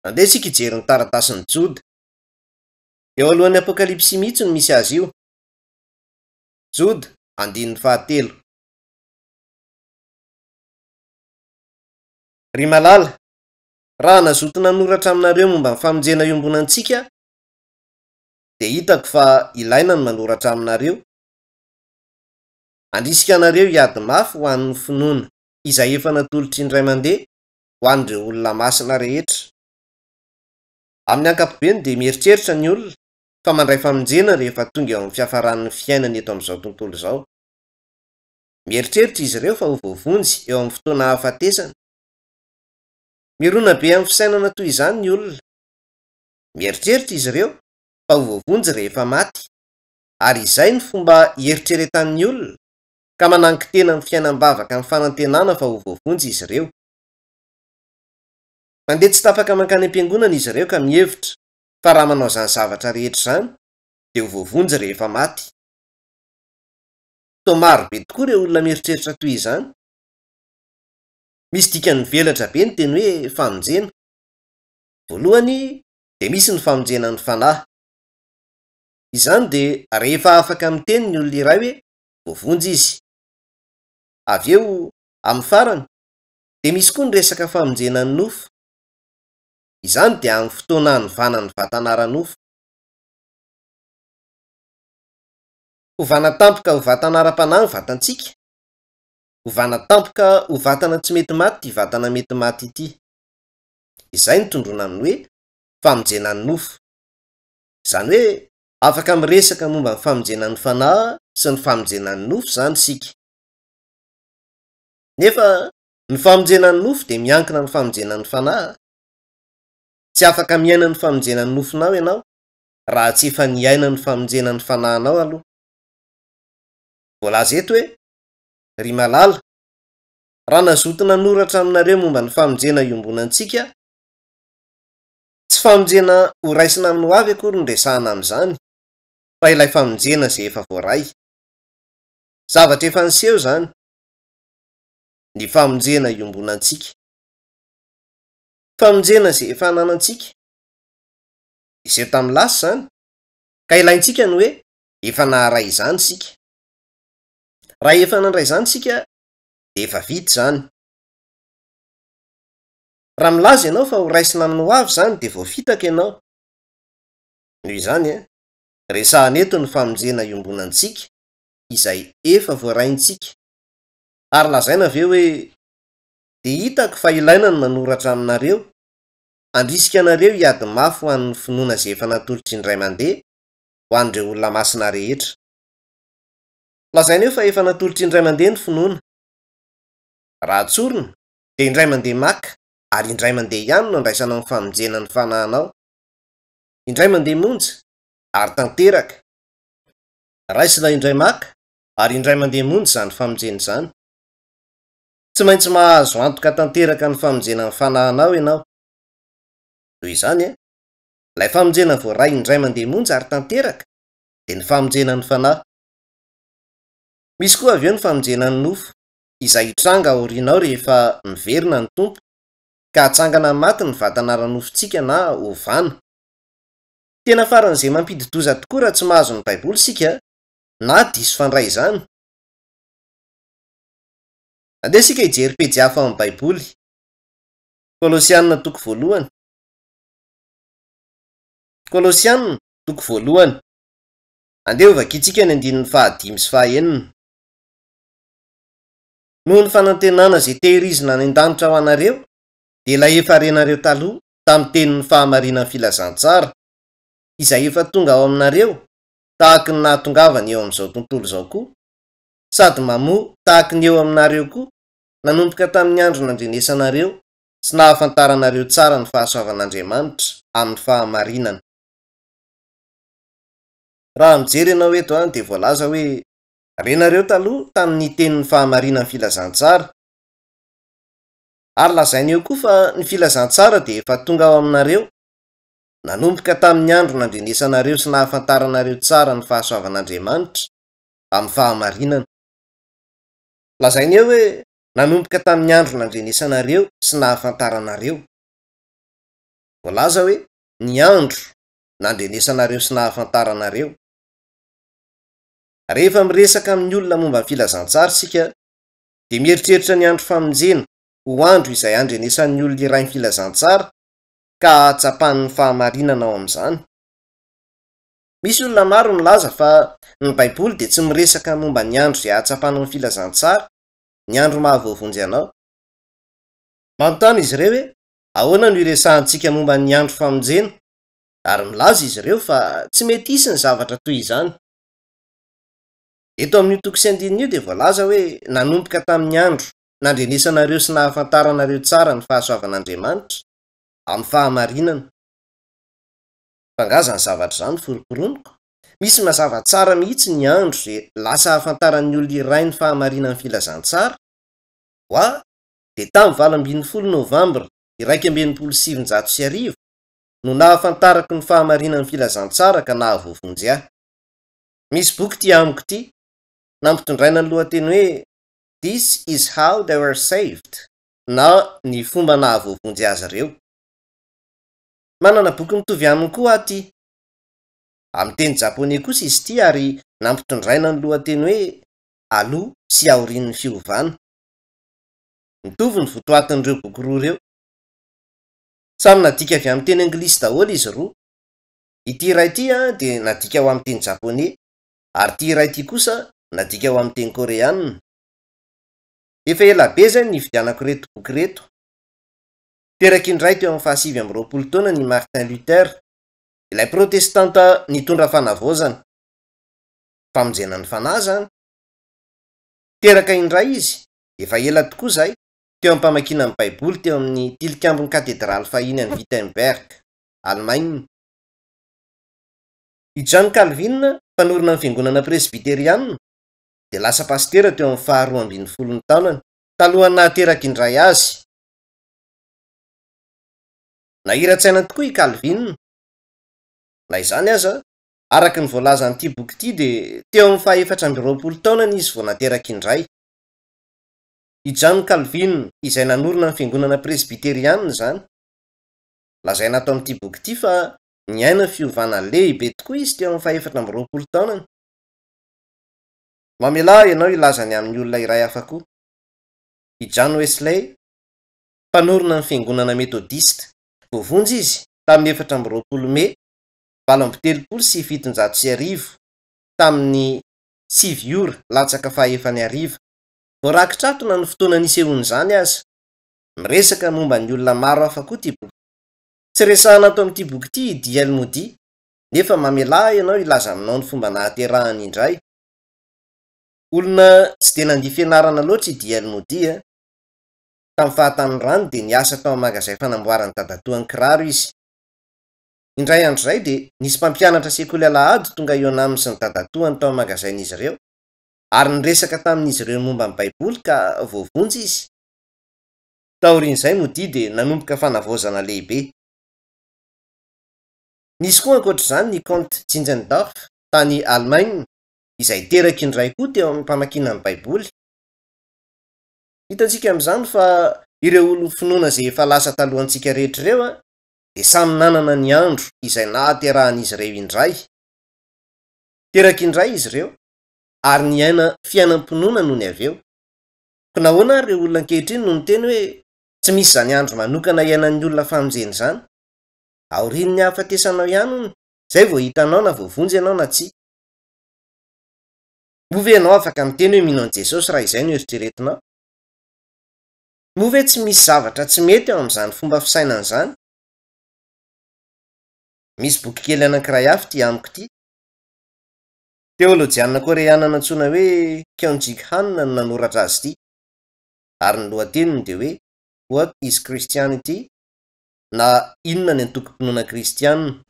Andeha isika hijery ny taratasin'ny Jody. Eo alohan'ny apokalipsy mihitsy no misy azy io. Jody 9:7. Ry malala, raha nazoto nanoratra aminareo momba ny famonjena iombonantsika, dia hitako fa ilaina ny manoratra aminareo. Andrisika anareo hiady mafy ho an'ny finoana izay efa natolotra indray mandeha ho an'ireo olona masina rehetra. Amin'ny ankapobeny dia mieritreritra ny olona fa mandray famonjena rehefa tonga eo amin'ny fiafaran'ny fiainana eto amin'izao tontolo izao. Mieritreritra izy ireo fa ho voavonjy eo amin'ny fotoana hafatesana. Mirona be amin'ny fisainana toy izany ny olona. Mieritreritra izy ireo fa ho voavonjy rehefa maty, ary izay ny fomba hieritreretan'ny olona ka manankitena ny fiainam-bavaka amin'ny fanantenana fa ho voavonjy izy ireo. Mandeha tsy tapaka mankany am-piangonana izy ireo ka mihevitra fa raha manao izany zavatra rehetra izany dia ho voavonjy rehefa maty. Toa maro be tokoa ireo olona mieritreritra toy izany. Misy dikany velatra be ny teny hoe famonjena. Voalohany dia misy ny famonjena ny fanahy. Izany dia rehefa afaka miteny ny olona iray hoe voavonjy izy. Avy eo amin'ny farany dia misy koa ny resaka famonjena ny nofo. Izany dia amin'ny fotoana hanivana ny vatanara-nofo. Hovana tampoka ho vatanaram-panahy ny vatantsika. Hovana tampoka ho vatana tsy mety maty ity vatana mety maty ity. Izay ny tondrona amin'ny hoe famonjena ny nofo. Izany hoe afaka miresaka momba ny famonjena ny fanahy sy ny famonjena ny nofo izany isika. Nefa ny famonjena ny nofo dia miankina amin'ny famonjena ny fanahy. Tsy afaka miaina ny famonjena ny nofonao ianao raha tsy efa niaina ny famonjena ny fanahinao aloha. Voalaza eto hoe, ry malala, raha nazoto nanoratra aminareo momba ny famonjena iombonantsika, tsy famonjena ho raisina amin'ny ho avy akory ny resahana amin'izany, fa ilay famonjena izay efa voaray. Zavatra efa niseho izany, ny famonjena iombonantsika. Famonjena izay efa nanantsika. Iseho tamin'ny lasa izany, ka ilaintsika ny hoe efa naharay izany isika. Raha efa nandray izany isika, dia efa vita izany. Raha milaza ianao fa ho raisina amin'ny ho avy izany dia voafitaka ianao. Noho izany, resahana eto ny famonjena iombonantsika izay efa voaraintsika. Ary lazaina avy eo hoe dia hitako fa ilaina ny manoratra aminareo. Andrisika anareo hiady mafy ho an'ny finoana izay efa natolotra indray mandeha ho an'ireo olona masina rehetra. Lazaina eo fa efa natolotra indray mandeha ny finoana. Raha tsorina dia indray mandeha maka, ary indray mandeha ihany no andraisana amin'ny famonjena ny fanahinao. Indray mandeha monja ary tanteraka. Raisina indray maka ary indray mandeha monja izany famonjena izany. Tsy maintsy mahazo antoka tanteraka ny famonjena ny fanahinao ianao. Noho izany, ilay famonjena voaray indray mandeha monja ary tanteraka dia ny famonjena ny fanahy. Misy koa avy eo ny famonjena ny nofo, izay hitranga aorianao rehefa miverina ny tompo, ka hatsangana maty ny vatanara-nofontsika na ovana. Tena faran'izay mampididoza tokoa raha tsy mahazo ny Baiboly isika, na diso fandray izany. Andeha isika hijery pejy hafa amin'ny Baiboly. Kolosianina 1:1. Kolosianina 1:1. Andeha ho vakiantsika ny 5 sy 9. Noho ny fanantenana izay tehirizina any an-danitra ho anareo, dia ilay efa renareo taloha tamin'ny tenin'ny fahamarinan'ny filazantsara, izay efa tonga ao aminareo tahaka ny nahatongavany eo amin'izao tontolo izao koa, sady mamoa tahaka ny eo aminareo koa, nanomboka tamin'ny andro nandrenesanareo sy nahafantaranareo tsara ny fahasoavan'Andriamanitra amin'ny fahamarinana. Raha mijery ianao eto any dia voalaza hoe renareo taloha tamin'ny tenin'ny fahamarinan'ny filazantsara. Ary lazaina eo koa fa ny filazantsara dia efa tonga ao aminareo, nanomboka tamin'ny andro nandrenesanareo sy nahafantaranareo tsara ny fahasoavan'Andriamanitra amin'ny fahamarinana. Lazaina eo hoe nanomboka tamin'ny andro nandrenesanareo sy nahafantaranareo. voalaza hoe ny andro nandrenesanareo sy nahafantaranareo. Rehefa miresaka amin'ny olona momba ny filazantsara sika dia mieritreritra ny andro famonjena ho andro izay andrenesan'ny olona iray ny filazantsara ka atsapan'ny fahamarinana ao amin'izany. Misy olona maro milaza fa ny Baiboly dia tsy miresaka momba ny andro izay atsapanao ny filazantsara, ny andro mahavoavonjy anao. Manontany izy ireo hoe ahoana no iresahantsika momba ny andro famonjena, ary milaza izy ireo fa tsy mety hisy ny zavatra toy izany. Eto amin'ny toko sy andinina io dia voalaza hoe nanomboka tamin'ny andro nandrenesanareo sy nahafantaranareo tsara ny fahasoavan'Andriamanitra amin'ny fahamarinana. Fangaza ny zavatra izany foroporonoko. Misy mazava tsara mihitsy ny andro izay lasa hahafantaran'ny olona iray ny fahamarinan'ny filazantsara. Hoa dia tamin'ny 28 Novambra 1970 no nahafantarako ny fahamarinan'ny filazantsara ka nahavoavonjy ahy. Misy boky ty amiko ty nampitondraina ny lohateny hoe This is how they were saved, na ny fomba nahavoavonjy azy ireo. Manana boky mitovy aminy koa aho ty. Amin'ny teny japoney kosa izy ty ary nampitondraina ny lohateny hoe aloha sy aorian'ny fiovana. Mitovy ny votoatin'ireo boky roa ireo. Samy nadika avy amin'ny teny anglisy daholo izy roa. Ity iray ity dia nadika ao amin'ny teny japoney, ary ity iray ity kosa nadika ao amin'ny teny koreanina. Efa ela be zay nividianako reto boky reto. Teraka indray teo amin'ny 720 taona ny Martin Luther, ilay protestanta nitondra fanavaozana, famonjena ny fanahy zany. Teraka indray izy, efa ela tokoa zay, teo amin'ny mpamakiana ny Baiboly teo amin'ny tilikambony katedraly fahiny any Wittenberg, Allemagne. I John Calvin, mpanorona ny fiangonana presbyterianina, dia lasa pastera teo amin'ny 12 taonany, talohany nahateraka indray azy. Nahira-tsaina tokoa i Calvin. Na izany aza, araka ny voalaza an'ity boky ity dia teo amin'ny 420 taonany izy vao nateraka indray. I John Calvin, izay nanorona ny fiangonana presbyterianina zany, lazaina ato amin'ity boky ity fa niaina fiovana lehibe tokoa izy teo amin'ny 420 taonany. Mamela ianao ilazany amin'ny olona iray hafa koa. I John Wesley, mpanorona ny fiangonana metodista, voavonjy izy tamin'ny 4 Mey 1779 tamin'ny 9 ora latsaka faha-4. Voarakitratona ny fotoana nisehoan'izany aza. Miresaka momba ny olona maro hafa koa ty boky. Tsy resahana ato amin'ity boky ity D.L. Moody, nefa mamela ianao ilaza aminao ny fomba nahaterahany indray. Olona tsy dia nandia fianarana loatra i D.L. Moody. Tamin'ny fahatan'ny rano dia niasa tao amin'ny magazay fanamboarany dadatoan'ny kiraro izy. Indray andro izay dia nisy mpampianatra sekoly alahady tonga eo aminy sy ny dadatoany tao amin'ny magazain'izy ireo, ary niresaka tamin'izy ireo momba ny Baiboly ka voavonjy izy. Taorian'izay Moody dia nanomboka fanavaozana lehibe. Nisy koa ankoatr'izany ny Comte Zinzendorf tany Allemagne, izay teraka indray koa teo amin'ny mpamakiana ny Baiboly. Hitantsika amin'izany fa ireo olona finoana izay efa lasa talohantsika rehetra ireo dia samy nanana ny andro izay nahaterahan'izy ireo indray. Teraka indray izy ireo, ary niaina fiainam-pinoana noho ny avy eo. Ko nahoana ireo olona ankehitriny no niteny hoe tsy misy izany andro manokana iainan'ny olona famonjena izany. Aorian'ny hahafatesanao ihany hono, izay vao hitanao na voavonjy ianao na tsia. Move ianao afaka miteny hoe mino an'i Jesosy raha izay no eritreretinao. Move tsy misy zavatra tsy mety eo amin'izany fomba fisainana izany. Misy boky kely anankiray hafa ty amiko ty. Teolojianina koreana antsoina hoe Kyung-Jik Han no nanoratra azy ity. Ary ny lohateniny dia hoe What is Christianity? Na inona ny antokom-pinoana kristianina.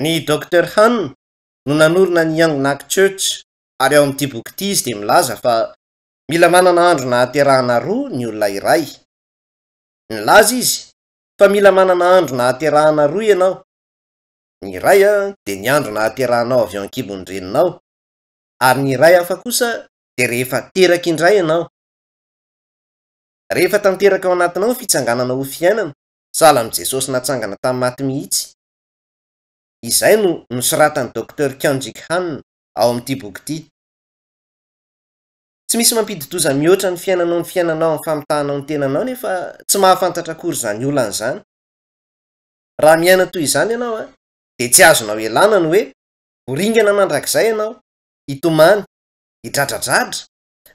Ny Dr. Han no nanorina ny Young Nak Church, ary ao amin'ity boky ity izy dia milaza fa mila manana andro nahaterahana roa ny olona iray. Nilaza izy fa mila manana andro nahaterahana roa ianao. Ny iray dia ny andro nahaterahanao avy ao an-kibon'ny reninao, ary ny iray hafa kosa dia rehefa teraka indray ianao. Rehefa tanteraka ao anatinao ny fitsanganana ho fiainana, sala am Jesosy natsangana tamin'ny maty mihitsy. Izay no nosoratany Dr Kendrick Han ao amin'ity boky ity. Tsy misy mampidi-doza mihoatra ny fiainanao amin'ny famitahanao ny tenanao nefa tsy mahafantatra akory zany olana zany. Raha miaina toy izany ianao de tsy azonao elana ny hoe voringana mandrakizay ianao, hitomany, hidradradratra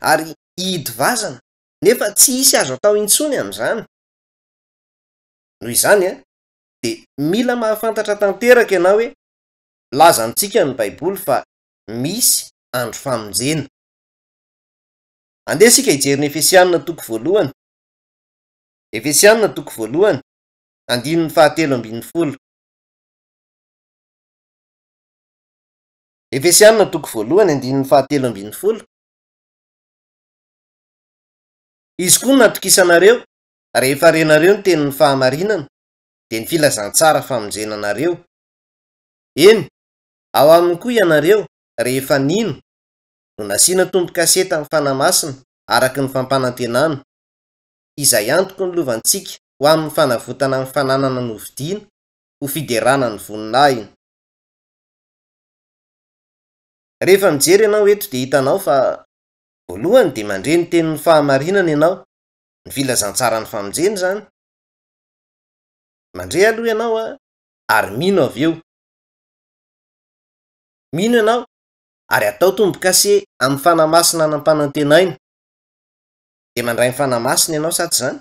ary hihidy vazana nefa tsy hisy azo atao intsony amin'izany. Noho izany de mila mahafantatra tanteraka ianao hoe laza amintsika ny Baiboly fa misy andro famonjena. Andeha sika hijery ny Efesianina toko voalohany. Efesianina toko voalohany, andininy 7:10. Efesianina toko voalohany, andininy 7:10. Izy koa natokisanareo rehefa renareo ny tenin'ny fahamarinana de ny filazantsara famonjenanareo. Eny, ao aminy koa ianareo rehefa nino no nasiana tombo-kasety amin'ny fanamasina araky ny fampanantenana, izay antoko ny lovantsika ho amin'ny fanavotana amin'ny fananana ny hovidiana ho fiderana ny voninahiny. Rehefa mijery ianao eto de hitanao fa voalohany de mandre ny tenin'ny fahamarinana ianao, ny filazantsara ny famonjena zany. Mandre aloha ianao ary mino avy eo. Mino ianao ary atao tombo-kase amin'ny fanamasina anam-panantenaina. De mandray ny fanamasina ianao sa tsy zany?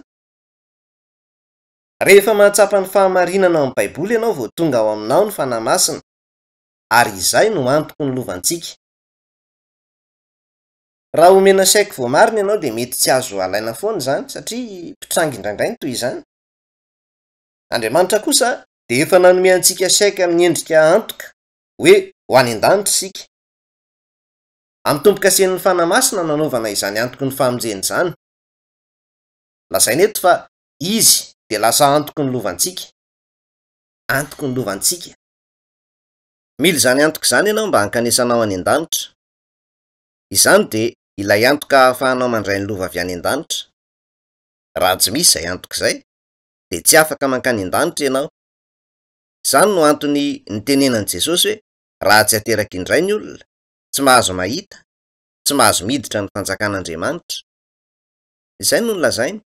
Rehefa mahatsapa ny fahamarinana ao amin'ny Baiboly ianao vao tonga ao aminao ny fanamasina, ary izay no antoko ny lovantsika. Raha omena saiko voamarina ianao de mety tsy azo alaina foana zany satria mpitrangy indraindray toy izany. Andriamanitra kosa de efa nanome antsika saika amin'ny endrika antoka hoe ho any an-danitra sika. Amin'ny tombo-kasen'ny fanamasina nanaovana izany antoko ny famonjena izany. Lazaina eto fa izy de lasa antoko ny lovantsika. Antoko ny lovantsika. Mila izany antoko izany ianao mba hankanesanao any an-danitra. Izany de ilay antoka ahafahanao mandray ny lova avy any an-danitra. Raha tsy misy izay antoka izay de tsy afaka mankany an-danitra ianao. Izany no antony nitenenan'i Jesosy hoe raha tsy ateraka indray ny olona, tsy mahazo mahita, tsy mahazo miditra ny fanjakan'Andriamanitra. Izay no nolazainy.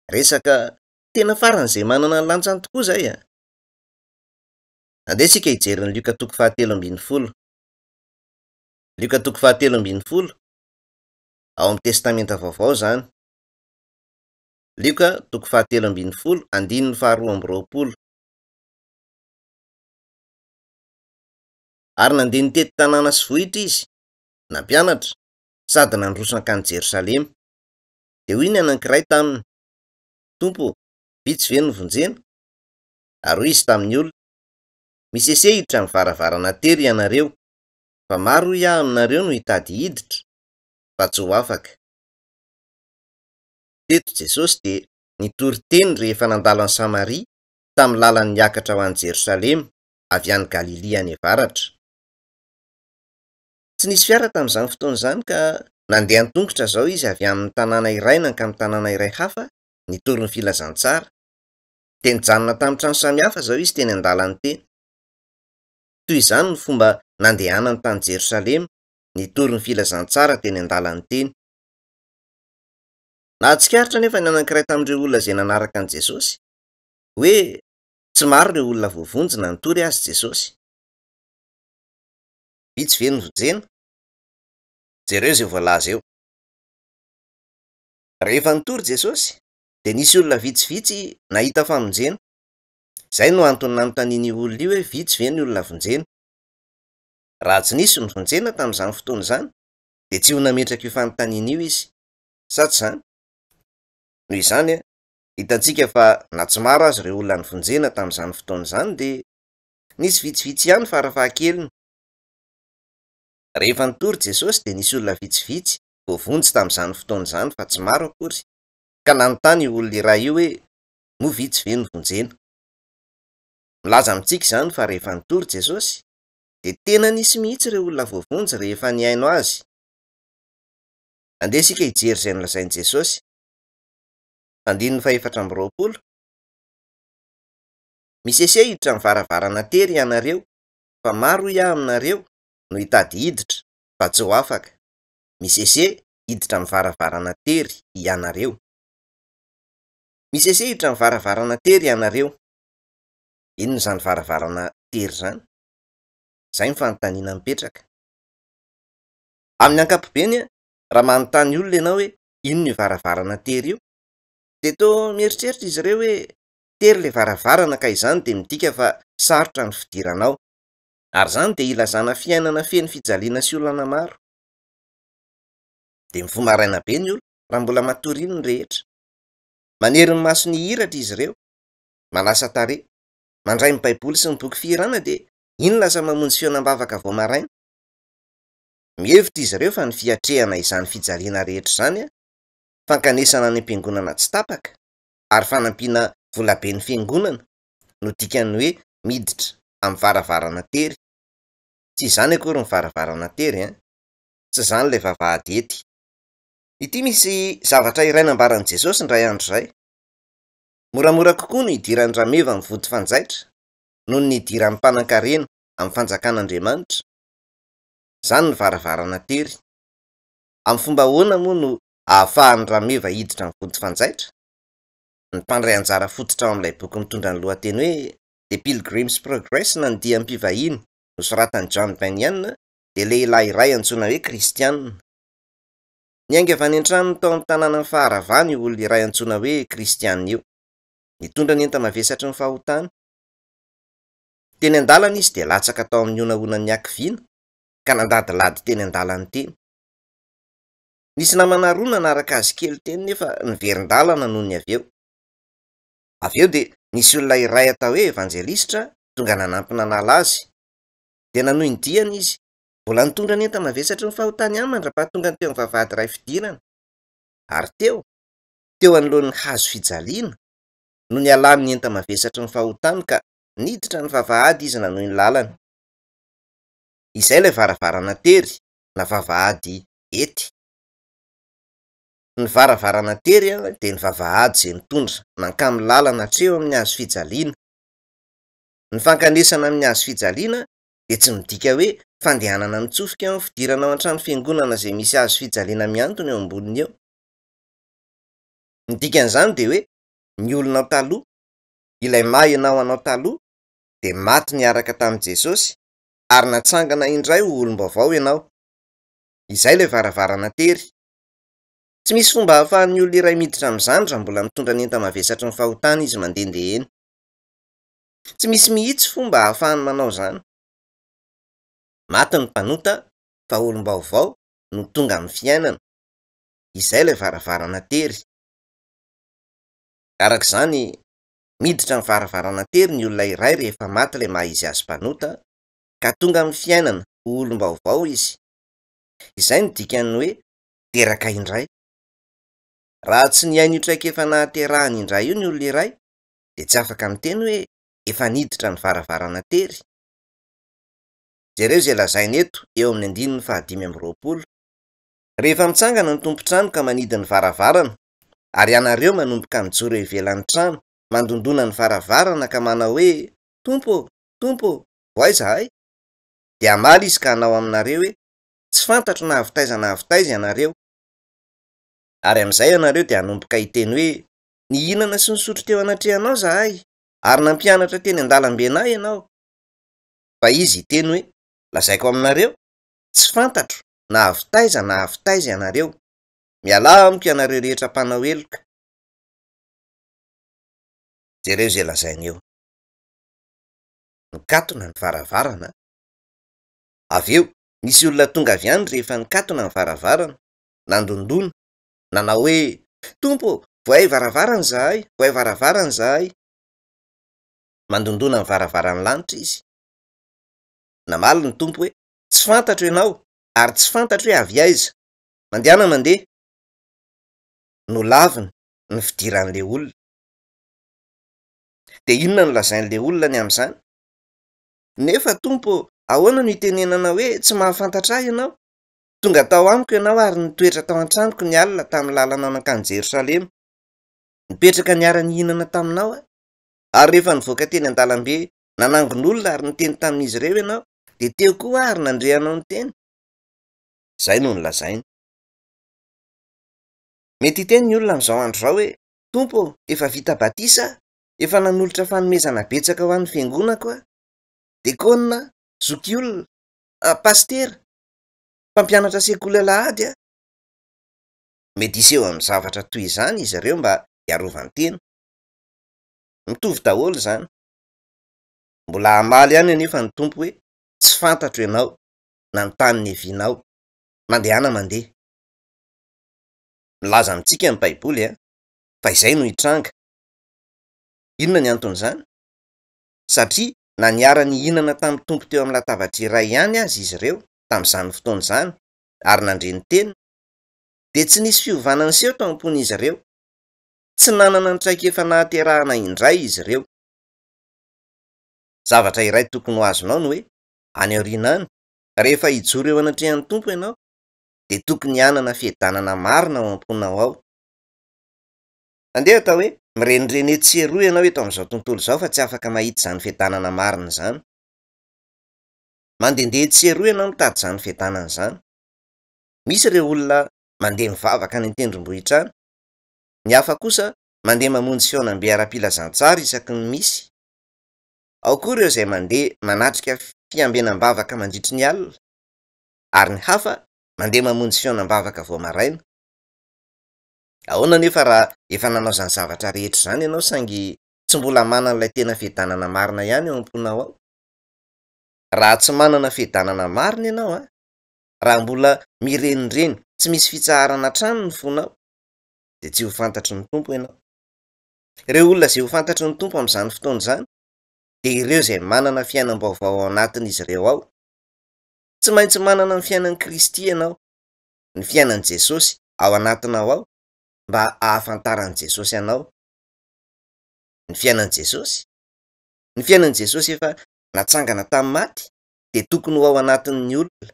Resaka tena faran'izay manana ny lanjany tokoa zay Andeha sika hijery ny Luka toko 7:10. Luka toko 7:10 ao amin'ny testamenta vaovao zany. Luka toko 7:10 andininy 2:20. Ary nandeha nitety tanàna sy vohitra izy, nampianatra, sady nandrosankany Jerosalema. De hoy ny anankiray taminy, Tompo, vitsy ve ny vonjena? Ary hoy izy tamin'ny olona, misese hiditra amin'ny varavarana tery ianareo, fa maro hoy aho aminareo no hitady hiditra, fa tsy ho afaka. Teto Jesosy de nitory teny rehefa nandalo any Samaria tamin'ny lalany niakatra ho any Jerosalema avy any Galilia any avaratra. Tsy nisy fiara tamin'izany fotoana izany ka nandeha an-tongotra zao izy avy amin'ny tanàna iray nankamy tanàna iray hafa nitory ny filazantsara. De nijanona tamin'ny trano samihafa zao izy teny an-dalany teny. Toy izany ny fomba nandehanany tany Jerosalema nitory ny filazantsara teny an-dalany teny. Nahatsikaritra nefa ny anankiray tamin'ireo olona izay nanaraka an' Jesosy hoe tsy maro ireo olona voavonjina nitory azy Jesosy. Vitsy ve ny vonjena? Jereo izay voalaza eo. Rehefa nitory Jesosy de nisy olona vitsivitsy nahita famonjena. Izay no antony nanontaniana io olona io hoe vitsy ve ny olona vonjena? Raha tsy nisy ny vonjena tamin'izany fotoana izany de tsy ho nametraka io fanontaniana io izy, sa tsy izany? Noho izany hitantsika fa na tsy maro azy ireo olona nivonjena tamin'izany fotoana izany de nisy vitsivitsy ihany farafahakeliny. Rehefa nitory Jesosy de nisy olona vitsivitsy voavonjy tamin'izany fotoana izany fa tsy maro akory, ka nanontany io olona iray io hoe moa vitsy ve ny vonjena? Milaza amintsika izany fa rehefa nitory Jesosy de tena nisy mihitsy ireo olona voavonjy rehefa niaino azy. Andeha sika hijery izay nolazain'i Jesosy. 4:20. misy ese hiditra amin'ny varavarana tery ianareo fa maro ia aminareo no hitady hiditra fa tsy ho afaka. Misy ese hiditra amin'ny varavarana tery ianareo. Misy ese hiditra amin'ny varavarana tery ianareo. Inona zany varavarana tery zany? Zay ny fanontaniana mipetraka. Amin'ny ankapobeny raha manontany olona ianao hoe inona io varavarana tery io, de toa mieritreritra izy ireo hoe tery le varavarana ka izany de midika fa sarotra ny fidiranao. Ary zany de ilazana fiainana feno fijaliana sy olana maro. De mifoha maraina be ny olo raha mbola matoriny ny rehetra. Manery ny maso ny hiratra izy ireo, manasa tarehy, mandray ny baiboly sy ny boky fihirana de iny lasa mamonjy feonam-bavaka vao maraina. Mihevitra izy ireo fa ny fiatrehana izany fijaliana rehetra zany fankanesana ny ampiangonana tsy tapaka ary fanampiana volabe ny fiangonana no dikany hoe miditra amin'ny varavarana tery. Tsy izany akory ny varavarana tery tsy izany le vavahady ety. Ity misy zavatra iray nambaran'i Jesosy indray andro izay. Moramora kokoa no hidiran'ny rameva amin'ny vody fanjaitra noho ny hidiran'ny mpanan-karena amin'ny fanjakan'Andriamanitra. Zany ny varavarana tery. Amin'ny fomba ahoana moa no ahafahan'ny rameva hiditra amin'ny vody fanjaitra? Ny mpandray anjara fototra ao amin'ilay boky mitondra ny lohateny hoe The Pilgrim's Progress na ny diam-pivahiny nosoratan'i John Bunyan de lehilahy iray antsoina hoe Kristianina. Niainga avy any an-tranony tao amin'ny tanàna faharavana io olona iray antsoina hoe Kristianina io. Nitondra ny enta-mavesatry ny fahotana. Teny an-dalana izy de latsaka tao amin'ny onahonan'ny ankiviana ka nandadilady teny an-dalany teny. Nisy namana roa nanaraka azy kely teny nefa niverin-dalana noho ny aveo. Aveo de nisy olona iray atao hoe evanjelistra tonga nanampy nanala azy. De nanohy ny diany izy, mbola nitondra ny enta-mavesatry ny fahotana ihany mandra-pahatonga teo amin'ny vavahady iray fidirana. Ary teo anoloan'ny hazo fijaliana no nialany ny enta-mavesatry ny fahotana ka niditra ny vavahady izy nanohy ny lalany. Izay ilay varavarana tery na vavahady ety. Ny varavarana tery de ny vavahady izay mitondra mankamy lalana hatreo amin'ny hazo fijaliana. Ny fankanesana amin'ny hazo fijaliana de tsy midika hoe fandehanana mitsofoka eo amin'ny fidirana ao an-trano fiangonana izay misy hazo fijaliana mihantona eo amboniny eo. Ny dikan'izany de hoe ny olonao taloha, ilay maha ianao anao taloha, de maty niaraka tamin'i Jesosy ary natsangana indray ho olom-baovao ianao. Izay ilay varavarana tery. Tsy misy fomba hahafahan'ny olona iray miditra amin'izany raha mbola mitondra ny enta-mavesatry ny fahotana izy mandehandeha eny. Tsy misy mihitsy fomba hahafahany manao izany. Maty ny mpanota fa olom-baovao no tonga amin'ny fiainana. Izay ilay varavarana tery. Arak'izany miditra amin'ny varavarana tery ny olona iray rehefa maty ilay maha izy azy mpanota ka tonga amin'ny fiainana ho olom-baovao izy. Izay no dikany hoe teraka indray. Raha tsy niaina io traikefa nahaterahany indray io ny olona iray de tsy afaka miteny hoe efa niditra ny varavarana tery. Jereo izay lazainy eto eo amin'ny 5:20. Rehefa mitsangana ny tompo-trano ka manidy ny varavarana ary ianareo manomboka mijoro eo ivelan'ny trano mandondona ny varavarana ka manao hoe Tompo, Tompo, voaiza ahy? De hamaly izy ka hanao aminareo hoe tsy fantatro na avy taiza na avy taiza ianareo. Ary amin'izay ianareo de hanomboka hiteny hoe nihinana sy nisotro teo anatrehanao zahay ary nampianatra teny an-dalambenay ianao. Fa izy hiteny hoe lazaiko aminareo tsy fantatro na avy taiza na avy taiza ianareo. Miala amiko ianareo rehetra mpanao heloka. Jereo izay lazainy eo. Nikatona ny varavarana. Aveo nisy olona tonga avy any rehefa nikatona ny varavarana, nandondona, nanao hoe Tompo, voay varavarana zahay, voay varavarana zahay. Mandondona ny varavaran'ny lanitra izy. Namaly ny tompo hoe tsy fantatro ianao ary tsy fantatro hoe avy aiza. Mandehana mandeha. No laviny ny fidiran'ilay olona. De inona no lazain'ilay olona ny amin'izany? Nefa Tompo, ahoana no itenenana hoe tsy mahafantatra ahy ianao? Tonga tao amiko ianao ary nitoetra tao an-tranoko ny alina tamin'ny lalana mankany Jerosalema. Nipetraka niara-nihinana taminao aho. Ary rehefa nivoaka teny an-dalambe nanangon'olona ary niteny tamin'izy ireo ianao de teo koa ary nandrehanao ny teny. Zay no nolazainy. Mety hiteny ny olona amin'izao andro zao hoe tompo efa vita batisa, efa nanolotra fanomezana betsaka ho an'ny fiangonako a, dekona, zokiolona, pastera, mpampianatra sekoly alahady a. Mety iseho amin'ny zavatra toy izany izy ireo mba hiarovantena. Mitovy daholo zany. Mbola hamaly ihany anefa ny tompo hoe tsy fantatro ianao na ny tany nevinao, mandehana mandeha. Milaza amintsika ny Baiboly fa izay no hitranga. Inona ny anton'izany? Satria na niara nihinana tamin'ny tompo teo amin'ny latabatra iray ihany azy izy ireo tamin'izany fotoana izany ary nandre ny teny, de tsy nisy fiovana niseho tao am-pon'izy ireo. Tsy nanana ny traikefa nahaterahana indray izy ireo. Zavatra iray tokony ho azonao no hoe any aoriana any, rehefa hijoro eo anatrehan'ny tompo ianao, de tokony hanana fiadanana marina ao am-ponao ao. Andeha atao hoe mirenireny tseroa ianao eto amin'izao tontolo izao fa tsy afaka mahita izany fiadanana marina izany. Mandehandeha tseroa ianao mitady izany fiadanana izany. Misy ireo olona mandeha mivavaka any an-tendrombohitra any, ny hafa kosa mandeha mamonjy feonam-be ara-pilazantsara isaky ny misy. Ao koa ireo izay mandeha manatrika fiambenam-bavaka mandritry ny alina, ary ny hafa mandeha mamonjy feonam-bavaka vao maraina. Ahoana nefa raha efa nanao izany zavatra rehetra izany ianao saingy tsy mbola manana ilay tena fiadanana marina ihany eo am-ponao ao? Raha tsy manana fiadanana marina ianao raha mbola mirenireny tsy misy fitsaharana hatrany ny fonao, de tsy ho fantatry ny tompo ianao. Ireo olona izay ho fantatry ny tompo amin'izany fotoana izany de ireo izay manana fiainam-baovao ao anatin'izy ireo ao. Tsy maintsy manana ny fiainan'i Kristy ianao, ny fiainan'i Jesosy ao anatinao ao, mba ahafantaran'i Jesosy anao. Ny fiainan'i Jesosy? Ny fiainan'i Jesosy efa natsangana tamin'ny maty de tokony ho ao anatin'ny olona.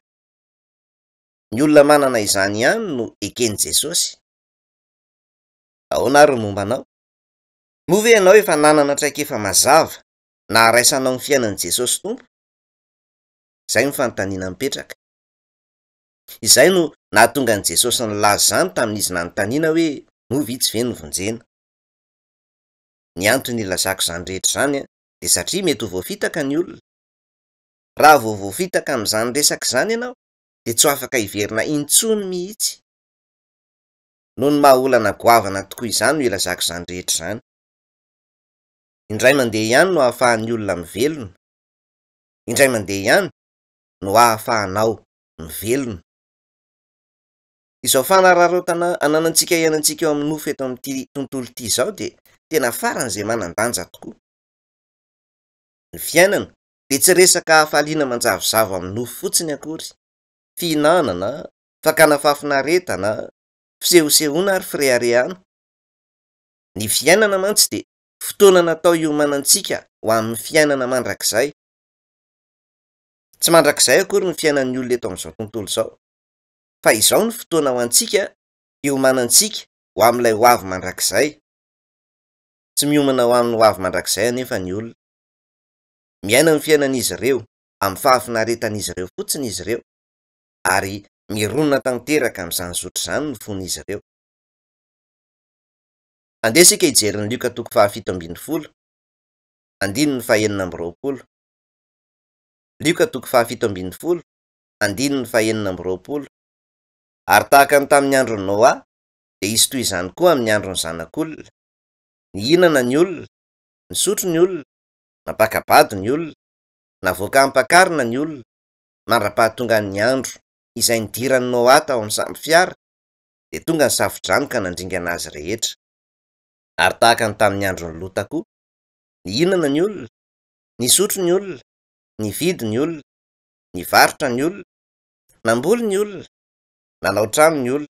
Ny olona manana izany ihany no eken'i Jesosy. Ahoana ary ny momba anao? Moa ve ianao efa nanana traikefa mazava na raisanao ny fiainan'i Jesosy tompo? Izay ny fanontaniana mipetraka. Izay no nahatonga an'i Jesosy nilaza izany tamin'izy nanontaniana hoe no vitsy ve ny vonjena. Ny antony ilazako izany rehetra izany de satria mety ho voafitaka ny olona. Raha vao voafitaka amin'izany resaka izany ianao de tsy ho afaka hiverina intsony mihitsy. Noho ny maha-olana goavana tokoa izany no ilazako izany rehetra izany. Indray mandeha ihany no ahafahan'ny olona mivelona. Indray mandeha ihany no ahafahanao mivelona. Izao fanaraharotana ananantsika ianantsika eo amin'ny nofo eto amin'ity tontolo ity izao de tena faran'izay manan-danja tokoa. Ny fiainana de tsy resaka hafaliana manjavozavo amin'ny nofo fotsiny akory, fihinanana, fakana fahafinaretana, fisehosehoana ary firehariana. Ny fiainana mantsy de fotoana natao hiomanantsika ho amin'ny fiainana mandrakizay. Tsy mandrakizay akory ny fiainan'ny olona eto amin'izao tontolo izao, fa izao ny fotoana ho antsika hiomanantsika ho amin'ilay ho avy mandrakizay. Tsy miomana ho amin'ny ho avy mandrakizay anefa ny olona. Miaina ny fiainan'izy ireo amin'ny fahafinaretan'izy ireo fotsiny izy ireo, ary mironona tanteraka amin'izany zotra izany ny fon'izy ireo. Andesika hijery ny Lioka 7:20, andininy 9:20. Lioka 7:20, andininy 9:20. Ary tahaka ny tamin'ny andron'i Noa, de izy toy izany koa amin'ny andron'ny zanak'olona. Nihinana ny olona, nisotro ny olona, napakabady ny olona, navoaka ampakarina ny olona, mandra-pahatonga ny andro izay nidiran'i Noa tao amin'ny samby fiara, de tonga ny safodrano ka nandringana azy rehetra. Ary tahaka ny tamin'ny andron'ny Lota koa, nihinana ny olona, nisotro ny olona, nividy ny olona, nivarotra ny olona, namboly ny olona, nanao trano ny olona.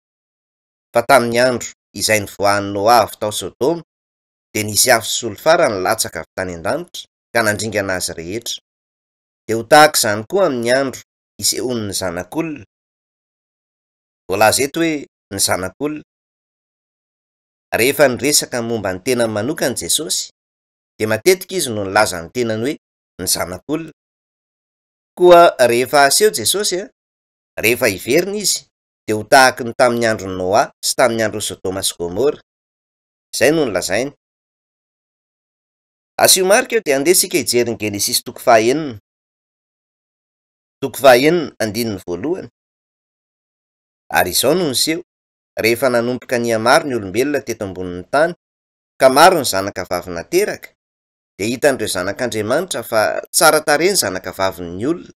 Fa tamin'ny andro izay nivoahan'i Noa avy tao Sodoma, de nisy afo sy solofara nilatsaka avy tany an-danitra ka nandringana azy rehetra. De ho tahaka izany koa amin'ny andro isehoan'ny zanak'olona. Voalaza eto hoe ny zanak'olona. Rehefa niresaka momba ny tena manokany Jesosy de matetika izy no nilaza ny tenany hoe ny zanak'olona. Koa rehefa aseho Jesosy rehefa iverina izy de ho tahaka ny tamin'ny andro Noa sy tamin'ny andro Sodoma sy Gomora. Izay no nolazainy. Asio marika eo de andeha sika hijery ny Genesis toko fahaenina. Toko fahaenina andininy voalohany. Ary izao no niseho rehefa nanomboka nihamaro ny olombelona teto ambonin'ny tany, ka maro ny zanaka vavy nateraka, de hitan'ireo zanak'Andriamanitra fa tsara tarehy ny zanaka vavin'ny olona,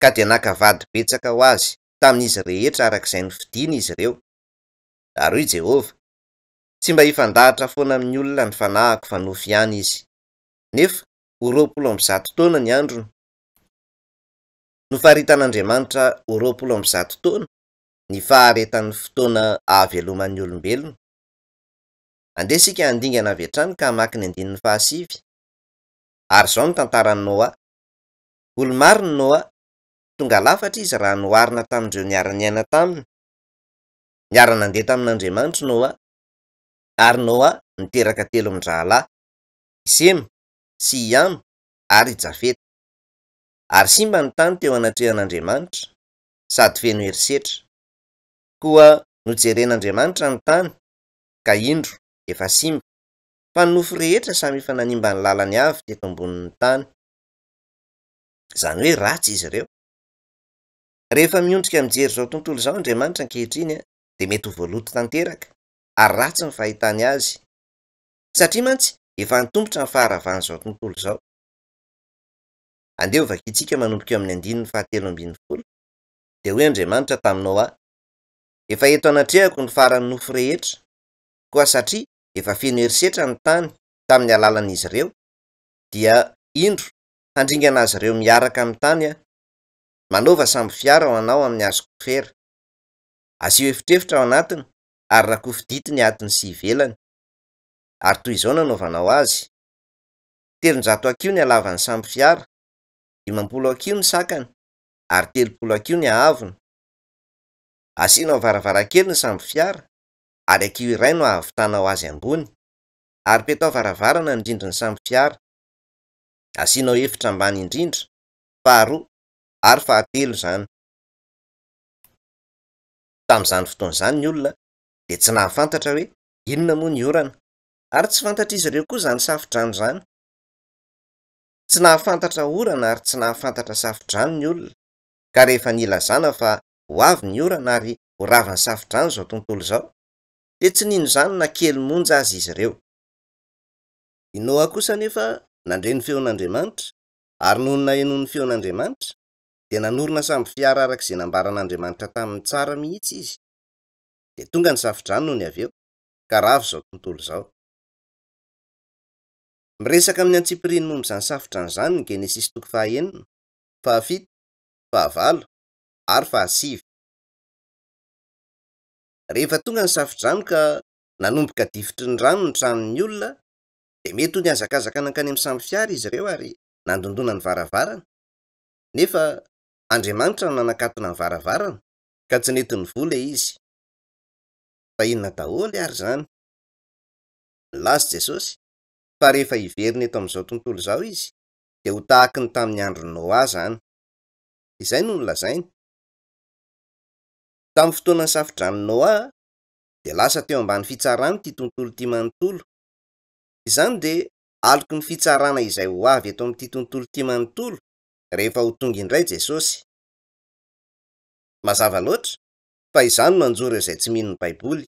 ka dia naka-vady betsaka ho azy tamin'izy rehetra arak'izay nofidiany izy ireo. Ary hoy Jehova, tsy mba hifandahatra foana amin'ny olona ny fanahiko fa nofy ihany izy, nefa ho 20 taona ny androny. Nofaritan'Andriamanitra ho 20 taona ny faharetan'ny fotoana ahaveloman'ny olombelona. Andeha sika handingana avy hatrany ka hamaky ny 9. Ary izao ny tantaran'ny Noa. Olo-maro ny Noa, tonga lafatra izy raha noharina tamin'ireo niara-niaina taminy. Niara-nandeha tamin'Andriamanitra Noa, ary Noa niteraka 3 amin-drahalahy, Sema sy Iama ary Jafeta. Ary simba ny tany teo anatrehan'Andriamanitra, sady feno herisetra. Koa nojeren'Andriamanitra ny tany, ka indro efa simba, fa ny nofo rehetra samy efa nanimba ny lalany avy teto ambonin'ny tany. Izany hoe ratsy izy ireo. Rehefa miondrika mijery izao tontolo izao Andriamanitra ankehitriny de mety ho voaloto tanteraka, ary ratsy ny fahitany azy, satria mantsy efa nitombotra ny faharavan'izao tontolo izao. Andeha ho vakintsika manomboka eo amin'ny 13. De hoe Andriamanitra tamin'ny Noa, efa eto anatrehako ny faran'ny nofo rehetra, koa satria efa feno herisetra ny tany tamin'ny alalan'izy ireo, dia indro handringana azy ireo miaraka amin'ny tany manaova samby fiara ho anao amin'ny hazo kofera. Asio efitrefitra ao anatiny, ary rakofidity ny atiny sy ivelany. Ary toy izao nanaovanao azy: 300 akiho ny halavan'ny samby fiara, 50 akiho ny sakany, ary 30 akiho ny ahavony. Asianao varavarankely ny samby fiara, ary akiho iray no ahavitanao azy ambony, ary petao varavarana ny rindrin'ny samby fiara. Asianao efitra ambany indrindra, faharoa ary fahatelo izany. Tamin'izany fotoana izany ny olona de tsy nahafantatra hoe inona moa ny orana, ary tsy fantatra izy ireo koa izany safodrano izany. Tsy nahafantatra orana ary tsy nahafantatra safodrano ny olona, ka rehefa nilazana fa ho avy ny orana ary ho ravin'ny safodrano izao tontolo izao, de tsy nino izany na kely monja azy izy ireo. I Noa kosa nefa nandre ny feon'Andriamanitra, ary noho ny naheno ny feon'Andriamanitra, de nanorina samby fiara arak'izay nambaran'Andriamanitra tamin'ny tsara mihitsy izy. De tonga ny safodrano noho ny avy eo, ka ravy izao tontolo izao. Miresaka amin'ny antsipiriny momba izany safodrano izany ny Genesis toko fahaenina, fahafito, fahavalo ary fahasivy. Rehefa tonga ny safodrano ka nanomboka difitry ny rano ny tranon'ny olona, de mety ho niazakazaka nankany amin'ny samby fiara izy ireo ary nandondona ny varavarana. Nefa Andriamanitra no nanakatona ny varavarana, ka tsy nety nivola izy. Fa inona daholo ary izany? Nilaza Jesosy fa rehefa iverina eto amin'izao tontolo izao izy, de ho tahaka ny tamin'ny andron'ny Noa izany. Izay no nolazainy. Tamin'ny fotoana ny safodranon Noa, de lasa teo ambany fitsarana ity tontolo ity manontolo. Izany de aloko ny fitsarana izay ho avy eto amin'ity tontolo ity manontolo rehefa ho tonga indray Jesosy. Mazava loatra fa izany no anjora izay tsy mino ny Baiboly,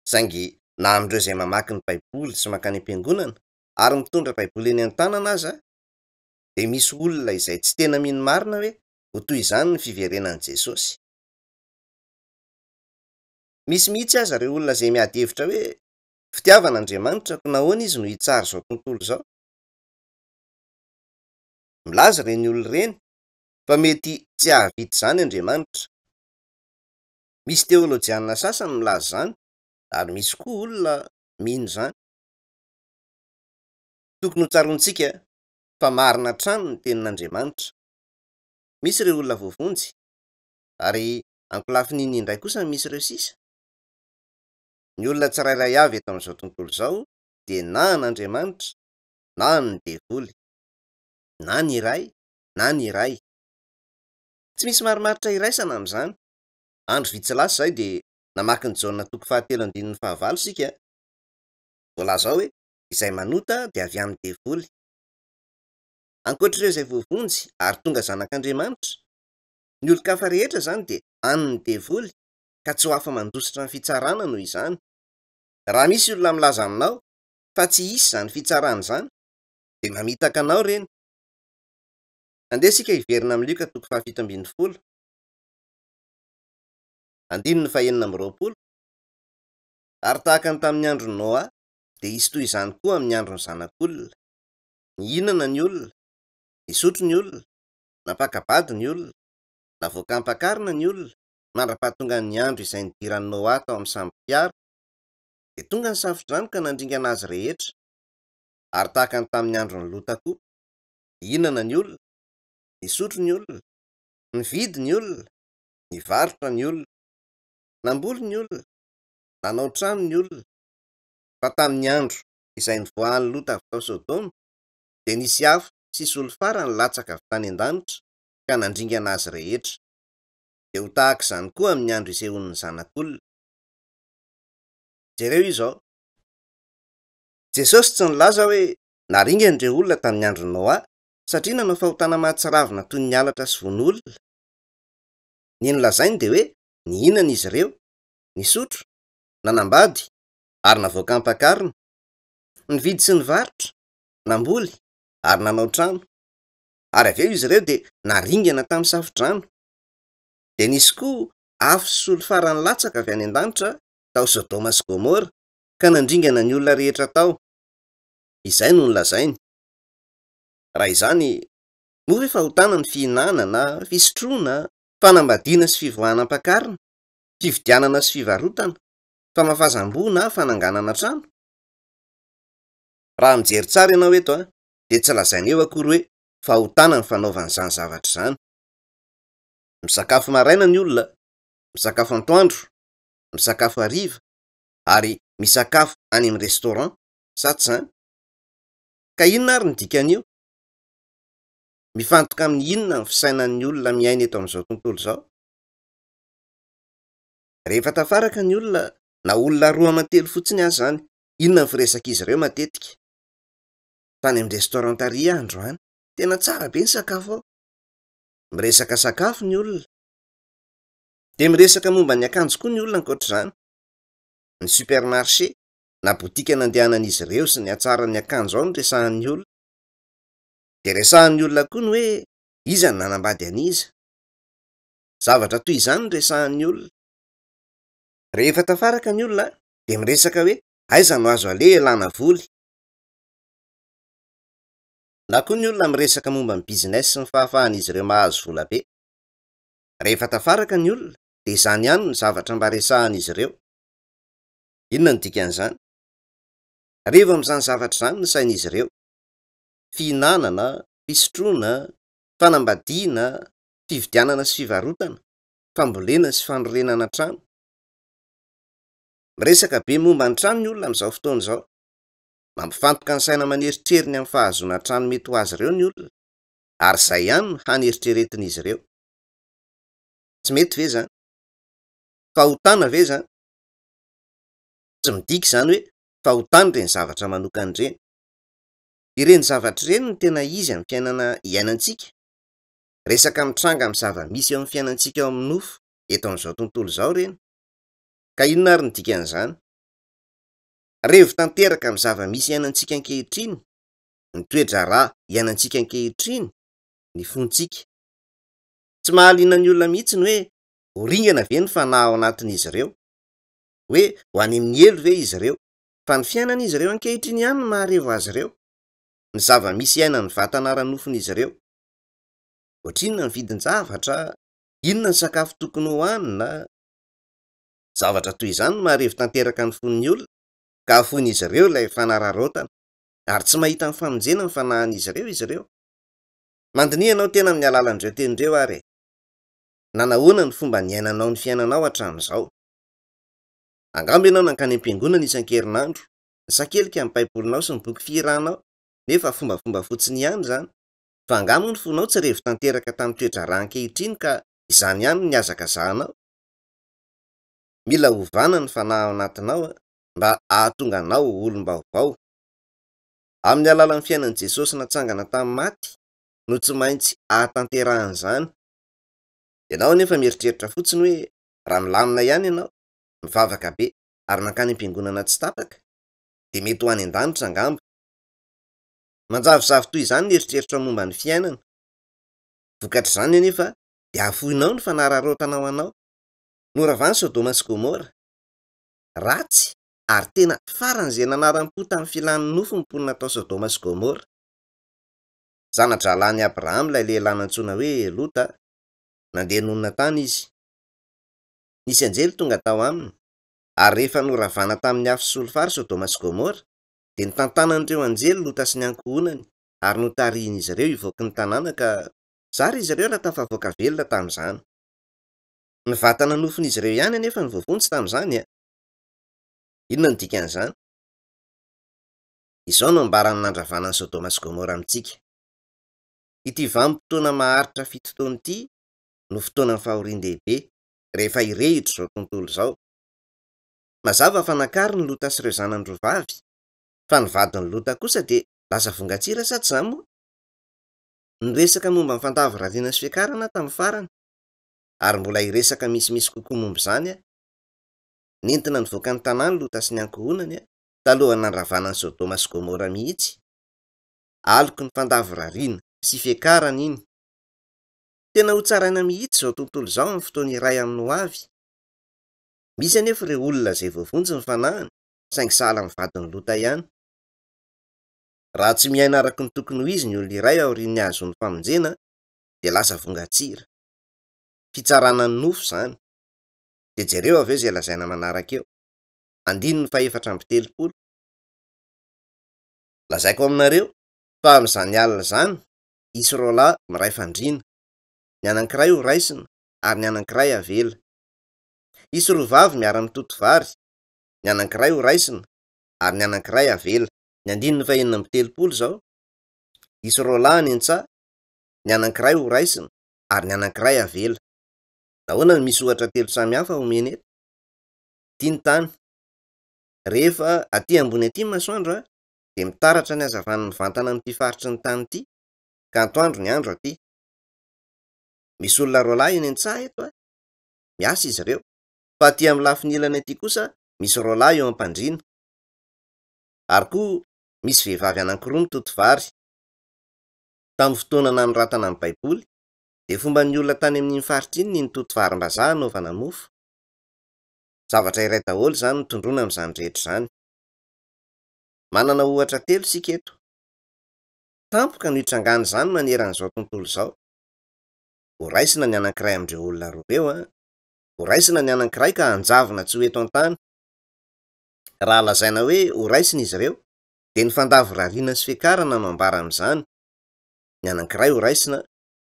saingy na amin'ireo izay mamaky ny Baiboly sy mankany am-piangonana ary mitondra Baiboly eny an-tanana aza, de misy olona izay tsy tena mino marina hoe ho toy izany ny fiverenan'i Jesosy. Misy mihitsy aza ireo olona izay miady hevitra hoe fitiavan'Andriamanitra ko nahoana izy no hitsara izao tontolo izao. Milaza ireny olona ireny fa mety tsy ahavita izany Andriamanitra. Misy teolojianina sasany milaza izany, ary misy koa olona mino izany. Tokony ho tsarontsika fa marina hatrany ny tenin'Andriamanitra. Misy ireo olona voavonjy, ary ankolafiny indray kosa misy ireo sisa. Ny olona tsirairay avy eto amin'izao tontolo izao de na an'Andriamanitra na ny devoly na ny iray na ny iray. Tsy misy marimaritra iraisana amin'izany. Andro vitsy lasa izay dia namaky ny jaona toko 7:15 sika. Voalaza hoe izay manota dia avy amin'ny devoly. Ankoatr'ireo izay voavonjy ary tonga zanak'Andriamanitra, ny olon-kafa rehetra izany dia an'ny devoly ka tsy ho afa mandositra ny fitsarana noho izany. Raha misy olona milaza aminao fa tsy hisy izany fitsarana izany dia mamitaka anao ireny. Andeha isika hiverina amin'ny Luka toko 7:20. Andininy 4:20. Ary tahaka ny tamin'ny andron'ny Noa dia hisy toy izany koa amin'ny andron'ny zanak'olona. Nihinana ny olona, nisotro ny olona, napakabady ny olona, navoakampakarina ny olona, mandra-pahatonga ny andro izay nidiran'i Noa tao amin'ny sambo fiara, dia tonga ny safodrano ka nandringana azy rehetra. Ary tahaka ny tamin'ny andron'ny Lota koa, nihinana ny olona, nisotro ny olona, nividy ny olona, nivarotra ny olona, namboly ny olona, nanao trano ny olona. Fa tamin'ny andro izay nivoahan'ny Lota avy tao Sodoma dia nisy afo sy solo farany latsaka avy tany an-danitra ka nandringana azy rehetra. Dia ho tahaka izany koa amin'ny andro izay hono ny zanak'olona. Jereo izao, Jesosy tsy nilaza hoe naringana ireo olona tamin'ny andron'ny Noa satria nanao fahotana mahatsiravina toy ny halatra sy von'olona. Ny nolazainy dia hoe nihinana izy ireo, nisotro, nanambady ary navoakampakarina, nividy sy nivarotra, namboly ary nanao trano. Ary avy eo izy ireo dia naringana tamin'ny safodrano. Dia nisy koa afo sy solo farany latsaka avy any an-danitra tao Sodoma sy Gomora ka nandringana ny olona rehetra tao. Izay no nolazainy. Raha izany, moa ve fahotana ny fihinanana, fisotroana, fanambadiana sy fivoahanam-pakarina, fividianana sy fivarotana, famafazam-bò na fananganana trano? Raha mijery tsara ianao eto dia tsy lazaina eo akory hoe fahotana ny fanaovana izany zavatra izany. Misakafo maraina ny olona, misakafo antoandro, misakafo hariva ary misakafo any amin'ny restaurant, sa tsy izany? Ka inona ary ny dikan'io? Mifantoka amin'ny inona ny fisainan'ny olona miaina eto amin'izao tontolo izao? Rehefa tafaraka ny olona, na olona roa aman-telo fotsiny aza izany, inona ny firesaka izy ireo matetika? Tany amin'ny restaurant-taria androany, tena tsara be ny sakafo ao. Miresaka sakafo ny olona. Dia miresaka momba ny akanjo koa ny olona ankoatr'izany. Ny supermarché na botika nandehanan'izy ireo sy ny hatsaran'ny akanjo ao no resahan'ny olona. Dia resahan'ny olona koa ny hoe iza ny nanambady an'iza. Zavatra toy izany no resahan'ny olona. Rehefa tafaraka ny olona dia miresaka hoe aiza no azo aleha elana voly. Na koa ny olona miresaka momba ny business sy ny fahafahan'izy ireo mahazo vola be. Rehefa tafaraka ny olona dia izany ihany ny zavatra mba resahan'izy ireo. Inona ny dikan'izany? Rehefa amin'izany zavatra izany ny sain'izy ireo. Fihinanana, fisotroana, fanambadiana, fividianana sy fivarotana, fambolena sy fanorenana trano. Miresaka be momba ny trano ny olona amin'izao fotoana izao. Mampifantoka ny saina maneritreeriny amin'ny fahazoana trano mety ho azy ireo ny olona, ary izay ihany no haneritreretin'izy ireo. Tsy mety ve izany? Fahotana ve izany? Tsy midika izany hoe fahotana ireny zavatra manokana ireny. Ireny zavatra ireny no tena izy amin'ny fiainana iainantsika. Resaka mitranga amin'ny zava-misy eo amin'ny fiainantsika eo amin'ny nofo eto amin'izao tontolo izao ireny. Ka inona ary ny dikan'izany? Rehevo tanteraka amin'ny zava-misy iainantsika ankehitriny, ny toe-draharaha iainantsika ankehitriny, ny fontsika. Tsy mahaliana ny olona mihitsy ny hoe horingana ve ny fanahy ao anatin'izy ireo? Hoe ho any amin'ny elo ve izy ireo? Fa ny fiainan'izy ireo ankehitriny ihany no maharevo azy ireo. Ny zava-misy iainan'ny vatana ara-nofon'izy ireo. Ohatrinona ny vidin-javatra, inona ny sakafo tokony hohanina. Zavatra toy izany no maharevo tanteraka ny fon'ny olona, ka afon'izy ireo ilay fanararaotana, ary tsy mahita ny famonjena ny fanahin'izy ireo izy ireo. Mandiniha ianao tena amin'ny alalan'ireo tenindreo ary. Nanahoana ny fomba niainanao ny fiainanao hatramin'izao? Angamba ianao nankany am-piangonana isan-kerinandro, nisakelika amin'ny baibolinao sy ny boky firahanao, nefa fombafomba fotsiny ihany zany fa angamo ny fonao tsy revo tanteraka tamin'ny toedrarahn-kehitriny ka izany ihany ny azaka zahanao. Mila hovana ny fanahy ao anatinao mba ahatonga anao olom-baovao. Amin'ny alalan'ny fiainan'i Jesosy natsangana tamin'ny maty no tsy maintsy ahatanterahana. Ianao nefa mieritreritra fotsiny hoe raha milamina ihany ianao, mivavaka be ary mankany am-piangonana tsy tapaka dia mety ho any an-danitra angamba. Manjavozavo toy izany ny eritreritra momba ny fiainana. Vokatra izany anefa dia afoinao ny fanararotanao anao. Noravany Sodoma sy Gomora. Ratsy ary tena faran'izay nanaram-po tamin'ny filan'ny nofo ny mponina tao Sodoma sy Gomora. Zana-drahalany Abraham ilay lehilahy nantsoina hoe Lota. Nandeha nonina tany izy. Nisy anjely tonga tao aminy ary rehefa noravana tamin'ny afo sy solofary Sodoma sy Gomora dia nitantanan'ireo anjely Lota sy ny ankohonany ary notarihin'izy ireo hivoaka ny tanàna ka zary izy ireo raha tafavoaka velona tamin'izany. Ny vatana nofon'izy ireo ihany anefa ny voavontsy tamin'izany. Inona ny dikan'izany? Izao no ambaran'ny nandravanan'ny Sodoma sy Gomora amintsika. Ity vanim-potoana maharitra fito taona ity no fotoanan'ny fahorian-dehibe rehefa irehitra izao tontolo izao. Mazava fa nakary ny Lota sy ireo zanany roavavy, fa ny vadin'ny Lota kosa dia lasa vongatsira sady izany moa. Niresaka momba ny fandavarariana sy fiakarana tamin'ny farany, ary mbola hiresaka misimisy kokoa momba izany. Nentina nivoaka ny tanàny Lota sy ny ankohonany talohan'ny nandravanan'ny Sodoma sy Gomora mihitsy. Aloko ny fandavarariana sy fiakarana iny. Tena ho tsaraina mihitsy izao tontolo izao amin'ny fotoana iray amin'ny ho avy. Misy anefa ireo olona izay voavonjy ny fanahiny, saingy sahala amin'ny vadin'ny Lota ihany. Raha tsy miaina araka ny tokony ho izy ny olona iray aorian'ny ahazon'ny famonjena, dia lasa vongatsira. Fitsarana ny nofo izany. Dia jereo avy eo izay lazaina manaraka eo. 4:4. Lazaiko aminareo fa amin'izany alina izany isy roa lahy miray fandriana, ny anankiray ho raisina ary ny anankiray avela. Isy roa vavy miara-mitoto vary, ny anankiray ho raisina ary ny anankiray avela. 5:3 izao. Isy roa lahy ny an-tsaha, ny anankiray ho raisina ary ny anankiray avela. Nahoana ny misy ohatra telo samihafa omeny eto? Tiany tany. Rehefa aty ambony aty ny masoandro dia mitaratra ny hazavan'ny mivantana amin'ity faritry ny tany ity, ka antoandro ny andro aty. Misy olona roa lahy eny an-tsaha eto miasa izy ireo, fa aty amin'ny lafiny ilany aty kosa misy roa lahy eo am-pandriana. Ary koa misy vehivavy anankiroa mitoto vary. Tamin'ny fotoana nanoratana amin'ny Baiboly dia fomba ny olona tany amin'iny faritra iny ny mitoto varim-bazaha anaovana mofo. Zavatra iray daholo izany notondrona amin'izany rehetra izany. Manana ohatra telo isika eto. Tampoka no hitrangana izany maneran'izao tontolo izao. Ho raisina ny anankiray amin'ireo olona roa ireo. Ho raisina ny anankiray ka hanjavona tsy ho eto an-tany. Raha lazaina hoe ho raisina izy ireo, dia ny fandavarariana sy fiakarana no ambara amin'izany. Ny anankiray ho raisina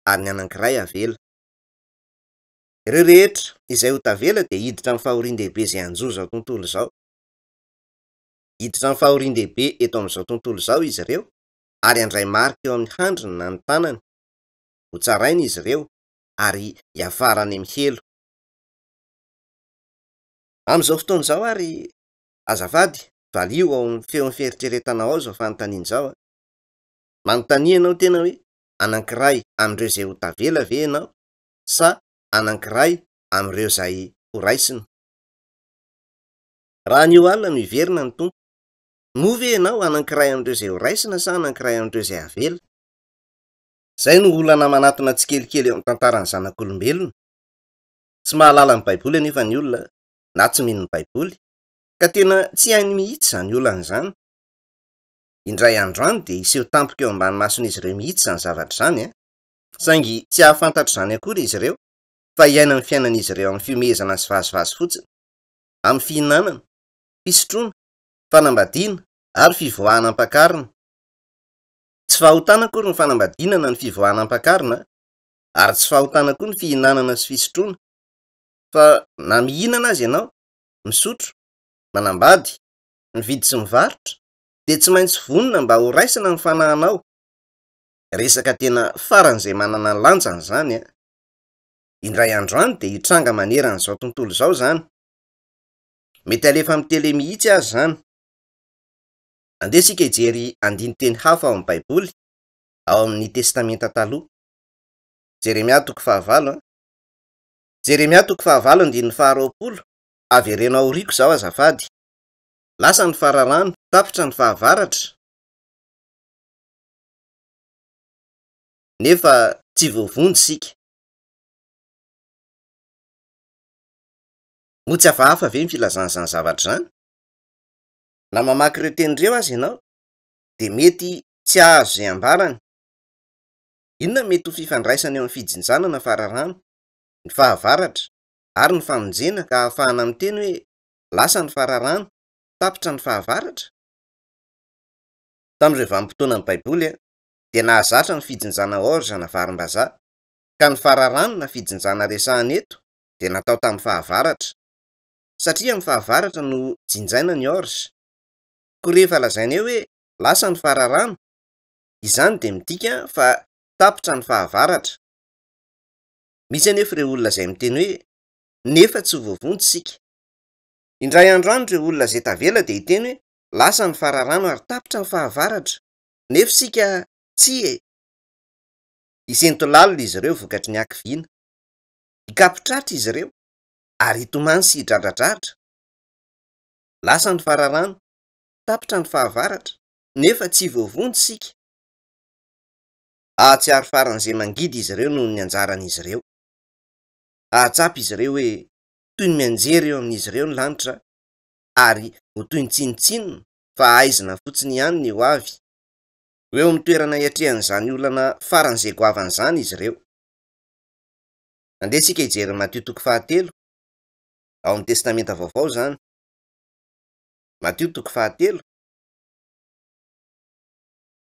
ary ny anankiray avela. Ireo rehetra izay ho tavela dia hiditra amin'ny fahorian-dehibe izay hanjoa izao tontolo izao. Hiditra amin'ny fahorian-dehibe eto amin'izao tontolo izao izy ireo, ary handray marika eo amin'ny handriny na ny tanany. Ho tsaraina izy ireo ary hiafarany amin'ny helo. Amin'izao fotoana izao ary azafady, valio ao amin'ny feon'ny fieritreretanao ao izao fanontaniana izao. Manontania ianao tena hoe anankiray amin'ireo izay ho tavela ve ianao, sa anankiray amin'ireo izay ho raisina? Raha ny alina no hiverina ny tompo, moa ve ianao anankiray amin'ireo izay ho raisina sa anankiray amin'ireo izay havela? Izay no olana manatona tsikelikely eo amin'ny tantaran'ny zanak'olombelona. Tsy mahalala ny Baiboly anefa ny olona, na tsy mino ny Baiboly, ka tena tsy hainy mihitsy izany olana izany. Indray androany dia iseho tampoka eo ambany mason'izy ireo mihitsy izany zavatra izany, saingy tsy hahafantatra izany akory izy ireo, fa hiaina ny fiainan'izy ireo amin'ny fiomezana sy vazivazy fotsiny, amin'ny fihinanana, fisotroana, fanambadiana ary fivoahanam-pakarina. Tsy fahotana akory ny fanambadiana ny fivoahanam-pakarina, ary tsy fahotana koa ny fihinanana sy fisotroana, fa na mihinana azy ianao, misotro, manambady, mividy sy mivarotra, de tsy maintsy vonona mba ho raisina ny fanahinao. Resaka tena faran'izay manana ny lanjany zany a. Indray andro any de hitranga maneran'izao tontolo izao zany. Mety alefa amin'ny tele mihitsy azy zany. Andesika hijery andiny teny hafa ao amin'ny baiboly, ao amin'ny testamenta taloha. Jeremia 9:9. Jeremia 9:20. Averena aoriako zao azafady. Lasa ny fararano, tapitra ny fahavaratra. Nefa tsy voavonjy sika. Mo tsy hafahafa ve ny filazan'izany zavatra zany? Na mamaky ireo tenireo azy ianao, de mety tsy ahazo izay ambarany. Inona mety ho fifandraisany eo amin'ny fijinjanana fararano, ny fahavaratra, ary ny famonjena ka ahafahana miteny hoe lasa ny fararano, tapitra ny fahavaratra? Tamin'ireo vanim-potoana ny baiboly a, dia nahazatra ny fijinjana Orza na varim-bazaha, ka ny fararano na fijinjana resahana eto dia natao tamin'ny fahavaratra, satria amin'ny fahavaratra no jinjaina ny Orza. Ko rehefa lazaina eo hoe lasa ny fararano, izany dia midika fa tapitra ny fahavaratra. Misy anefa ireo olona izay miteny hoe nefa tsy voavonjy sika. Indray andro any ireo olona izay tavela dia hiteny hoe lasa ny fararano ary tapitra ny fahavaratra, nefa sika tsy e. Isentolalina izy ireo vokatry ny hakiviana. Hikapitratra izy ireo ary hitomany sy hidradradratra. Lasa ny fararano, tapitra ny fahavaratra, nefa tsy voavonjy sika. Ahatsiaro faran'izay mangidy izy ireo noho ny anjaran'izy ireo. Ahatsapy izy ireo hoe toy ny mianjera eo amin'izy ireo ny lanitra, ary ho toy ny tsinotsinona fa aizina fotsiny ihany ny ho avy. Ho eo amin'ny toerana hiatrehan'izany olana faran'izay goavan'izany izy ireo. Andesika hijery Matthieu 7, ao amin'ny testamenta vaovao zany. Matthieu 7.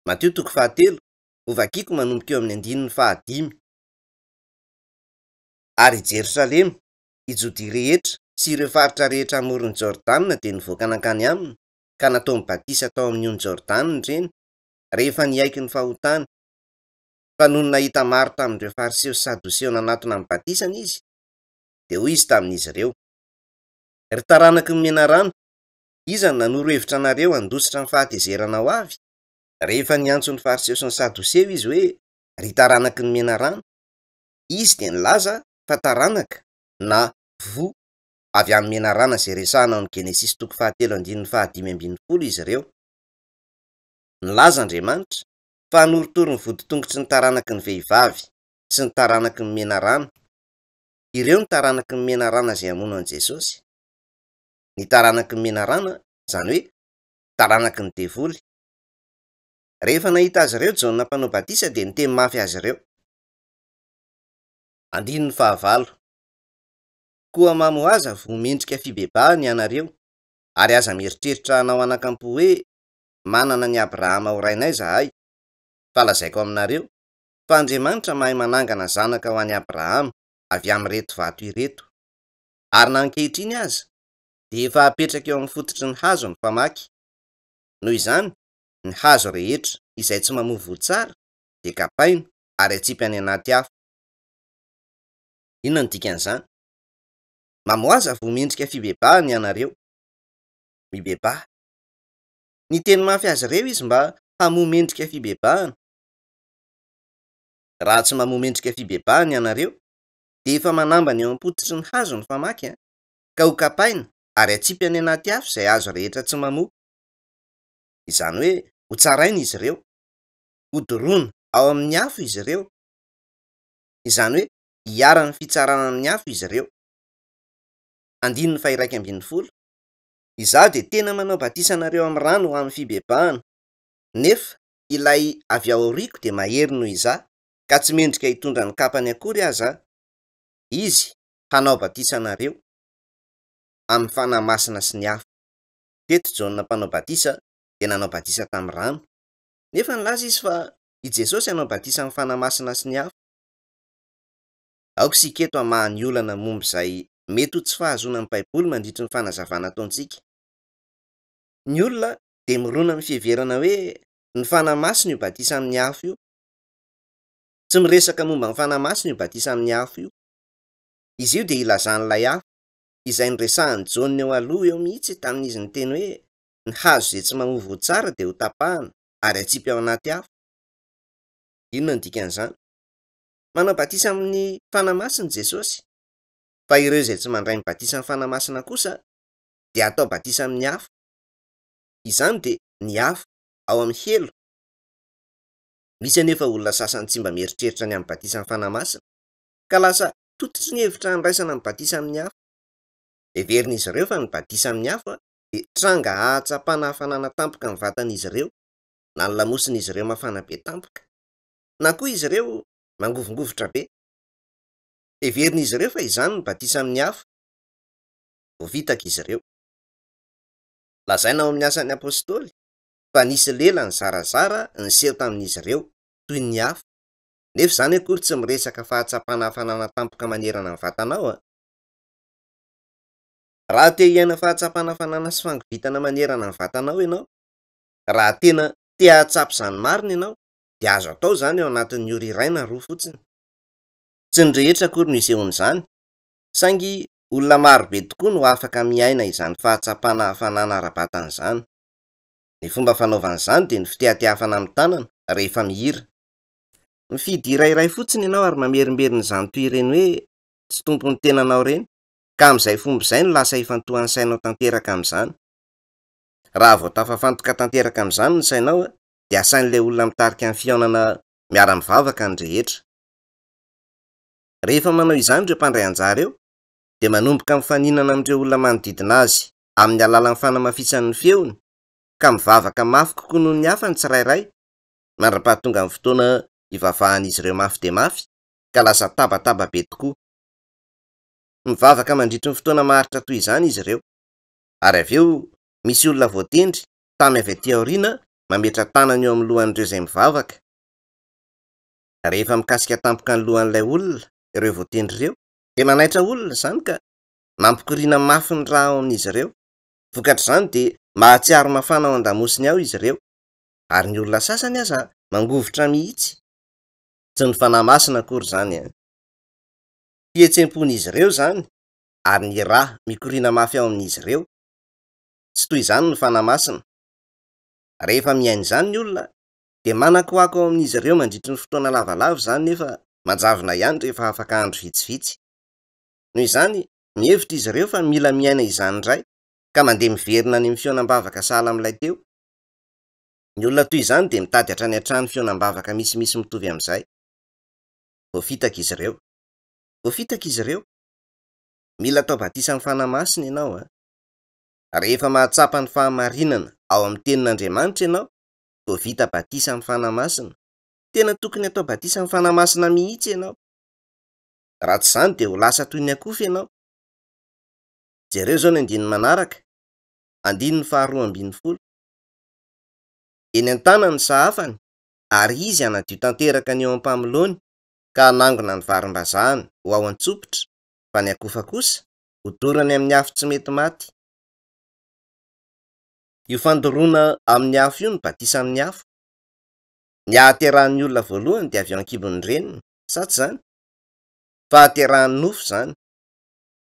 Matthieu 7, ho vakiako manomboka eo amin'ny 5. Ary Jerosalema, i Jodia rehetra sy ireo faritra rehetra amoron'ny Jordana dia nivoaka nankany aminy, ka natao mibatisa tao amin'ny ony Jordana ireny, rehefa niaiky ny fahotany. Fa noho ny nahita maro tamin'ireo fariseo sy sadoseo nanatona mibatisana izy, dia hoy izy tamin'izy ireo: ry taranaky ny mena rano, iza no nanoro hevitra anareo handositra ny fahatezerana ho avy? Rehefa niantso ny fariseo sy ny sadoseo izy hoe ry taranaky ny mena rano, izy dia nilaza fa taranaka na vo avy amin'ny menarana izay resahana ao amin'ny Genesis 7:15 izy ireo. Nilaza Andriamanitra fa hanoritory ny vodi-tongotry ny taranaky ny vehivavy sy ny taranaky ny menarana. Ireo ny taranaky ny menarana izay hamono an' Jesosy. Ny taranaky ny menarana, izany hoe taranaky ny devoly. Rehefa nahita azy ireo Jaona mpanao batisa dia niteny mafy azy ireo. 9. Koa mamo aza vo mendrika fibebahany ianareo, ary aza mieritreritra hanao anakampo hoe manana ny Abrahama ho rainay zahay. Fa lazaiko aminareo fa Andriamanitra mahay manangana zanaka ho an'i Abrahama avy amin'ireto vato ireto. Ary na ankehitriny aza dia efa apetraka eo amin'ny fototry ny hazo ny famaky. Noho izany, ny hazo rehetra izay tsy mamovo tsara dia kapaina ary atsipy any anaty afo. Inona ny dikan'izany? Mamoaza vo mendrika fibebahany ianareo. Mibebah. Ny teny mafy azy ireo izy mba hamoha mendrika fibebahana. Raha tsy mamoha mendrika fibebahany ianareo, dia efa manambany eo am-pototry ny hazo ny famaky, ka ho kapaina ary atsipy any anaty afo izay hazo rehetra tsy mamoha. Izany hoe ho tsaraina izy ireo, ho doroana ao amin'ny afo izy ireo. Izany hoe hiara-ny fitsarana amin'ny afo izy ireo. 1:20. Izaho dia tena manao batisanareo amin'ny rano ho amin'ny fibebahana, nefa ilay avy ao aoriako dia mahery noho izaho, ka tsy mendrika hitondra ny kapany akory aza. Izy hanao batisanareo amin'ny fanahy masina sy ny afo. Teto Jaona mpanao batisa dia nanao batisa tamin'ny rano, nefa nilaza izy fa i Jesosy hanao batisa amin'ny fanahy masina sy ny afo. Aoka isika eto hamahan'ny olana momba izay mety ho tsy fahazoana amin'ny baiboly mandritra ny fanazavana ataontsika. Ny olona de mirona amin'ny fiheverana hoe ny fanahymasina io batisa amin'ny afo io. Tsy miresaka momba ny fanahymasina io batisa amin'ny afo io. Izy io de ilazan'ilay afo izay nyresahany Jaona eo aloha eo mihitsy tamin'izy ny teny hoe ny hazo zay tsy mamovo tsara de ho tapahana ary atsipy ao anaty afo. Inona ny dikan'izany? Manao batisa amin'ny fanahymasina Jesosy, fa ireo izay tsy mandray ny batisa amin'ny fanahymasina kosa de atao batisa amin'ny afo. Izany de ny afo ao amin'ny helo. Misy anefa olona sasany tsy mba mieritreritra ny amin'ny batisa amin'ny fanahymasina ka lasa tototry ny hevitra andraisana ny batisa amin'ny afo. Everin'izy ireo fa ny batisa amin'ny afo de tranga ahatsapana hafanana tampoka ny vatan'izy ireo, na ny lamosin'izy ireo mafana be tampoka, na koa izy ireo mangovongovotra be. Everin'izy ireo fa izany ny batisa amin'ny afo. Voavitaka izy ireo. Lazaina ao amin'ny asan'ny apôstôly fa nisy lela ny zarazara niseho tamin'izy ireo toy ny afo. Nefa izany akory tsy miresaka fahatsapana hafanana tampoka manerana ny vatanao. Raha te hiaina fahatsapana hafanana sy fangovitana manerana ny vatanao ianao, raha tena te hahatsapy izany marina ianao, de azo atao izany ao anatin'ny ora iray na roa fotsiny. Tsy ny rehetra akory no isehon'izany, saingy olona marobe tokoa no afaka miaina izany fahatsapana hafanana ara-batan'izany. Ny fomba fanaovan'izany de ny fitehatehafana amin'ny tanana rehefa mihira. Mifidy hira iray fotsiny ianao ary mamerimberina izany toy ireny hoe tsy tompon'ny tenanao ireny, ka amin'izay fomba izay no lasa ifantohan'ny sainao tanteraka amin'izany. Raha vao tafafantoka tanteraka amin'izany ny sainao de asain'ilay olona mitarika ny fihaonana miara-mivavaka ny rehetra. Rehefa manao izany ireo mpandray anjara eo de manomboka mifaninana amin'ireo olona manodidina azy amin'ny alalan'ny fanamafisan'ny feony, ka mivavaka mafy kokoa noho ny hafa ny tsirairay, mandra-pahatonga amin'ny fotoana ivavahan'izy ireo mafy de mafy ka lasa tabataba be tokoa. Mivavaka mandritry ny fotoana maharitra toy izany izy ireo, ary avy eo misy olona voatendry tamy avy aty aoriana mametra tanany eo amin'ny lohan'ireo izay mivavaka. Rehefa mikasika tampoka ny lohan'ilay olona ireo voatendry ireo de manaitra olona izany ka mampikoriana mafy ny raha ao amin'izy ireo. Vokatr'izany de mahatsiaro mafana ao an-damosiny ao izy ireo, ary ny olona sasany aza mangovotra mihitsy. Tsy ny fanahymasina akory izany. Fihetsempon'izy ireo izany ary ny rà mikoriana mafy ao amin'izy ireo. Tsy toy izany ny fanahymasina. Rehefa miaina izany ny olona de manakohako ao amin'izy ireo mandritry ny fotoana lavalava izany, nefa manjavona ihany rehefa afaka andro vitsivitsy. Noho izany mihevitra izy ireo fa mila miaina izany indray ka mandeha miverina any amin'ny fionam-bavaka sahala amin'ilay teo. Ny olona toy izany de mitady hatrany hatrany fionam-bavaka misimisy mitovy amin'izay. Voafitaka izy ireo. Voafitaka izy ireo. Mila atao batisa amin'ny fanahymasina ianao. Rehefa mahatsapa ny fahamarinana ao amin'ny tenin'Andriamanitra ianao, voavita batisa amin'ny fanahymasina. Tena tokony atao batisa amin'ny fanahymasina mihitsy ianao. Raha tsy izany de ho lasa toy ny akofa ianao. Jereo zao ny andininy manaraka. Andininy faharoa ambin'ny folo. Eny an-tana ny sahafany, ary izy hanadio tanteraka ny eo am-pamolony, ka hanangona ny varim-bazahany ho ao an-tsopitra, fa ny akofa kosa ho dorany amin'ny afo tsy mety maty. Io fandoroana amin'ny afo io ny batisa amin'ny afo. Ny ahaterahan'ny olona voalohany de avy ao an-kibon'ny reniny, sa tsy izany? Fahaterahan'ny nofo izany.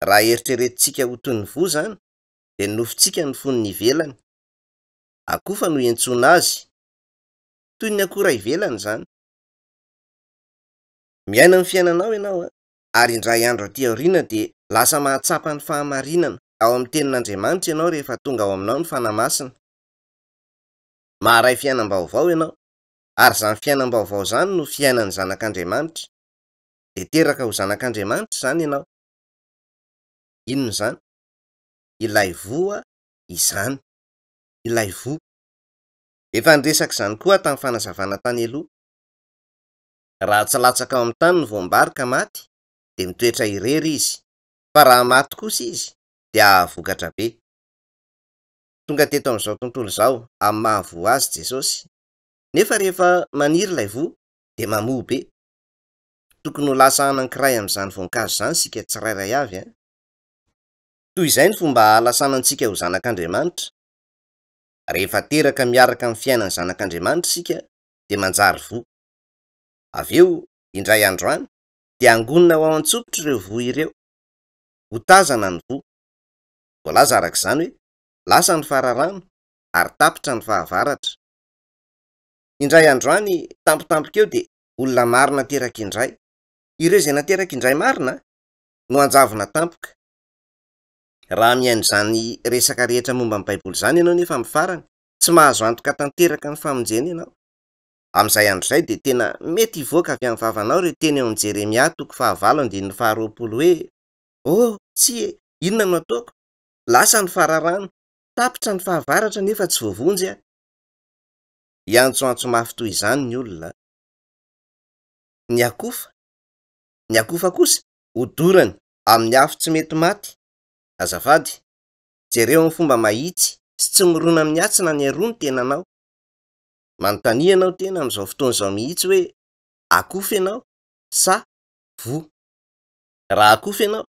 Raha eritreretintsika ho toy ny voa izany, de ny nofontsika ny foniny ivelany. Akofa no iantsona azy. Toy ny akora ivelany izany. Miaina amin'ny fiainanao ianao ary indray andro aty aoriana de lasa mahatsapa ny fahamarinana ao amin'ny tenin'Andriamanitra ianao rehefa tonga ao aminao ny fanahymasina. Maharay fiainam-baovao ianao, ary izany fiainam-baovao izany no fiainan'ny zanak'Andriamanitra. De teraka ho zanak'Andriamanitra izany ianao. Inona izany? Ilay voa izany. Ilay voa. Efa niresaka izany koa tamin'ny fanazavana tany aloha. Raha tsy latsaka ao amin'ny tany ny voambarika maty, de mitoetra irery izy. Fa raha maty kosa izy, de ahavokatra be. Tonga teto amin'izao tontolo izao amin'ny mahavoa azy Jesosy. Nefa rehefa maniry ilay voa, de mamoa be. Tokony ho lasa anankiray amin'izany voankazo izany sika tsirairay avy. Toy izay ny fomba hahalasana antsika ho zanak'Andriamanitra. rehefa teraka miaraka amin'ny fiainany zanak'Andriamanitra isika dia manjary vo. Avy eo indray andro any dia angonina ho ao an-tsopitra ireo vo ireo, ho tazana ny vo. Voalaza arak'izany hoe lasa ny fararano ary tapitra ny fahavaratra. Indray andro any tampotampoka eo dia olona marina teraka indray. Ireo izay nateraka indray marina no anjavona tampoka. Raha mihaino izany resaka rehetra momba amin'ny Baiboly izany ianao nefa amin'ny farany tsy mahazo antoka tanteraka ny famonjena ianao, amin'izay andro izay dia tena mety hivoaka avy amin'ny vavanao ireo teny ao amin'ny Jeremia 9:20 hoe tsy inona no ataoko, lasa ny fararano, tapitra ny fahavaratra nefa tsy voavonjy aho. Iantsoantso mafy toy izany ny olona. Ny akofa kosa hodorany amin'ny afo tsy mety maty. Azafady, jereo amin'ny fomba mahitsy sy tsy mirona amin'ny atsina ny aroa ny tenanao. Manontania ianao tena amin'izao fotoana izao mihitsy hoe akofa ianao sa vo? Raha akofa ianao,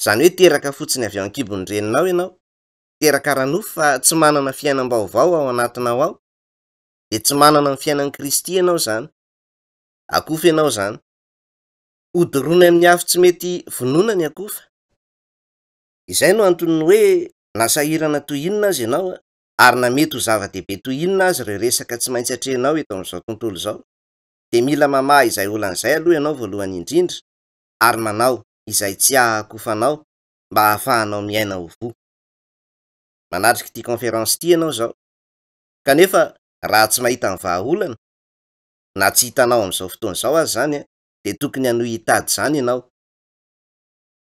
izany hoe teraka fotsiny avy ao an-kibon'ny reninao ianao, teraka ranofo fa tsy manana fiainam-baovao ao anatinao ao, dia tsy manana ny fiainan'i Kristy ianao izany. Akofa ianao izany. Hodorony amin'ny afo tsy mety vonoina ny akofa. Izay no antoniny hoe nasahirana toy inona azy ianao ary namety ho zava-dehibe toy inona azy ireo resaka tsy maintsy hatrehinao eto amin'izao tontolo izao, dia mila mamaha izay olan'izay aloha ianao voalohany indrindra ary manao izay tsy hahakofanao mba hahafahanao miaina ho vo. Manatrika ity conférence ity ianao izao, kanefa raha tsy mahita ny vahaolana na tsy hitanao amin'izao fotoana izao azy izany dia tokony hanohy hitady izany ianao.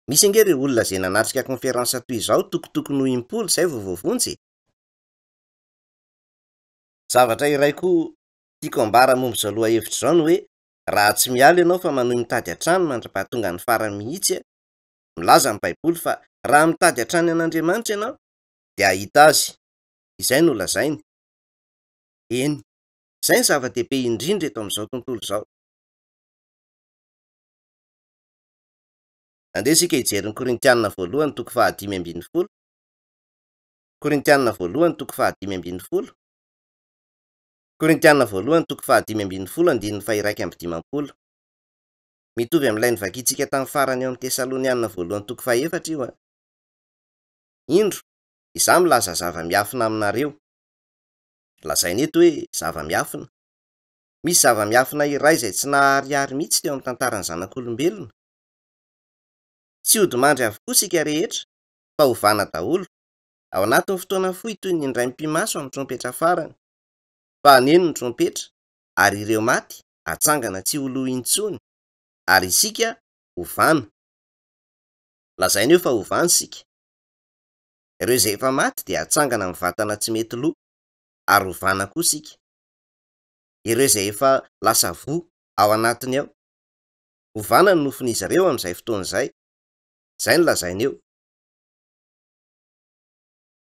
Misy ange ireo olona izay nanatrika conférence toy izao tokotokony ho impolo izay vao voavonjy. Zavatra iray koa tiako ambara momba izao loha hevitra izao no hoe raha tsy miala ianao fa manohy mitady hatrany mandra-pahatonga ny farany mihitsy, milaza amin'ny Baiboly fa raha mitady hatrany an'Andriamanitra ianao dia ahita azy. Izay no lazainy. Eny, izay ny zava-dehibe indrindra eto amin'izao tontolo izao. Andeha isika hijery ny Korintianina voalohany 5:5. Korintianina voalohany 5:5. Korintianina voalohany 5:5 mitovy amin'ilay nivakiantsika tamin'ny farany ao amin'ny Tesalonianina voalohany 4 io. Indro izaho milaza zava-miafina aminareo. Lazaina eto hoe zava-miafina. Misy zava-miafina iray izay tsy naharihary mihitsy teo amin'ny tantaran'ny zanak'olombelona. Tsy hodimandry avokoa isika rehetra, fa hovana daholo ao anatin'ny fotoana fohy toy ny indray mpimaso amin'ny trompetra farany. Fa aneno ny trompetra ary ireo maty hatsangana tsy ho lo intsony ary isika hovana. Lazaina eo fa hovana isika. Ireo izay efa maty dia hatsangana amin'ny vatana tsy mety lo ary hovana koa isika. Ireo izay efa lasa vo ao anatiny ao, hovana ny nofon'izy ireo amin'izay fotoana izay. Izay no lazaina eo.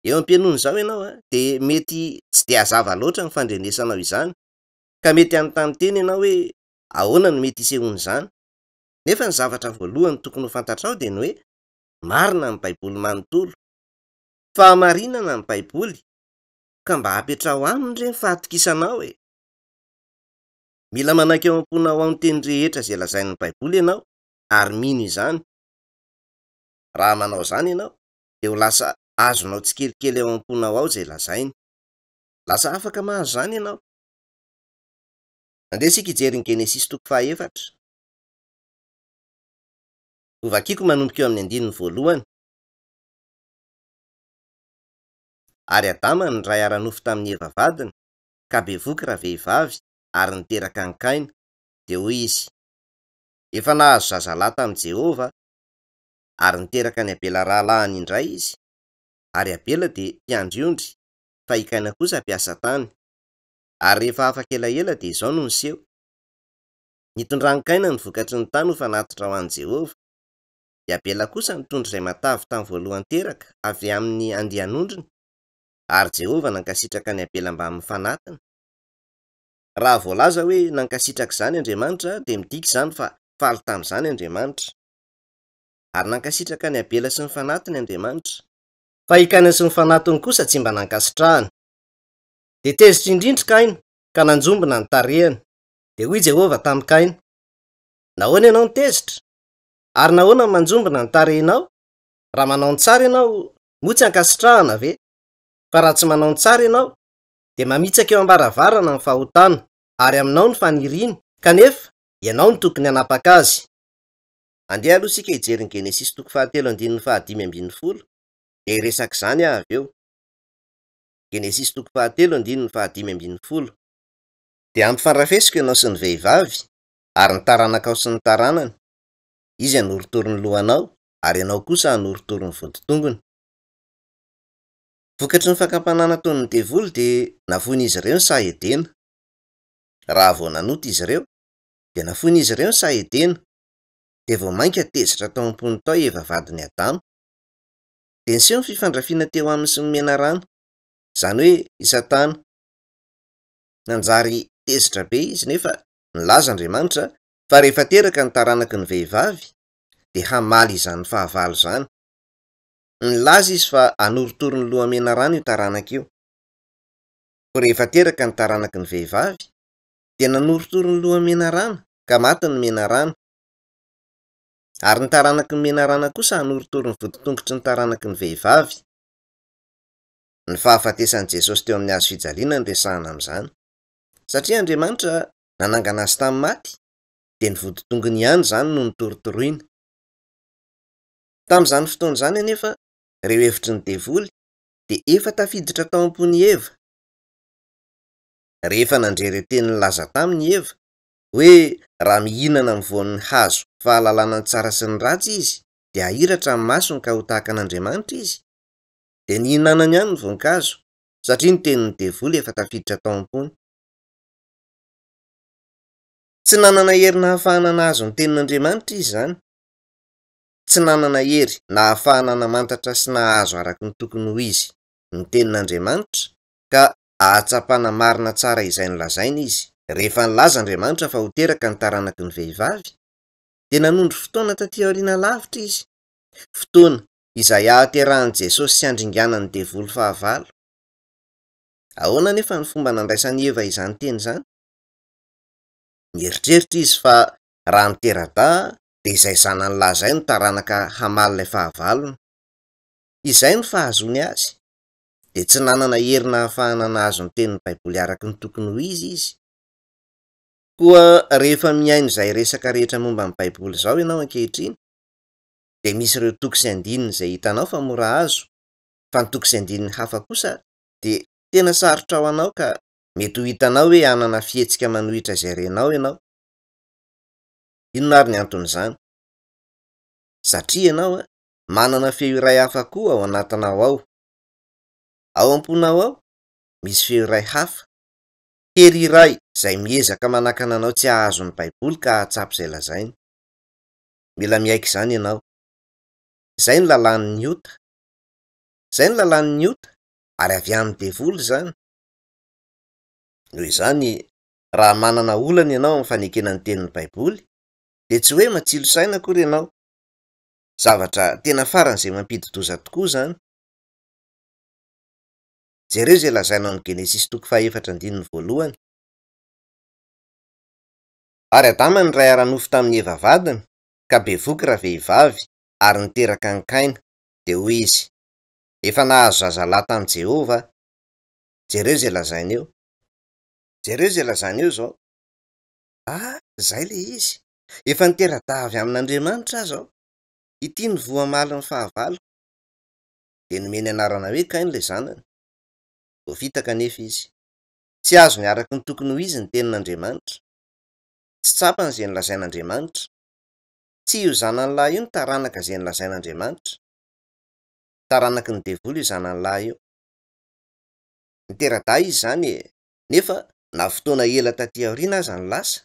Eo am-pianona izao ianao dia mety tsy dia hazava loatra ny fandrenesanao izany, ka mety anontany teny ianao hoe ahoana no mety hisehoana izany. Nefa ny zavatra voalohany tokony ho fantatrao dia ny hoe marina ny Baiboly manontolo, fahamarinana ny Baiboly, ka mba hapetrao aminy ireny fahatokisanao e. Mila manaiky eo am-ponao ao ny teny rehetra izay lazain'ny Baiboly ianao ary mino izany. Raha manao izany ianao dia ho lasa azonao tsikelikely eo am-ponao ao izay lazainy. Lasa afaka mahazo izany ianao. Andeha isika hijery ny Genesis 4. Hovakiako manomboka eo amin'ny 1. Ary Adama nindray ara-nofo tamin'ny Eva vadiny, ka bevoky raha vehivavy ary niteraka an'i Kaina, dia hoy izy, efa nahazo zazalahy tamin'i Jehova ary niteraka ny Abela rahalahiny indray izy, ary Abela dia mpiandriondry, fa i Kaina kosa mpiasa tany. Ary rehefa afaka elaela dia izao no niseho. Nitondran'i Kaina ny vokatry ny tany ho fanatitra ho an'i Jehova. I Abela kosa nitondra izay matavy tamin'ny voalohany teraka avy amin'ny andianondriny, ary Jehova nankasitraka ny Abela mba mifanatina. Raha voalaza hoe nankasitraka izany Andriamanitra dia midika izany fa faly tamin'izany Andriamanitra. Ary nankasitraka ny Abela sy ny fanatiny Andriamanitra. Fa i Kaina sy ny fanatiny kosa tsy mba nankasitrahany. de tezitra indrindry Kaina ka nanjombona ny tarehany. De hoy Jehova tamin'ny Kaina: nahoana ianao nitezitra? Ary nahoana ny manjombona ny tarehinao? Raha manao ny tsara ianao, moa tsy ankasitrahana ve? Fa raha tsy manao ny tsara ianao, de mamitsaka eo ambaravarana ny fahotana, ary aminao ny faniriany, kanefa ianao ny tokony hanapaka azy. Andeha aloha sika hijery ny Genesis 7:5-10, de iresaka izany avy eo. Genesis 7:5-10. De ampifandrafesiko ianao sy ny vehivavy, ary ny taranaka ao sy ny taranany. Izy hanoritory ny lohanao, ary ianao kosa hanoritory ny voditongony. Vokatry ny fakampanana taon'ny devoly de nafony izy ireo ny sahedena. Raha vao nanota izy ireo, de nafony izy ireo ny sahedena, de vao mainka tezitra tao am-pony tao evavadin'ny Adamo. De niseho ny fifandrafiana teo aminy sy ny menarana, izany hoe i Satana. Nanjary tezitra be izy nefa nilaza Andriamanitra fa rehefa teraka ny taranaky ny vehivavy, de hamaly izany fahavalo izany. Nilaza izy fa hanoritory ny loha menarana io taranaka io. Ko rehefa teraka ny taranaky ny vehivavy, de nanoritory ny loha menarana ka maty ny menarana. Ary ny taranaky ny menarana kosa hanoritory ny voditongotry ny taranaky ny vehivavy. Ny fahafatesan'i Jesosy teo amin'ny hazo fijaliana ny resahana amin'izany. Satria Andriamanitra nanangana azy tamin'ny maty, de ny voditongony ihany izany no nitorotoroina. Tamin'izany fotoana izany anefa, ireo hevitry ny devoly de efa tafiditra tao am-pony Eva. Rehefa nandre teny nilaza taminy Eva, hoe raha mihinana amin'ny voan'ny hazo fahalalana ny tsara sy ny ratsy izy, de hahiratra amin'ny masony ka ho tahaka an'Andriamanitra izy, de nihinanany ihany ny voankazo, satria ny tenin'ny devoly efa tafiditra tao am-pony. Tsy nanana hery na ahafahana nahazo ny tenin'Andriamanitra izy izany. Tsy nanana hery na ahafahana namantatra sy nahazo araka ny tokony ho izy ny tenin'Andriamanitra, ka ahatsapana marina tsara izay nolazaina izy. Rehefa nilaza Andriamanitra fa ho teraka ny taranaky ny vehivavy, de nanondro fotoana taty aoriana lavitra izy, fotoana izay ahaterahan'i Jesosy sy andringanan'ny devoly fahavalo. Ahoana nefa ny fomba nandraisan'i Eva izany teny izany? Mieritreritra izy fa raha nitera-dà, de izay zanany lahy izay no taranaka hamaly ilay fahavalony. Izay no fahazony azy, de tsy nanana hery na ahafahana nahazo ny tenin'ny Baiboly araky ny tokony ho izy. Koa rehefa miaino izay resaka rehetra momba ny Baiboly izao ianao ankehitriny, de misy ireo toko sy andininy izay hitanao fa mora azo, fa ny toko sy andininy hafa kosa de tena sarotra ao anao ka mety ho hitanao hoe hanana fihetsika manohitra izay renao ianao. Inona ary ny anton'izany? Satria ianao manana feo iray hafa koa ao anatinao ao. Ao am-ponao ao misy feo iray hafa, hery iray izay miezaka manakana anao tsy hahazo ny Baiboly ka hahatsapy izay lazainy. Mila miaika izany ianao. Izay ny lalàn'ny ota. Izay ny lalàn'ny ota, ary avy amin'ny devoly izany. Noho izany, raha manana olana ianao amin'ny fanekena ny tenin'ny Baiboly, de tsy hoe matsilo saina akory ianao. Zavatra tena faran'izay mampidi-doza tokoa izany. Jereo izay lazaina amin'ny Genesis 4:1. Ary Adama ny ray ara-nofo tamin'ny Eva vadiny, ka bevoky raha vehivavy, ary niteraka ny Kaina, de hoy izy: efa nahazo zazalahy tamin'i Jehova. Jereo izay lazaina eo. Jereo izay lazaina eo zao. Zay le izy. Efa nitera-dà avy amin'Andriamanitra aho zao. Ity ny voamaly ny fahavalo. De nomeny anarana hoe Kaina le zanany. Voafita kanefa izy. Tsy azo ny araky ny tokony ho izy ny tenin'Andriamanitra. Tsy tsapany izay nolazain'Andriamanitra. Tsy io zanany lahy io ny taranaka izay nolazain'Andriamanitra. Taranaky ny devoly io zanany lahy io. Nitera-dà izy izany, nefa na fotoana ela taty aoriana aza ny lasa,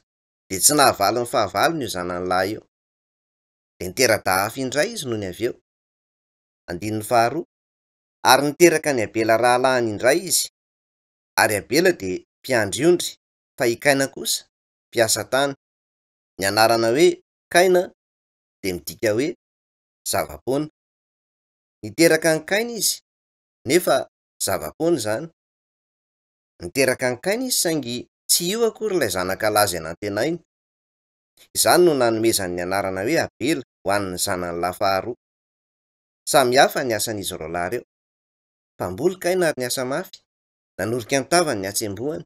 de tsy nahavaly ny fahavalony io zanany lahy io. De nitera-dà hafa indray izy noho ny avy eo. 2. Ary niteraka ny Abela rahalahiny indray izy. Ary Abela de mpiandry-ondry, fa i Kaina kosa mpiasa tany. Ny anarana hoe Kaina de midika hoe zava-pona. Niteraka ny Kaina izy, nefa zava-pona izany. niteraka ankainy izy saingy tsy io akory ilay zanakalazy anantenainy. Izany no nanomezany ny anarana hoe Abela ho an'ny zanany lafaharoa. Samy hafa ny asan'izy roa lahy ireo. Mpamboly Kaina ary niasa mafy, nanorika ny tavany ny hatsembohany,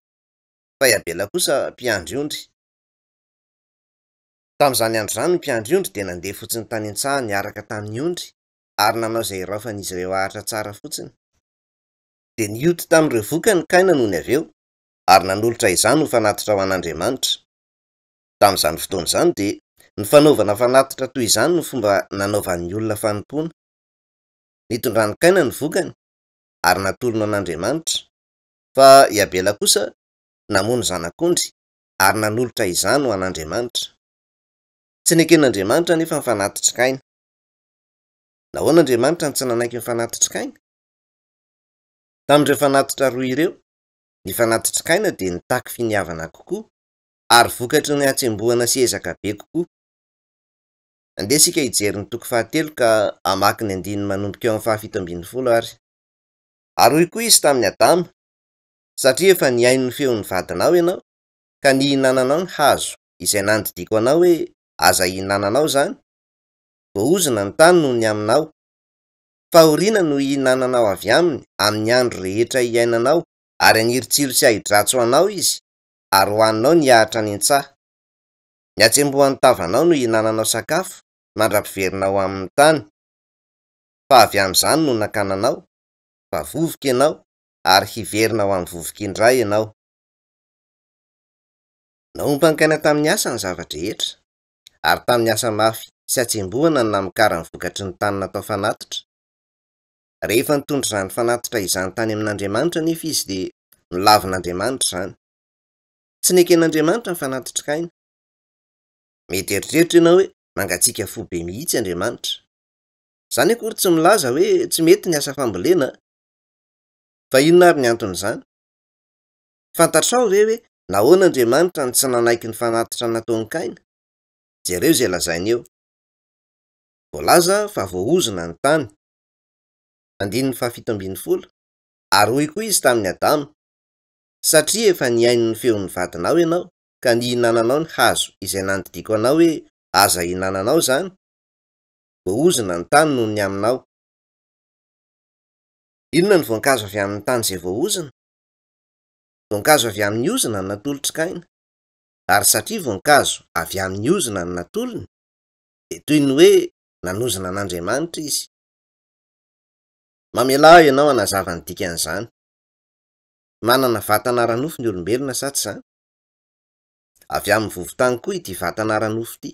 fa i Abela kosa mpiandry ondry. Tamin'izany andro izany ny mpiandry ondry dia nandeha fotsiny tany an-tsaha niaraka tamin'ny ondry ary nanao izay raofan'izy ireo ahatra tsara fotsiny. Dia nioty tamin'ireo vokany Kaina noho ny avy eo ary nanolotra izany ho fanatitra ho an'Andriamanitra. Tamin'izany fotoana izany dia ny fanaovana fanatitra toy izany no fomba nanaovan'ny olona fanompoana. Nitondrany Kaina ny vokany ary natolona an'Andriamanitra, fa i Abela kosa namono zanak'ondry ary nanolotra izany ho an'Andriamanitra. Tsy neken'Andriamanitra nefa mifanatitra Kaina. Nahoana Andriamanitra ny tsy nanaiky mifanatitra Kaina? Tamin'ireo fanatitra roa ireo, ny fanatitra Kaina dia nitaky finiavana kokoa ary vokatry ny hatsembohana sy ezaka be kokoa. Andeha isika hijery ny toko 7 ka hamaky ny 9 manomboka eo amin'ny 17 ary. Ary hoy koa izy tamin'ny Adama: satria efa niaino ny feon'ny vadinao ianao, ka nihinananao ny hazo izay nandidiko anao hoe aza ihinananao izany, voaozona ny tany noho ny aminao. Fahoriana no ihinananao avy aminy amin'ny andro rehetra iainanao, ary aniritsiro sy ahidratso anao izy, ary hohaninao ny ahitra any an-tsaha. Ny hatsembohan'ny tavanao no ihinananao sakafo mandra-piverina ho amin'ny tany, fa avy amin'izany no nakananao, fa vovoka ianao ary hiverina ho amin'ny vovoka indray ianao. Naompa ny Kaina tamin'ny asa ny zavatra rehetra, ary tamin'ny asa mafy sy hatsembohana no namokara ny vokatry ny tany natao fanatitra. Rehefa nitondra izany fanatitra izany tany amin'Andriamanitra nefa izy dia nolavin'Andriamanitra izany. Tsy neken'Andriamanitra ny fanatitra Kaina. Mety eritreritra ianao hoe mangatsiaka fo be mihitsy Andriamanitra. Izany akory tsy milaza hoe tsy mety ny asa fambolena? Fa inona ary ny anton'izany? Fantatrao ve hoe nahoana Andriamanitra ny tsy nanaiky ny fanatitra nataon'i Kaina? Jereo izay lazainy eo. Voalaza fa voaozona ny tany. 17 Ary hoy koa izy tamin'ny Adama: satria efa niaino ny feon'ny vadinao ianao, ka nihinananao ny hazo izay nandidiko anao hoe aza ihinananao izany, voaozona ny tany noho ny aminao. Inona ny voankazo avy amin'ny tany izay voaozona? Voankazo avy amin'ny ozona no natolotra Kaina. Ary satria voankazo avy amin'ny ozona no natolony, dia toy ny hoe nanozona an'Andriamanitra izy. Mamelà ianao hanazava ny dikan'izany. Manana vatana ara-nofo ny olombelona sa tsy izany? Avy amin'ny vovotany koa ity vatana ara-nofo ity.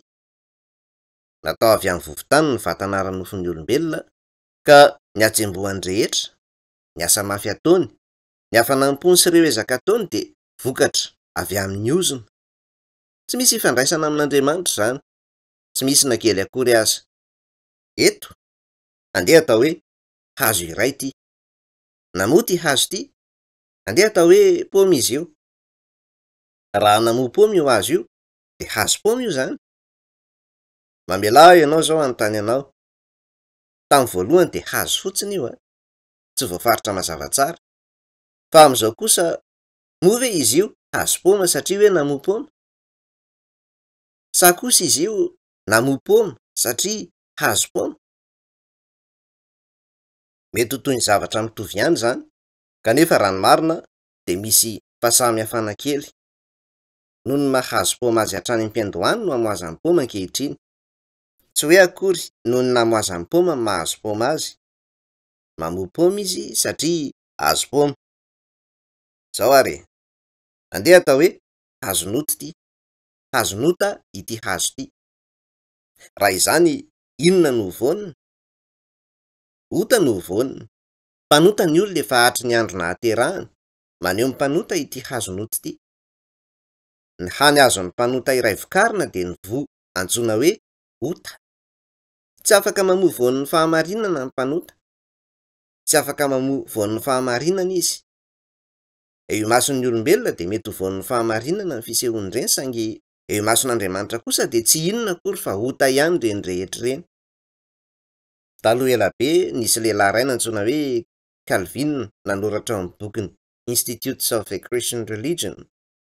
Natao avy amin'ny vovotany ny vatana ara-nofon'ny olombelona, ka ny hatsembohan'ny rehetra, ny asa mafy ataony, ny hafanam-pony sy ireo ezaka ataony dia vokatra avy amin'ny ozona. Tsy misy ifandraisana amin'Andriamanitra izany, tsy misy na kely akory aza. Eto, andeha atao hoe hazo iray ity. Namoa ity hazo ity, andeha atao hoe paoma izy io. Raha namoa paoma io hazo io, dia hazo paoma io izany. Mamelà ianao izao anontany anao. Tamin'ny voalohany dia hazo fotsiny io, tsy voafaritra mazava tsara. Fa amin'izao kosa, moa ve izy io hazo paoma satria hoe namoa paoma? Sa kosa izy io namoa paoma satria hazo paoma? Mety ho toy ny zavatra mitovy ihany izany, kanefa raha ny marina dia misy fahasamihafana kely. Noho ny mahazo paoma azy hatrany am-piandohany no hamoazan'ny paoma ankehitriny. Tsy hoe akory noho ny namoazan'ny paoma ny mahazo paoma azy. Mamoa paoma izy satria hazo paoma. Zao ary, andeha atao hoe hazonota ity. Hazonota ity hazo ity. Raha izany, inona no voaniny? Ota no voaniny. Mpanota ny olona efa hatry ny andro nahaterahany, maneho ny mpanota ity hazonota ity. Ny hany azon'ny mpanota iray vokarina dia ny voa, antsoina hoe ota. Tsy afaka mamoa voan'ny fahamarinana ny mpanota. Tsy afaka mamoa voan'ny fahamarinana izy. Eo imason'ny olombelona dia mety ho voan'ny fahamarinana ny fisehoan'ireny, saingy eo imason'Andriamanitra kosa dia tsy inona akory fa ota ihany ireny rehetra ireny. Taloha ela be nisy lehilahy iray antsoina hoe Calvin nanoratra amin'ny bokiny Institutes of a Christian Religion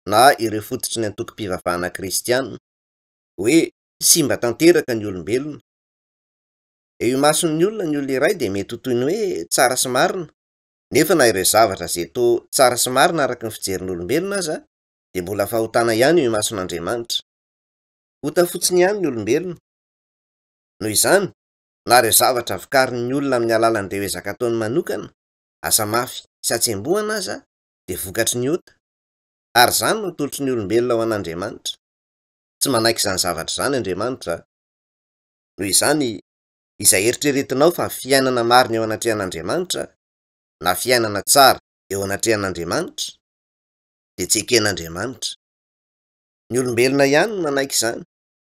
na ireo fototry ny antoko-pivavahana kristianina hoe simba tanteraka ny olombelona. Eo mason'ny olona ny olona iray dia mety ho toy ny hoe tsara sy marina, nefa na ireo zavatra izay toa tsara sy marina araka ny fijerin'olombelona aza dia mbola fahotana ihany eo imason'Andriamanitra. Hota fotsiny ihany ny olombelona. Noho izany, na ireo zavatra vokarin'ny olona amin'ny alalan'ireo ezaka ataony manokana, asa mafy sy atsembohana aza dia vokatry ny ota, ary izany no atolotry ny olombelona ho an'Andriamanitra. Tsy manaiky izany zavatra izany Andriamanitra. Noho izany, izay eritreretinao fa fiainana marina eo anatrehan'Andriamanitra na fiainana tsara eo anatrehan'Andriamanitra dia tsy eken'Andriamanitra. Ny olombelona ihany no manaiky izany.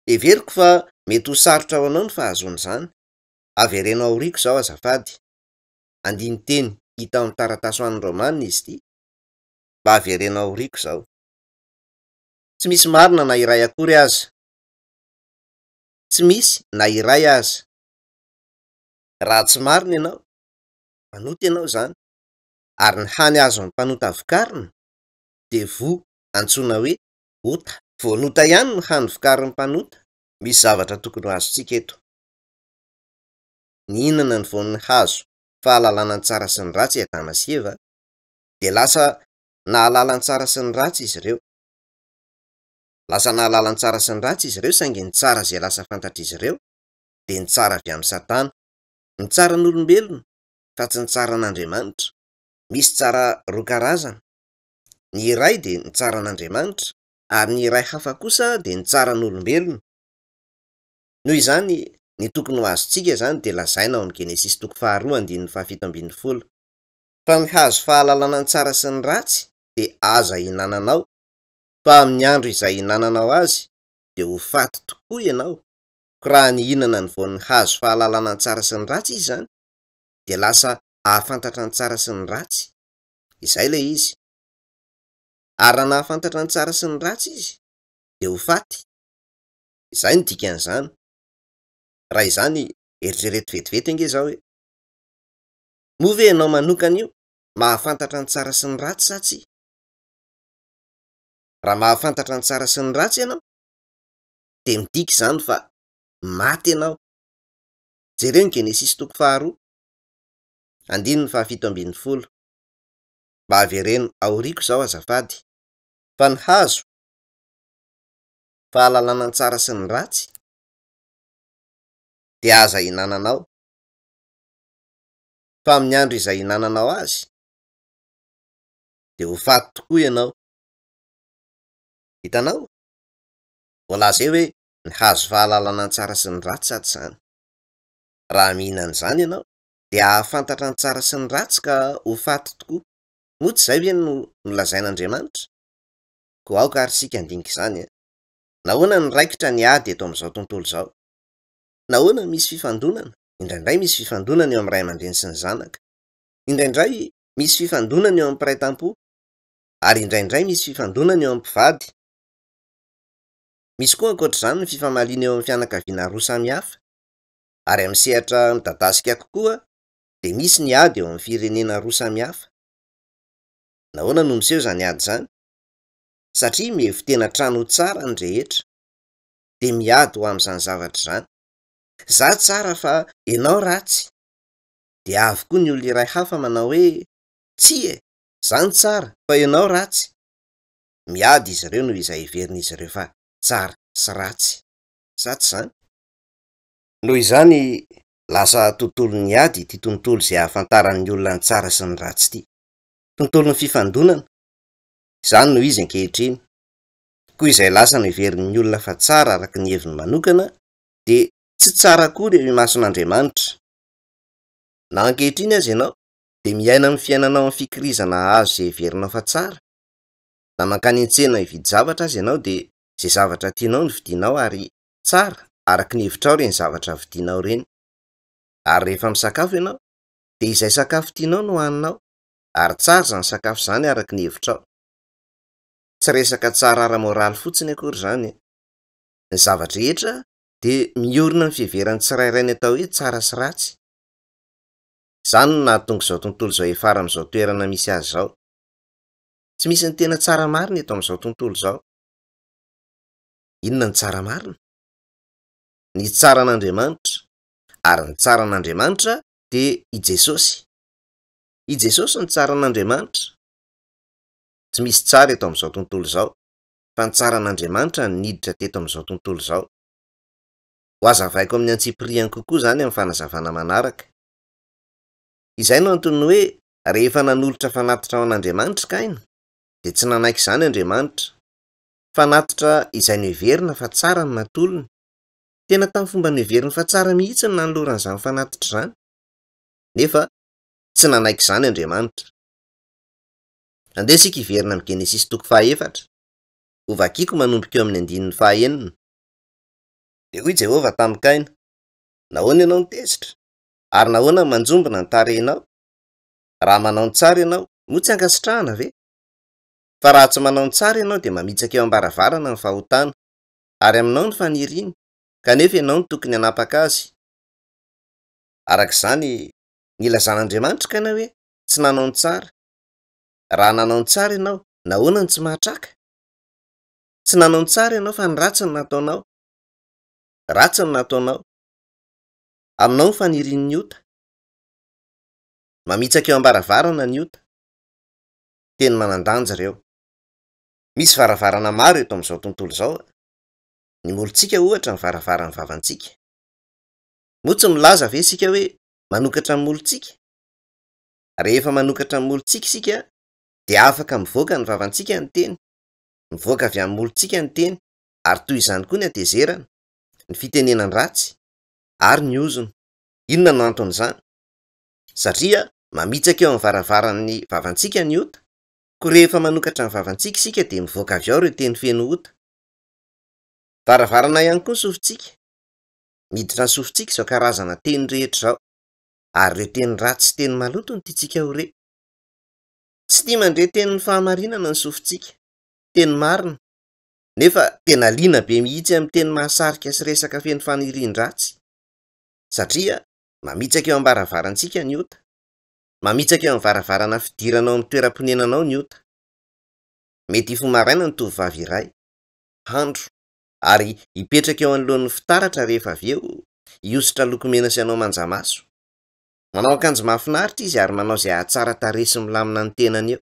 Everiko fa mety ho sarotra ho anao ny fahazoana izany. Averenao aoriako izao azafady. Andiny teny hita amin'ny taratasy ho an'ny Raomanina izy ity. Mba averenao aoriako izao. Tsy misy marina na iray akory aza. Tsy misy na iray aza. Raha tsy marina ianao, manoto ianao izany, ary ny hany azon'ny mpanota vokariny dia voa antsoina hoe ota. Voanota ihany ny hany vokarin'ny mpanota. Misy zavatra tokony ho azontsika eto. Nihinana ny voan'ny hazo fahalalana ny tsara sy ny ratsy Adama sy Eva, dia lasa nahalala ny tsara sy ny ratsy izy ireo. Lasa nahalala ny tsara sy ny ratsy izy ireo, saingy ny tsara izay lasa fantatr'izy ireo dia ny tsara avy amin'ny Satana. Ny tsaran'olombelona fa tsy ny tsaran'Andriamanitra. Misy tsara roa karazana. Ny iray dia ny tsaran'Andriamanitra, ary ny iray hafa kosa dia ny tsaran'olombelona. Noho izany, ny tokony ho azontsika izany dia lazaina ao amin'ny Genesis 2:7-10. Fa ny hazo fahalalana ny tsara sy ny ratsy dia aza hinananao, fa amin'ny andro izay hinananao azy dia ho faty tokoa ianao. Ko raha nihinana ny voan'ny hazo fahalalana ny tsara sy ny ratsy izy izany, dia lasa ahafantatra ny tsara sy ny ratsy. Izay ilay izy. Ary raha nahafantatra ny tsara sy ny ratsy izy dia ho faty. Izay ny dikan'izany. Raha izany, eritrereto vetivety ange izao hoe, moa ve ianao manokana io mahafantatra ny tsara sy ny ratsy sa tsia? Raha mahafantatra ny tsara sy ny ratsy ianao, dia midika izany fa maty ianao. Jereo ny Genesis 2:7-10. Mba avereno aoriako izao azafady. Fa ny hazo fahalalana ny tsara sy ny ratsy dia aza hinananao, fa amin'ny andro izay hinananao azy dia ho faty tokoa ianao. Hitanao? Voalaza eo hoe ny hazo fahalalana ny tsara sy ny ratsy sa tsy izany. Raha mihinana izany ianao dia ahafantatra ny tsara sy ny ratsy ka ho faty tokoa. Moa tsy izay ve no nolazain'Andriamanitra? Koa aoka ary sika andinika izany. Nahoana ny raikitra ny ady eto amin'izao tontolo izao? Nahoana misy fifandonana? Indraindray misy fifandonana eo amin'ny ray aman-dreny sy ny zanaka. Indraindray misy fifandonana eo amin'ny mpiray tam-po. Ary indraindray misy fifandonana eo amin'ny mpivady. Misy koa ankoatr'izany ny fifamaliana eo amin'ny fianakaviana roa samihafa. Ary amin'ny sehatra midadasika kokoa dia misy ny ady eo amin'ny firenena roa samihafa. Nahoana no miseho izany ady izany? Satria mievo tena trano tsara ny rehetra, dia miady ho amin'izany zavatra izany. Za tsara fa ianao ratsy. Dia avy koa ny olona iray hafa manao hoe tsia e, izany tsara fa ianao ratsy. Miady izy ireo noho izay heverin'izy ireo fa tsara sy ratsy. Sa tsy izany? Noho izany, lasa tontolon'ny ady ity tontolo izay ahafantaran'ny olona ny tsara sy ny ratsy ity. Tontolon'ny fifandonana. Izany no izy ankehitriny. Koa izay lasa no heverin'ny olona fa tsara araka ny heviny manokana dia tsy tsara akory eo imason'Andriamanitra. Na ankehitriny aza ianao dia miaina amin'ny fiainanao amin'ny fikirizana azo izay heverinao fa tsara. Na mankany an-tsena hividy zavatra aza ianao dia izay zavatra tianao no vidinao ary tsara araka ny hevitrao ireny zavatra vidinao ireny. Ary rehefa misakafo ianao dia izay sakafo tianao no hohaninao, ary tsara izany sakafo izany araka ny hevitrao. Tsy resaka tsara ara-moraly fotsiny akory izany. Ny zavatra rehetra dia miorina amin'ny fiheverany tsirairay ny atao hoe tsara sy ratsy. Izany no nahatonga izao tontolo izao efara amin'izao toerana misy azy izao. Tsy misy ny tena tsara marina eto amin'izao tontolo izao. Inona ny tsara marina? Ny tsara an'Andriamanitra, ary ny tsara an'Andriamanitra dia i Jesosy. I Jesosy ny tsara an'Andriamanitra. Tsy misy tsara eto amin'izao tontolo izao, fa ny tsara an'Andriamanitra ny niditra teto amin'izao tontolo izao. Ho azavaiko amin'ny antsipiriany kokoa izany amin'ny fanazavana manaraka. Izay no antony hoe rehefa nanolotra fanatitra ao an'Andriamanitra Kaina, dia tsy nanaiky izany Andriamanitra. Fanatitra izay noheverina fa tsara ny natolony. Tena tamin'ny fomba noheverina fa tsara mihitsy ny nanoloran'izany fanatitra izany. Nefa tsy nanaiky izany Andriamanitra. Andeha isika hiverina amin'ny Genesis 4:4. Ho vakiako manomboka eo amin'ny 9:9. Dia hoy Jehova tamin'i Kaina: nahoana ianao no tezitra? Ary nahoana ny manjombona ny tarehinao? Raha manao ny tsara ianao, moa tsy ankasitrahana ve? Fa raha tsy manao ny tsara ianao dia mamitsaka eo am-baravarana ny fahotana, ary aminao ny faniriany, kanefa ianao no tokony hanapaka azy. Arak'izany nilazan'Andriamanitra Kaina hoe tsy nanao ny tsara. Raha nanao ny tsara ianao, nahoana ny tsy mahatraka? Tsy nanao ny tsara ianao fa ny ratsy ny nataonao. Ratsy ny nataonao. Aminao ny fanirian'ny ota. Mamitsaka eo am-baravarana ny ota. Teny manan-danja ireo. Misy varavarana maro eto amin'izao tontolo izao. Ny molontsika ohatra ny varavaran'ny vavantsika. Moa tsy milaza ve isika hoe manokatra ny molontsika? Rehefa manokatra ny molontsika isika, dia afaka mivoaka ny vavantsika ny teny. Mivoaka avy amin'ny molontsika ny teny, ary toy izany koa ny hatezerana, ny fitenenany ratsy, ary ny ozony. Inona no anton'izany? Satria mamitsaka eo amin'ny varavaran'ny vavantsika ny ota, ko rehefa manokatra ny vavantsika isika dia mivoaka avy ao ireo teny feno ota. Varavarana ihany koa ny sofintsika. Miditra ny sofintsika izao karazana teny rehetra izao, ary ireo teny ratsy sy teny maloto no tiantsika ho re. Tsy tia mandre tenin'ny fahamarinana ny sofintsika, teny marina, nefa tena liana be mihitsy amin'ny teny mahasarika sy resaka feno fanirian-dratsy. Satria mamitsaka eo am-baravarantsika ny ota. Mamitsaka eo amin'ny varavarana fidiranao amin'ny toeram-ponenanao ny ota. Mety hifoha maraina ny tovovavy iray, handro, ary hipetraka eo anoloan'ny fitaratra rehefa avy eo, hihosotra lokomena sy hanao manjamaso. Manao akanjo mahafinaritra izy ary manao izay ahatsara tarehy sy milamina ny tenany eo.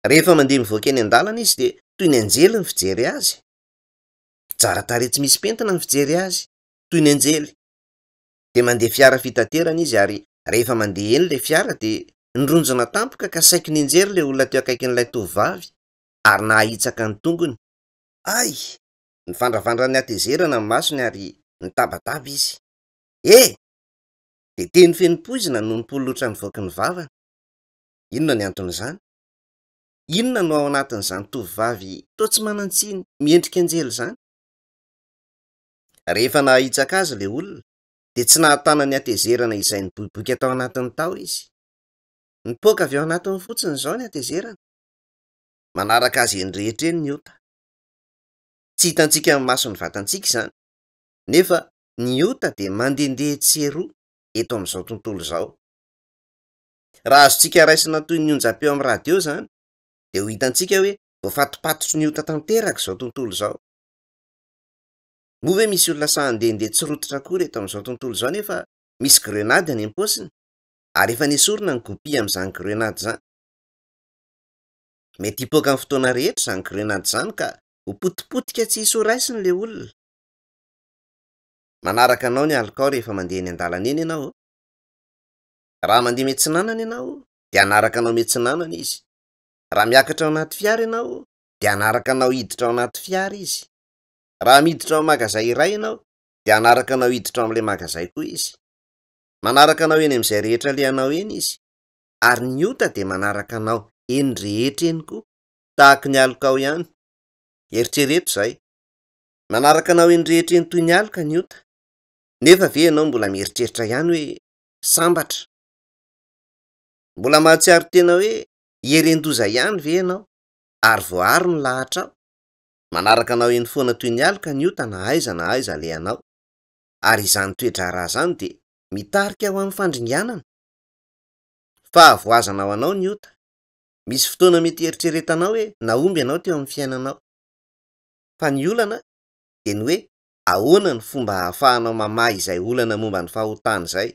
Rehefa mandeha mivoaka eny an-dalana izy dia toy ny anjely ny fijery azy. Tsara tarehy tsy misy pentina ny fijery azy, toy ny anjely. Dia mandeha fiara fitaterana izy ary rehefa mandeha eny ilay fiara dia nirondrona tampoka ka saiko ninjery ilay olona teo akaikin'ilay tovovavy ary nahitsaka ny tongony. Ay! Nivandravandra ny hatezerana ny masony ary nitabataba izy. Dia teny feno poizina no nipolotra ny voky ny vavany. Inona ny anton'izany? Inona no ao anatin'izany tovovavy toa tsy manan-tsiny miendrika anjely izany? Rehefa nahitsaka azy ilay olona, dia tsy nahatana ny hatezerana izay niboiboika atao anatin'ny tao izy. Nipoaka avy ao anatiny fotsiny izao ny hatezerana. Manaraka azy eny rehetra eny ny ota. Tsy hitantsika amin'ny mason'ny vatantsika izany, nefa ny ota dia mandehandeha tseroa eto amin'izao tontolo izao. Raha azontsika raisina toy ny onjam-peo amin'ny radio izany, dia ho hitantsika hoe voafatopatotro ny ota tanteraka izao tontolo izao. Moa hoe misy olona sahandehandeha tsy rototra akory eto amin'izao tontolo izao nefa misy grenady any am-paosiny, ary efa nesorina ny kopia amin'izany grenady izany. Mety hipoaka amin'ny fotoana rehetra izany grenady izany ka ho potipotika tsy hisy ho raisiny ilay olona. Manaraka anao ny alikao rehefa mandeha eny an-dalana eny ianao. Raha mandeha miantsinanana ianao dia hanaraka anao miantsinanana izy. Raha miakatra ao anaty fiara ianao dia hanaraka anao hiditra ao anaty fiara izy. Raha miditra ao magazay iray ianao dia hanaraka anao hiditra ao amin'ilay magazay koa izy. Manaraka anao eny amin'izay rehetra alehanao eny izy. Ary ny ota dia manaraka anao eny rehetra eny koa, tahaka ny alikao ihany. Eritrereto izay. Manaraka anao eny rehetra eny toy ny aloka ny ota. Nefa ve ianao mbola mieritreritra ihany hoe sambatra? Mbola mahatsiaro tena hoe hierendoza ihany ve ianao? Ary voaharo ny lahatra ao. Manaraka anao eny foana toy ny aloka ny ota na aiza alehanao. Ary izany toetra raha izany dia mitarika ho amin'ny fandringanana. Fa voazana ho anao ny ota. misy fotoana mety eritreretanao hoe naomby ianao teo amin'ny fiainanao fa ny olana de ny hoe ahoana ny fomba hahafahanao mamahy izay olana momba ny fahotana zay.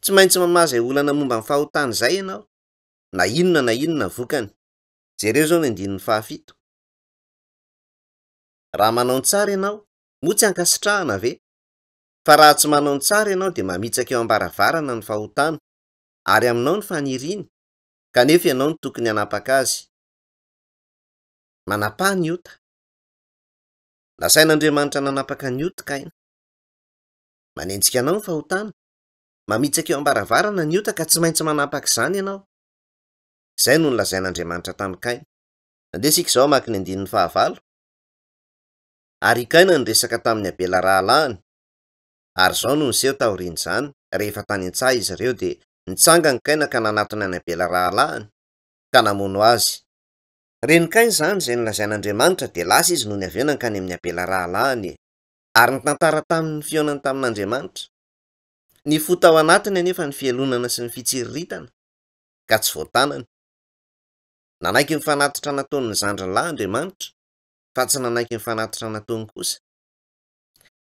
Tsy maintsy mamahy izay olana momba ny fahotana zay ianao na inona vokany. Jereo zao ny andinin'ny fahafito. Raha manao ny tsara ianao motsy ankasitrahana ve? Fa raha tsy manao ny tsara ianao de mamitsaka eo ambaravarana ny fahotana ary aminao ny faniriany kanefa ianao ny tokony hanapaka azy. Manapah ny ota. Nasain'Andriamanitra nanapaka ny ota Kaina. Manenjika anao ny fahotana, mamitsaka eo ambaravarana ny ota ka tsy maintsy manapaka izany ianao. Izay no nolazain'Andriamanitra tamin'ny Kaina. Andesika izao maka ny 9:5. Ary Kaina niresaka tamin'ny Abela rahalahiny, ary izao no niseho taorian'izany rehefa tany an-tsaha izy ireo de nitsanga ny Kaina ka nanatona ny Abela rahalahiny ka namono azy. Reny Kaina izany izay nolazain'Andriamanitra de lasa izy no niavena nkany amin'ny Abela rahalahiny ary nitantara tamin'ny fionany tamin'Andriamanitra. Ny fo tao anatiny anefa ny fialonana sy ny fitsiriritana ka tsy voatanany. Nanaiky ny fanatitra nataony ny zandriny lahy Andriamanitra fa tsy nanaiky ny fanatitra nataony kosa.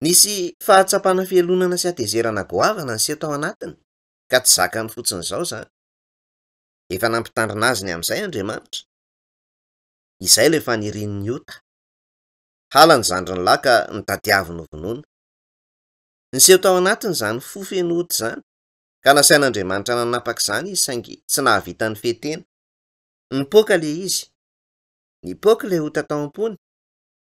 Nisy fahatsapana fialonana sy atezerana goavana nyseho tao anatiny ka tsy zakany fotsiny izao zany. Efa nampitandrina azy ny amin'izay Andriamanitra. Izay ilay fanirian'ny ota. Hala ny zandriny lahy ka nitadiaviny ho vonoina. Niseho tao anatiny izany fo feno ota izany ka nasain'Andriamanitra nanapaka izany izy saingy tsy nahavita ny fetena. Nipoaka le izy. Nipoaka le ota tao am-pony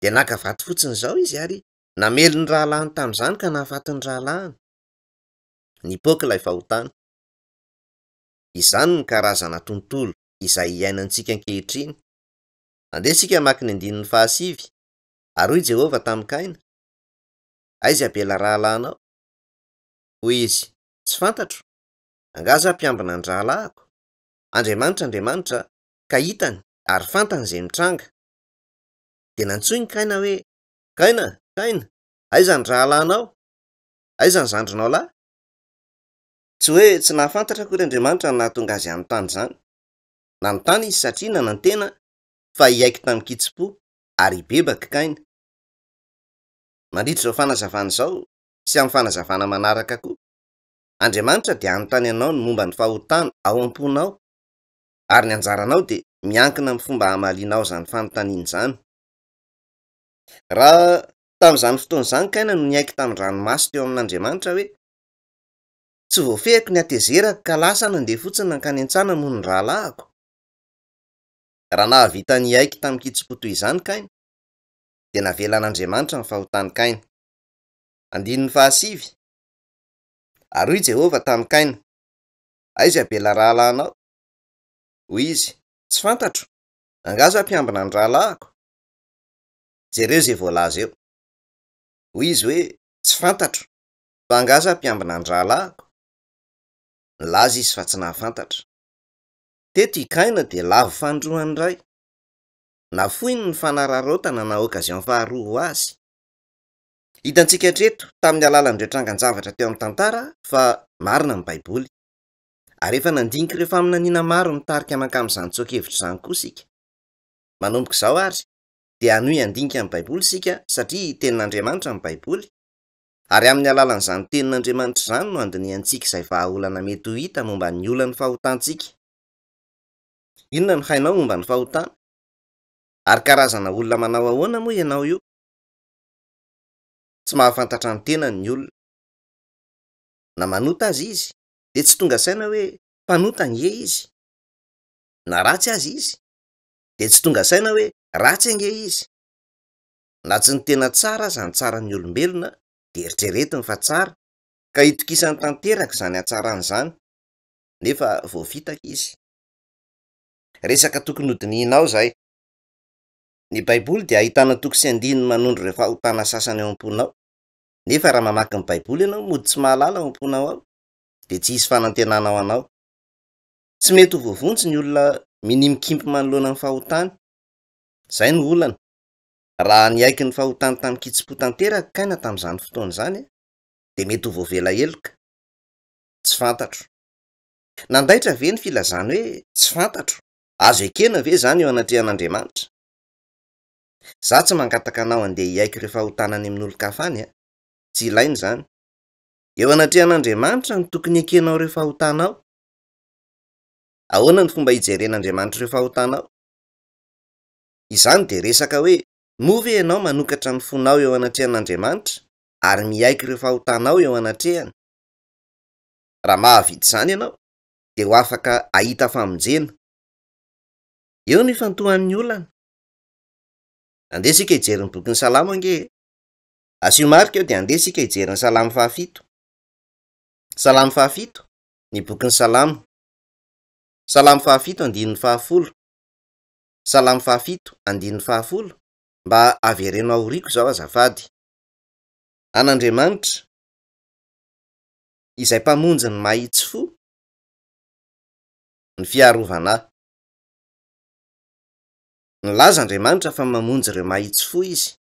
de naka vaty fotsiny izao izy ary namely ny rahalahiny tamin'izany ka nahafaty ny rahalahiny. Nipoaka ilay fahotana. Izany ny karazana tontolo izay iainantsika ankehitriny. Andesika maka ny 9:7. Ary hoy Jehova tamin'ny Kaina: aiza Abela rahalahinao? Hoy izy: tsy fantatro. Angaza mpiambina ny rahalahiko. Andriamanitra ka hitany ary fantany izay mitranga. De nantsoiny Kaina hoe: Kaina, Kaina, aiza ny rahalahinao? Aiza ny zandrinao lahy? Tsy hoe tsy nahafantatra akory Andriamanitra ny nahatonga azy amin'ny tany izany. Nanontany izy satria nanantena fa hiaiky tamin'ny kitsipo ary hibebaka Kaina. Mandritra izao fanazavana izao sy amin'ny fanazavana manaraka koa, Andriamanitra dia anontany anao ny momba ny fahotana ao am-ponao ary ny anjaranao dia miankina amin'ny fomba hamalianao izany fanontaniana izany. Raha tamin'izany fotoana izany Kaina no niaiky tamin'ny ranomasy teo amin'Andriamanitra hoe tsy voafehiko ny hatezerako ka lasa nandeha fotsiny nankany an-tsaha namono ny rahalahiko. Raha nahavita ny aiky tamin'ny kitsipo toy izany Kaina dia navelan'Andriamanitra ny fahotany Kaina. 9:7. Ary hoy Jehova tamin'ny Kaina: aiza Abela rahalahinao? Hoy izy: tsy fantatro. Angaza mpiambina ny rahalahiko. Jereo izay voalaza eo. Hoy izy hoe tsy fantatro fa angaza mpiambina ny rahalahiko. Nilaza izy fa tsy nahafantatra. Teto i Kaina dia lavo fandroany iray. Nafoiny ny fanararaotana na okazion faharoa ho azy. Hitantsika hatreto tamin'ny alalan'ireo trangan-javatra teo amin'ny tantara fa marina ny Baiboly. Ary efa nandinika ireo faminaniana maro nitarika mankam'izany tsoakevitra izany koa sika. Manomboka izao ary dia hanohy handinika ny Baiboly sika satria tenin'Andriamanitra ny Baiboly. Ary amin'ny alalan'izany tenin'Andriamanitra izany no andinihantsika izay vahaolana mety ho hita momba ny olan'ny fahotantsika. Inona no hainao momba ny fahotana? Ary karazana olona manao ahoana moa ianao io? Tsy mahafantatra ny tenany ny olona. Na manota azy izy dia tsy tonga saina hoe mpanota nge izy. Na ratsy azy izy dia tsy tonga saina hoe ratsy ange izy. Na tsy ny tena tsara aza ny tsaran'ny olombelona dia eritreretiny fa tsara ka itokisany tanteraka izany hatsarany izany nefa voafitaka izy. Resaka tokony hodinianao izay. Ny Baiboly dia ahitana toko sy andininy manondro ireo fahotana sasany ao am-ponao. Nefa raha mamaky ny Baiboly ianao mody tsy mahalala ao am-ponao ao dia tsy hisy fanantenana ao anao. Tsy mety ho voavontsy ny olona minimikimpy manoloana ny fahotany. Izay no olana. Raha niaiky ny fahotany tamin'ny kitsipo tanteraka Kaina tamin'izany fotoana izany dia mety ho voavela heloka. Tsy fantatro. Nandaitra ve ny filazany hoe tsy fantatro azo ekena ve zany eo anatrehan'Andriamanitra? Za tsy mangataka anao andeha hiaiky rehefa ho tanany amin'olo-kafany a, tsy ilainy zany. Eo anatrehan'Andriamanitra no tokony ekenao rehefa ho tanao. Ahoana ny fomba hijeren'Andriamanitra rehefa ho tanao? Izany de resaka hoe move ianao manokatra ny fonao eo anatrehan'Andriamanitra ary miaiky rehefa ho tanao eo anatrehany. Raha mahavita izany ianao de ho afaka ahita famonjena. Eo ny ifantohan'ny olana. Andeha sika hijery ny bokin'ny Salamo ange. Asio marika eo de andeha sika hijery ny Salamo 17. Salamo 17, ny bokin'ny Salamo. Salamo 17 andininy 10. Salamo 17 andininy 10. Mba averenao aoriako zao azafady. An'Andriamanitra izay mpamonjy ny mahitsy fo, ny fiarovana. Nilaza Andriamanitra fa mamonjy ireo mahitsy fo izy.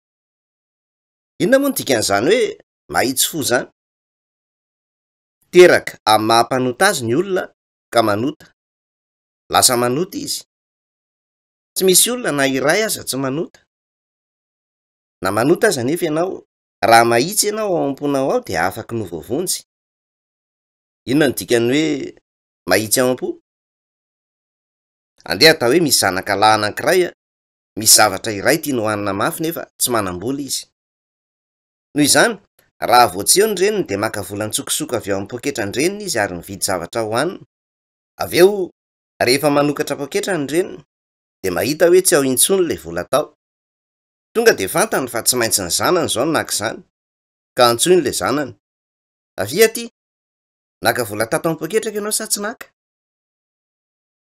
Inona moa ny dikan'izany hoe mahitsy fo zany? Teraka amin'ny mahampanota azy ny olona ka manota. Lasa manota izy. Tsy misy olona na iray aza tsy manota. Na manota aza nefa ianao, raha mahitsy ianao ao am-ponao ao de afaky novovonjy. Inona ny dikany hoe mahitsy ao am-po? Andeha atao hoe misy zanaka lahy anankiray a, misy zavatra iray tiany hohanina mafy nefa tsy manam-bola izy. Noho izany, raha vao tsy eo ny reniny de maka vola nitsokosoko avy ao amin'ny poketra ny reniny izy ary mividy zavatra hohanina. Avy eo, rehefa manokatra poketra ny reniny, de mahita hoe tsy ao intsony le vola tao. Tonga de fantany fa tsy maintsy ny zanany zao naka izany, ka antsoiny le zanany. Avia ty, naka vola tato amin'ny poketraka ianao sa tsy naka?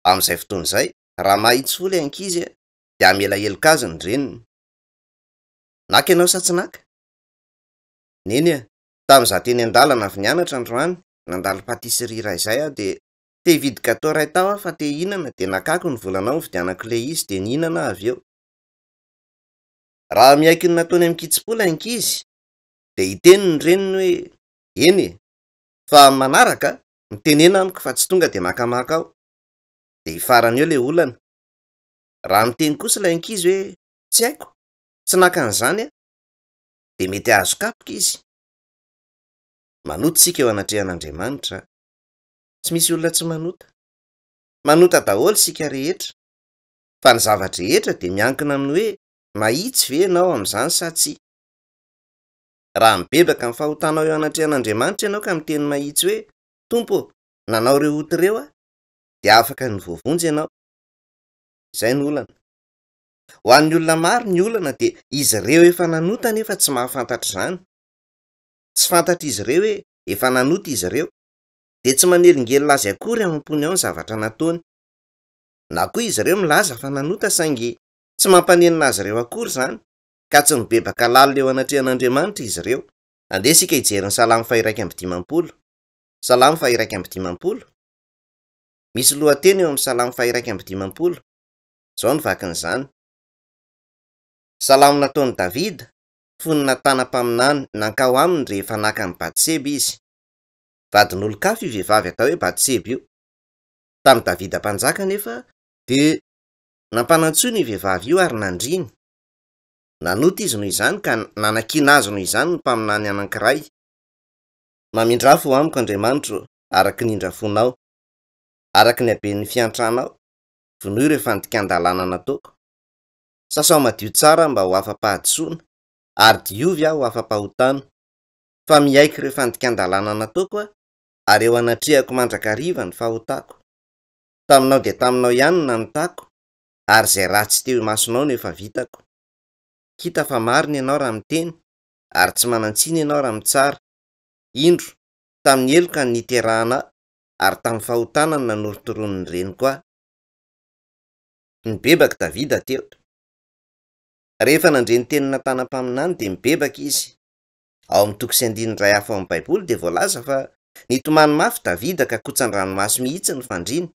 Amin'izay fotoana izay, raha mahitsy fo le ankizy a, de hamela heloka ny reniny. Naka ianao sa tsy naka? Neny a, tamin'izaho teny an-dalana avy nianatra androany, nandalo patisserie iray izay aho de te hividy gâteau iray tao aho fa te hihinana de nakako ny volanao nividianako le izy de nihinana avy eo. Raha miaiky ny nataony amin'ny kitsipo lay ankizy, de hiteny ny reniny hoe eny e, fa manaraka mitenena amiko fa tsy tonga de makamaka aho. De hifarany eo le olana. Raha miteny kosa lay ankizy hoe tsy haiko, tsy naka an'izany a, de mety ahazo kapoka izy. Manota sika eo anatrehan'Andriamanitra. Tsy misy olona tsy manota. Manota daholo sika rehetra. Fa ny zavatra rehetra de miankina amin'ny hoe mahitsy ve ianao amin'izany sa tsia. Raha mibebaka amin'ny fahotanao eo anatrehan'Andriamanitra ianao ka miteny mahitsy hoe Tompo, nanao ireo ota ireo a, de afaka nivovonjy ianao. Izay ny olana. Ho an'ny olona maro ny olana de izy ireo efa nanota nefa tsy mahafantatra izany. Tsy fantatr' izy ireo hoe efa nanota izy ireo, de tsy manelingelina azy akory am-pony ao ny zavatra nataony. Na koa izy ireo milaza fa nanota saingy tsy mampanenina azy ireo akory izany, ka tsy mibebaka lalina eo anatrehan'Andriamanitra izy ireo. Andeha sika hijery ny Salamo 150. Salamo 150. Misy lohateny eo amin'ny Salamo 150. Zao ny vakin'izany. Salamo nataon'i Davida, fonina tanam-paminany nankao aminy rehefa naka ny Batseba izy. Vadin'olon-kafa io vehivavy atao hoe Batseba io. Tamin'i Davida mpanjaka nefa de nampanantsoina io vehivavy io ary nandriny. Nanota izy noho izany ka nanakiana azy noho izany ny mpaminany anankiray. Mamindrafo amiko Andriamanitra araky ny indrafonao, araky ny haben'ny fiantranao, vonohy ireo fandikan-dalàna nataoko. Sasao madio tsara mba ho afa-pahadisoana, ary diovy aho ho afa-pahotana. Fa miaiky ireo fandikan-dalàna nataoko a, ary eo anatrehako mandrakariva ny fahotako. Taminao de taminao ihany no nanotako, ary izay ratsy teo imasonao no efa vitako. Kita fa marina ianao raha miteny, ary tsy manantsiny ianao raha mitsara. Indro, tamin'ny heloka ny niterahana, ary tamin'ny fahotana no nanorotoron'ny reniko aho. Mibebaka Davida teo. Rehefa nandreny tenina tanam-paminany de mibebaka izy. Ao amin'ny toko sy andininy iray hafa ao amin'ny Baiboly de voalaza fa nitomany mafy Davida ka kotsan-dranomasy mihitsy ny fandriny.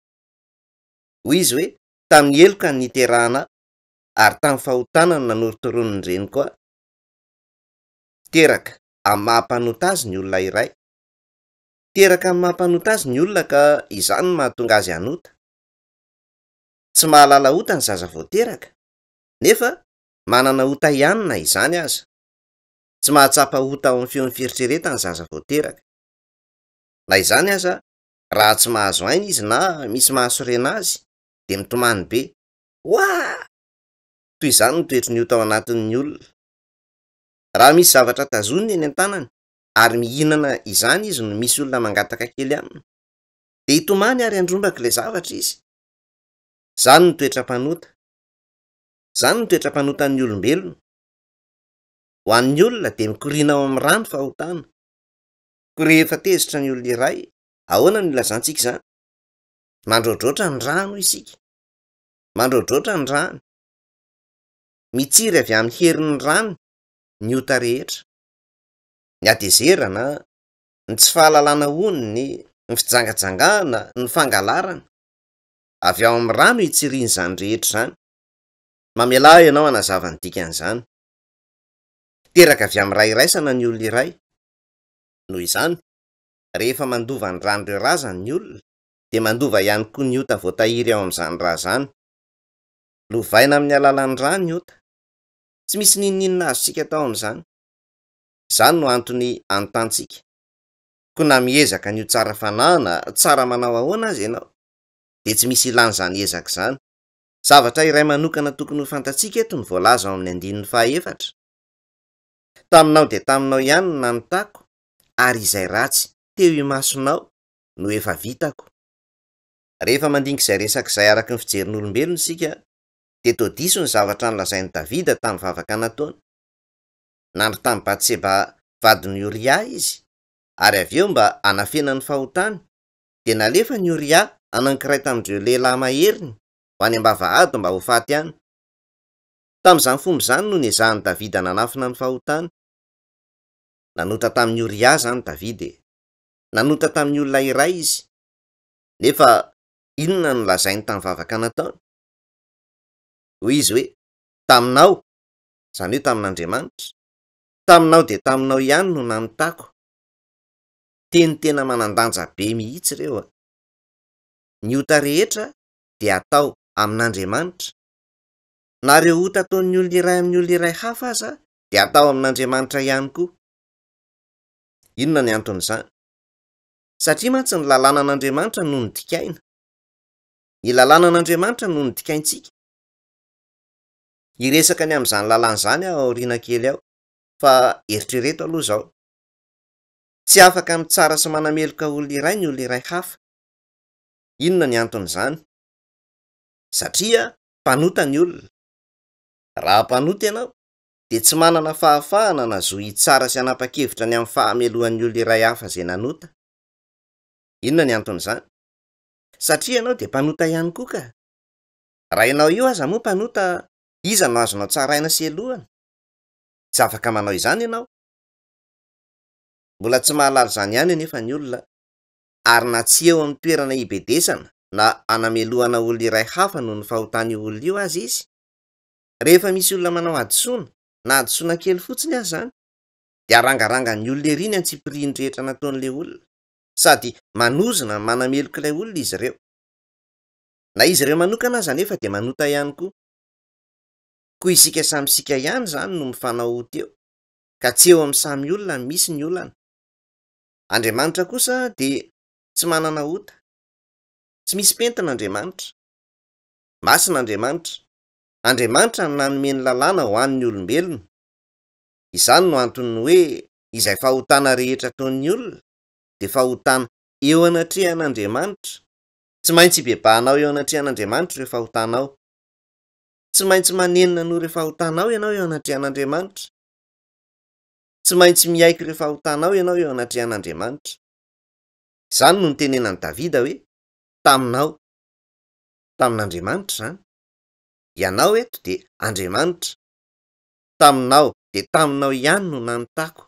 Hoy izy hoe tamin'ny heloka ny niterahana, ary tamin'ny fahotana no nanorotoron'ny reniko aho. Teraka amin'ny mahampanota azy ny olona iray. Teraka amin'ny mahampanota azy ny olona ka izany no mahatonga azy hanota. tsy mahalala ota ny zaza voateraka nefa manana ota ihanina izany aza tsy mahatsapa ota ao amin'ny feon'ny fieritsereta ny zaza voateraka na izany aza raha tsy mahazo aina izy na misy mahasorena azy de mitomany be oa toy izany no toetry ny ota ao anatin'ny olona raha misy zavatra tazoniny eny an-tanany ary mihinana izany izy no misy olona mangataka kely aminy de hitomany ary andrombaka ilay zavatra izy zany no toetra-panota zany no toetra-panotan'ny olombelona ho an'ny olona de mikoriana ao amin'ny rano fahotana ko rehefa tezitra ny olona iray ahoana no ilazantsika izany mandroadroatra ny rano isika mandroadroatra ny rano mitsiry avy amin'ny herin'ny rano ny ota rehetra ny adezerana ny tsy fahalalana oniny ny fijangajangana ny fangalarana avy ao amin'ny rano hitsiriany izany rehetra izany mamela ianao anazava ny dikan'izany teraka avy amin'ny ray iraisana ny olona iray noho izany rehefa mandova ny rano ireo razany ny olona de mandova ihany koa ny ota voatahiry ao amin'izany raha zany lovaina amin'ny alalan'ny rano ny ota tsy misy ninoninona azo sika tao amin'izany izany no antony anontantsika ko na miezaka ny ho tsara fanana tsara manao ahoana azy ianao de tsy misy ilan'izany ezaka izany zavatra iray manokana tokony ho fantatsika eto ny voalaza ao amin'ny andininy fahaefatra taminao de taminao ihany no nanotako ary izay ratsy teo imasonao no efa vitako rehefa mandinga izay resaka izay araka ny fijerin'olombelona isika de todiso ny zavatra nylazain'ny davida tamin'ny vavaka nataony nandro tamin'ny Batseba vadiny Oria izy ary avy eo mba anafenany fahotany de nalefa ny Oria anankiray tamindreo lehilahy maheriny ho any ambavahady mba ho faty any tamin'izany fomba izany no niezahany davida nanafina ny fahotany nanota tamin'ny Oria zany davida nanota tamin'ny olona iray izy nefa inona no lazainy tamin'ny vavaka nataony hoy izy hoe taminao izany hoe tamin'Andriamanitra taminao de taminao ihany no nanotako teny tena manandanja be mihitsy ireo ny ota rehetra de atao amin'Andriamanitra na reo ota ataon'ny olona iray amin'ny olona iray hafa aza de atao amin'Andriamanitra ihany koa inona ny anton'izany satria mantsy ny lalàna an'Andriamanitra no ny dikaina ny lalàna an'Andriamanitra no ny dikaintsika iresaka ny amin'izany lalàna izany aho aoriana kely aho fa eritrereto aloha zao tsy afaka mitsara sy manameloka olona iray ny olona iray hafa inona ny anton'izany satria mpanota ny olona raha mpanota ianao de tsy manana fahafahana na zo hitsara sy hanapa-kevitra ny amin'ny fahamelohan'ny olona iray hafa zay nanota inona ny anton'izany satria ianao de mpanota ihany koa ka raha ianao io aza moa mpanota iza no azonao tsaraina sy elohana tsy afaka manao izany ianao mbola tsy mahalala izany ihany anefa ny olona ary na tsy eo amin'ny toerana hibedesana na anamelohana olona iray hafa noho ny fahotany olona io azy izy rehefa misy olona manao adisoana na adisoana kely fotsiny azy zany de arangaranga ny olona ery ny antsipiriny rehetra nataon'ilay olona sady manozona manameloka ilay olona izy ireo na izy ireo manokana aza nefa de manota ihany koa koa isika samysika ihany zany no mifanao teo ka tsy eo amin'ny samy olona misy ny olana Andriamanitra kosa de tsy manana ota tsy misy pentin'Andriamanitra masin'Andriamanitra Andriamanitra no nanomeny lalàna ho an'ny olombelona izany no antony hoe izay fahotana rehetra ataon'ny olona de fahotana eo anatrehan'Andriamanitra tsy maintsy hibebahanao eo anatrehan'Andriamanitra ireo fahotanao tsy maintsy manenina noho ireo fahotanao ianao eo anatrehan'Andriamanitra tsy maintsy miaiky ireo fahotanao ianao eo anatrehan'Andriamanitra izany no nitenenan'i Davida hoe taminao tamin'Andriamanitra izany ianao eto de Andriamanitra taminao de taminao ihany no nanotako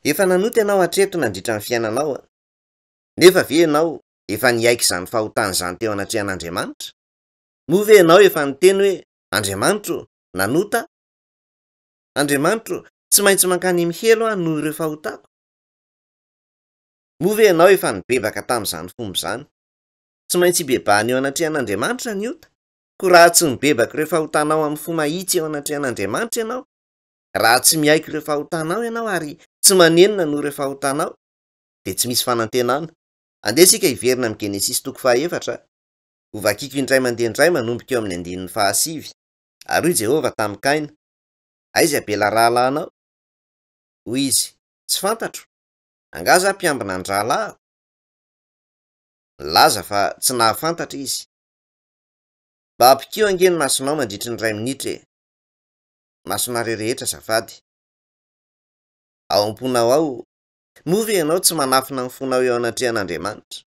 efa nanota ianao hatreto nandritra ny fiainanao nefa ve ianao efa niaiky izany fahotana izany teo anatrehan'Andriamanitra moa ve ianao efa niteny hoe Andriamanitra nanota Andriamanitra tsy maintsy mankany mihelo aho noho ireo fahotako moa ve ianao efa nibebaka tamin'izany fomba izany tsy maintsy hibebahana eo anatrehan'Andriamanitra ny ota ko raha tsy mibebaka ireo fahotanao amin'ny fo mahitsy eo anatrehan'Andriamanitra ianao, raha tsy miaiky ireo fahotanao ianao ary tsy manenina no ireo fahotanao, de tsy misy fanantenana. Andesika hiverina amin'ny Genesis 4:7. Ovakiko indray mandeha indray manomboka eo amin'ny 9:7. Ary hoy Jehovah tamin'i Kaina: aiza bela rahalahinao? Hoy izy: tsy fantatro, angaza mpiambina an-drahalahy? Laza fa tsy nahafantatra izy. Mba ampikio angeny masonao mandritra ny 2 minitra e. Masonareo rehetra azafady. Ao am-ponao ao, move ianao tsy manafina ny fonao eo anatrehan'Andriamanitra.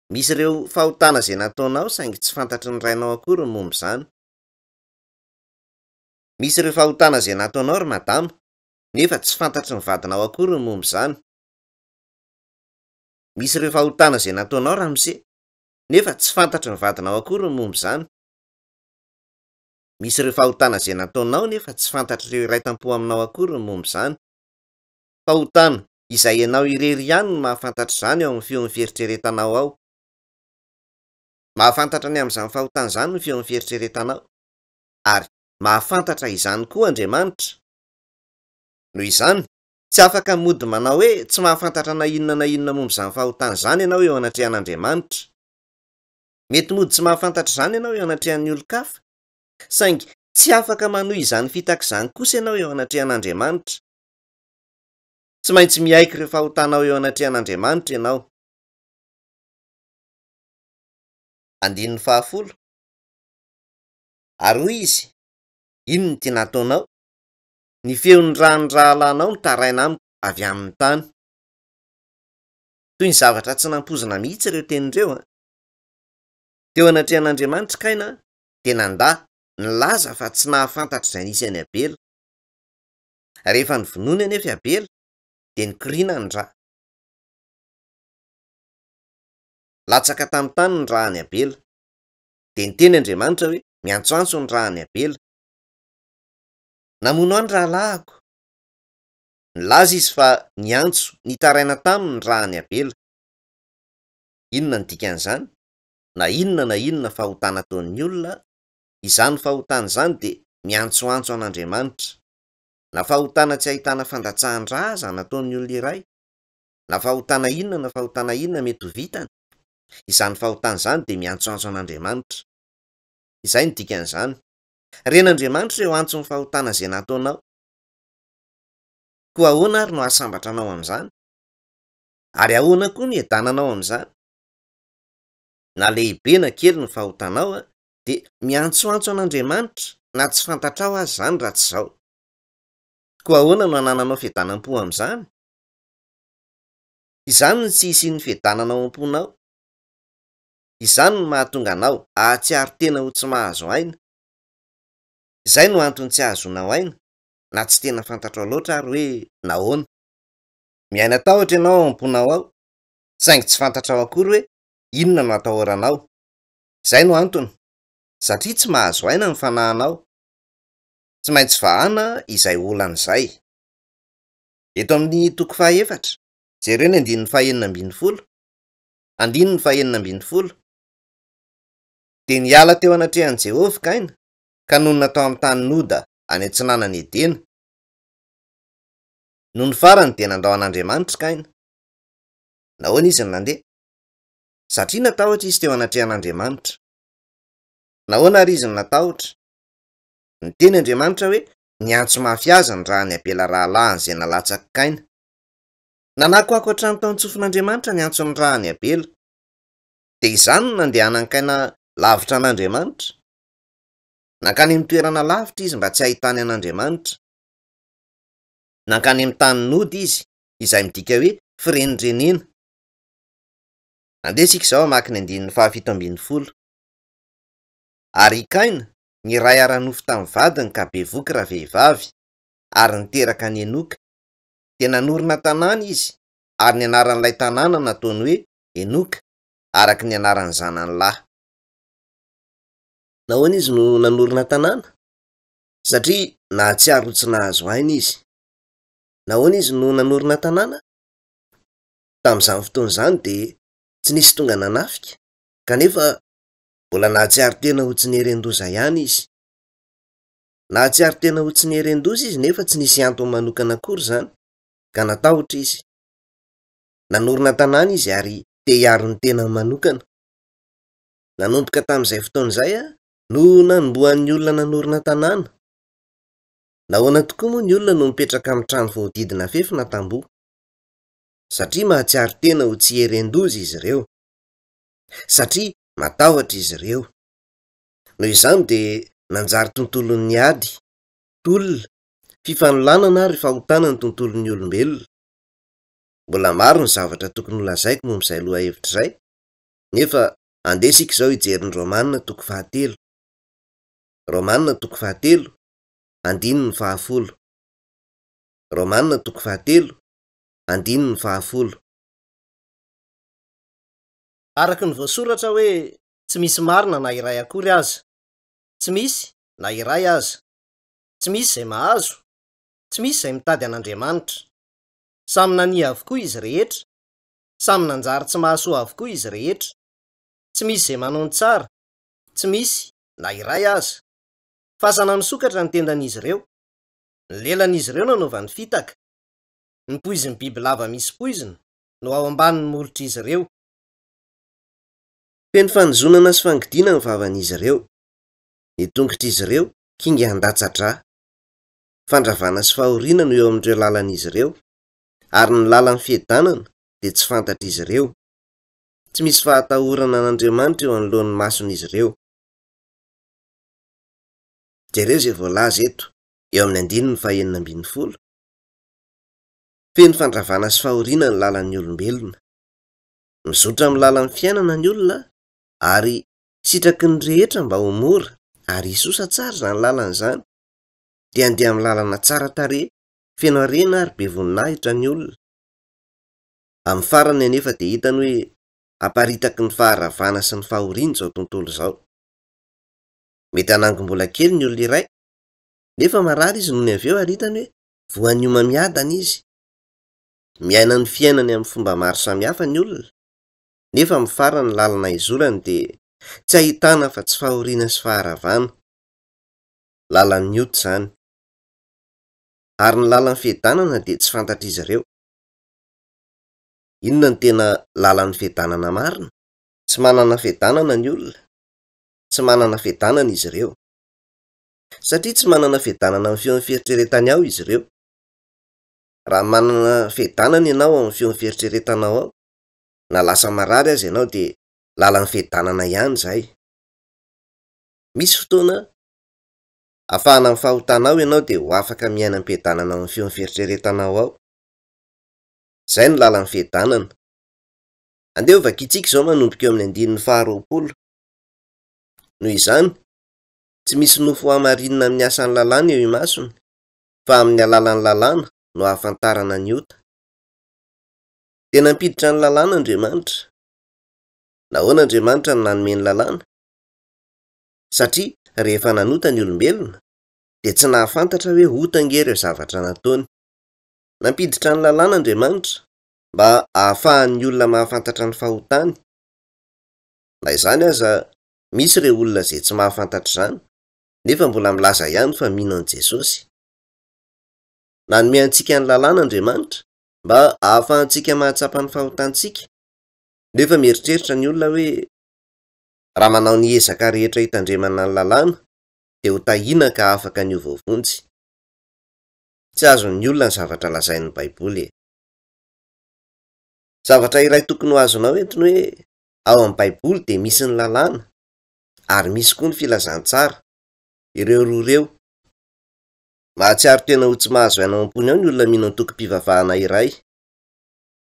Misy ireo fahotana izay nataonao saingy tsy fantatry ny rainao akory ny momba izany. Misy ireo fahotana izay nataonao ry madama, nefa tsy fantatry ny vadinao akory ny momba izany. Misy ireo fahotana izay nataonao ramose, nefa tsy fantatry ny vadinao akory ny momba izany. Misy ireo fahotana izay nataonao nefa tsy fantatry ireo iray tam-po aminao akory ny momba izany. Fahotana izay ianao irery ihany no mahafantatra izany eo amin'ny feon'ny fieritreretanao ao. Mahafantatra ny amin'izany fahotana izany ny feon'ny fieritreretanao, ary mahafantatra izany koa Andriamanitra. Noho izany, tsy afaka mody manao hoe tsy mahafantatra na inona momba izany fahotana izany ianao eo anatrehan'Andriamanitra. Mety mody tsy mahafantatra izany ianao eo anatrehan'ny olon-kafa, saingy tsy afaka manohy izany fitak'izany kosa ianao eo anatrehan'Andriamanitra. Tsy maintsy miaiky ireo fahotanao eo anatrehan'Andriamanitra ianao. 10. Ary hoy izy: ino ny tiana ataonao? Ny feon'ny rahalahinao mitaraina amiko avy amin'ny tany. Toy ny zavatra tsy nampozina mihitsy ireo tenin'ireo. Teo anatrehan'Andriamanitra Kaina dia nandà nilaza fa tsy nahafantatra izay nisy any Abela. Rehefa nivonoana anefa Abela dia nikoriana ny rà. Latsaka tamin'ny tany ny ràny Abela. Dia niteny Andriamanitra hoe miantsoantso ny ràny Abela. Namono aho ny rahalahiko. Nilaza izy fa niantso nitaraina taminy ny ràny Abela. Inona ny dikan'izany? Na inona fahotana ataon'ny olona, izany fahotana izany dia miantsoantso an'Andriamanitra. Na fahotana tsy ahitana fandatsahan-drà aza nataon'ny olona iray, na fahotana inona mety ho vitany, izany fahotana izany dia miantsoantso an'Andriamanitra. Izay ny dikan'izany. Ren'Andriamanitra eo antso ny fahotana izay nataonao. Koa ahoana ary no ahasambatra anao amin'izany? Ary ahoana koa no hiadananao amin'izany? Na lehibe na kely ny fahotanao dia miantsoantso an'Andriamanitra, na tsy fantatrao azy izany raha tsy izao. Koa ahoana no hanananao fiadanam-po amin'izany? Izany no tsy hisian'ny fiadananao am-ponao. Izany no mahatonga anao ahatsiaro tena ho tsy mahazo aina. Izay no antony tsy ahazonao aina, na tsy tena fantatrao loatra ary hoe nahoana. Miaina tahotra ianao ao am-ponao ao, saingy tsy fantatrao akory hoe inona no atahoranao. Izay no antony, satria tsy mahazo aina ny fanahinao. Tsy maintsy vahana izay olan'izay. Eto amin'ny 4:7, jereo ny 5:12. 5:12. Dia niala teo anatrehan'i Jehovah Kaina, ka nonina tao amin'ny tany Noda any antsinanany Edena. Noho ny farany dia nandao an'Andriamanitra Kaina. Nahoana izy no nandeha? Satria natahotra izy teo anatrehan'Andriamanitra. Nahoana ary izy no natahotra? Niteny Andriamanitra hoe niantso mafy aza ny ràny Abela rahalahiny izay nalatsaky Kaina. Nanakoako hatrany tao an-tsofin'Andriamanitra niantso ny ràny Abela. Dia izany no nandehanan'i Kaina lavitra an'Andriamanitra. Nankany amin'ny toerana lavitra izy mba tsy ahitany an'Andriamanitra. Nankany amin'ny tany Nody izy, izay midika hoe firenendrenena. Andesika izao hamaky ny 5:17. Ary Kaina niray ara-nofo tamin'ny vadiny ka bevoky raha vehivavy, ary niteraka ny Enoka. Dia nanorina tanàna izy, ary ny anaran'ilay tanàna nataony hoe Enoka, araka ny anaran'ny zanany lahy. Nahoana izy no nanorina tanàna? Satria nahatsiaro tsy nahazo aina izy. Nahoana izy no nanorina tanàna? Tamin'izany fotoana izany dia tsy nisy tonga nanafika, kanefa mbola nahatsiary tena ho tsy nyerendoza ihany izy. Nahatsiary tena ho tsy nyerendoza izy nefa tsy nisy antony manokana akory zany ka natahotra izy. Nanorina tanàna izy ary te hiaro ny tena manokana. Nanomboka tamin'izay fotoan'izay no nanombohan'ny olona nanorina tanàna. Nahoana tokoa moa ny olona no mipetraka amin'ny trano voahodidina fefy na tamboho? Satria mahatsiary tena ho tsy herendoza izy ireo. Satria matahotra izy ireo. Noho izany dia nanjary tontolon'ny ady, tolona, fifaноlanana ary fahotana ny tontolon'ny olombelona. Mbola maro ny zavatra tokony holazaiko momba izay lohahevitra izay, nefa andesika izao hijery ny Romanina toko 7. Romanina toko 7, andininy 10. Romanina toko 7, andininy 10. Araka ny voasoratra hoe tsy misy marina na iray akory aza, tsy misy na iray aza, tsy misy izay mahazo, tsy misy izay mitady an'Andriamanitra. Samy nania avokoa izy rehetra, samy nanjary tsy mahasoa avokoa izy rehetra, tsy misy izay manao ny tsara, tsy misy na iray aza. Fasana misokatra ny tendan'izy ireo, ny lelan'izy ireo nanaovany fitaka, ny poizin'ny bibilava misy poizina no ao ambanin'ny molotra izy ireo. Feno fanozonana sy fangidiana ny vavan'izy ireo. Ny tongotr'izy ireo kinga handatsatra. Fandravana sy fahoriana no eo amin'ireo lalan'izy ireo, ary ny lalan'ny fiadanana dia tsy fantatra izy ireo. Tsy misy fahatahorana an'Andriamanitra eo anoloan'ny mason'izy ireo. Jereo izay voalaza eto eo amin'ny 9:9. Feno fandravana sy fahoriana ny lalan'ny olombelona. Mizotra amin'ny lalan'ny fiainana ny olona ary sitraky ny rehetra mba ho mora ary hisosa tsara izany lalana izany, dia andeha amin'ny lalana tsara tarehy, feno harena ary be voninahitra ny olona. Amin'ny farany anefa dia hitany hoe aparitaky ny faharavana sy ny fahoriana izao tontolo izao. Mety hanangom-bola kely ny olona iray, nefa marary izy noho ny avy eo ary hitany hoe voan'ny homamiadana izy. Miaina ny fiainany amin'ny fomba maro samihafa ny olona, nefa amin'ny farany lalana izolany dia tsy ahitana fa tsy fahoriana sy faharavana. Lalan'ny ota izany. Ary ny lalan'ny fiadanana dia tsy fantatra izy ireo. Inona ny tena lalan'ny fiadanana marina? Tsy manana fiadanana ny olona, tsy manana fiadanana izy ireo. Satria tsy manana fiadanana amin'ny feon'ny fieritreretany ao izy ireo. Raha manana fiadanana ianao amin'ny feon'ny fieritreretanao ao, na lasa marary aza ianao dia lalan'ny fiadanana ihany izay. Misy fotoana ahafahana amin'ny fahotanao ianao dia ho afaka miaina am-piadanana amin'ny feon'ny fieritreretanao ao. Izay ny lalan'ny fiadanana. Andeha ho vakiantsika izao manomboka eo amin'ny 9:20. Noho izany, tsy misy nofo hamarinina amin'ny asan'ny lalàna eo imasony, fa amin'ny alalan'ny lalàna no ahafantarana ny ota. Tena ampiditra ny lalàna Andriamanitra. Nahoana Andriamanitra no nanome ny lalàna? Satria rehefa nanota ny olombelona dia tsy nahafantatra hoe ota ange ireo zavatra nataony. Nampiditra ny lalàna Andriamanitra mba ahafahan'ny olona mahafantatra ny fahotany. Na izany aza misy ireo olona izay tsy mahafantatra izany, nefa mbola milaza ihany fa mino an' Jesosy. Nanome antsika ny lalàna Andriamanitra mba ahafahantsika mahatsapa ny fahotantsika, nefa mieritreritra ny olona hoe raha manao ny ezaka rehetra hitandremana ny lalàna dia ho tahiana ka afaka ny ovavonjy. Tsy azon'ny olona ny zavatra lazain'ny Baiboly. Zavatra iray tokony ho azonao entiny hoe ao amin'ny Baiboly dia misy ny lalàna ary misy koa ny filazantsara. Ireo roa ireo. Mahatsiaro tena ho tsy mahazo aina am-pony ao ny olona mino ny tokom-pivavahana iray.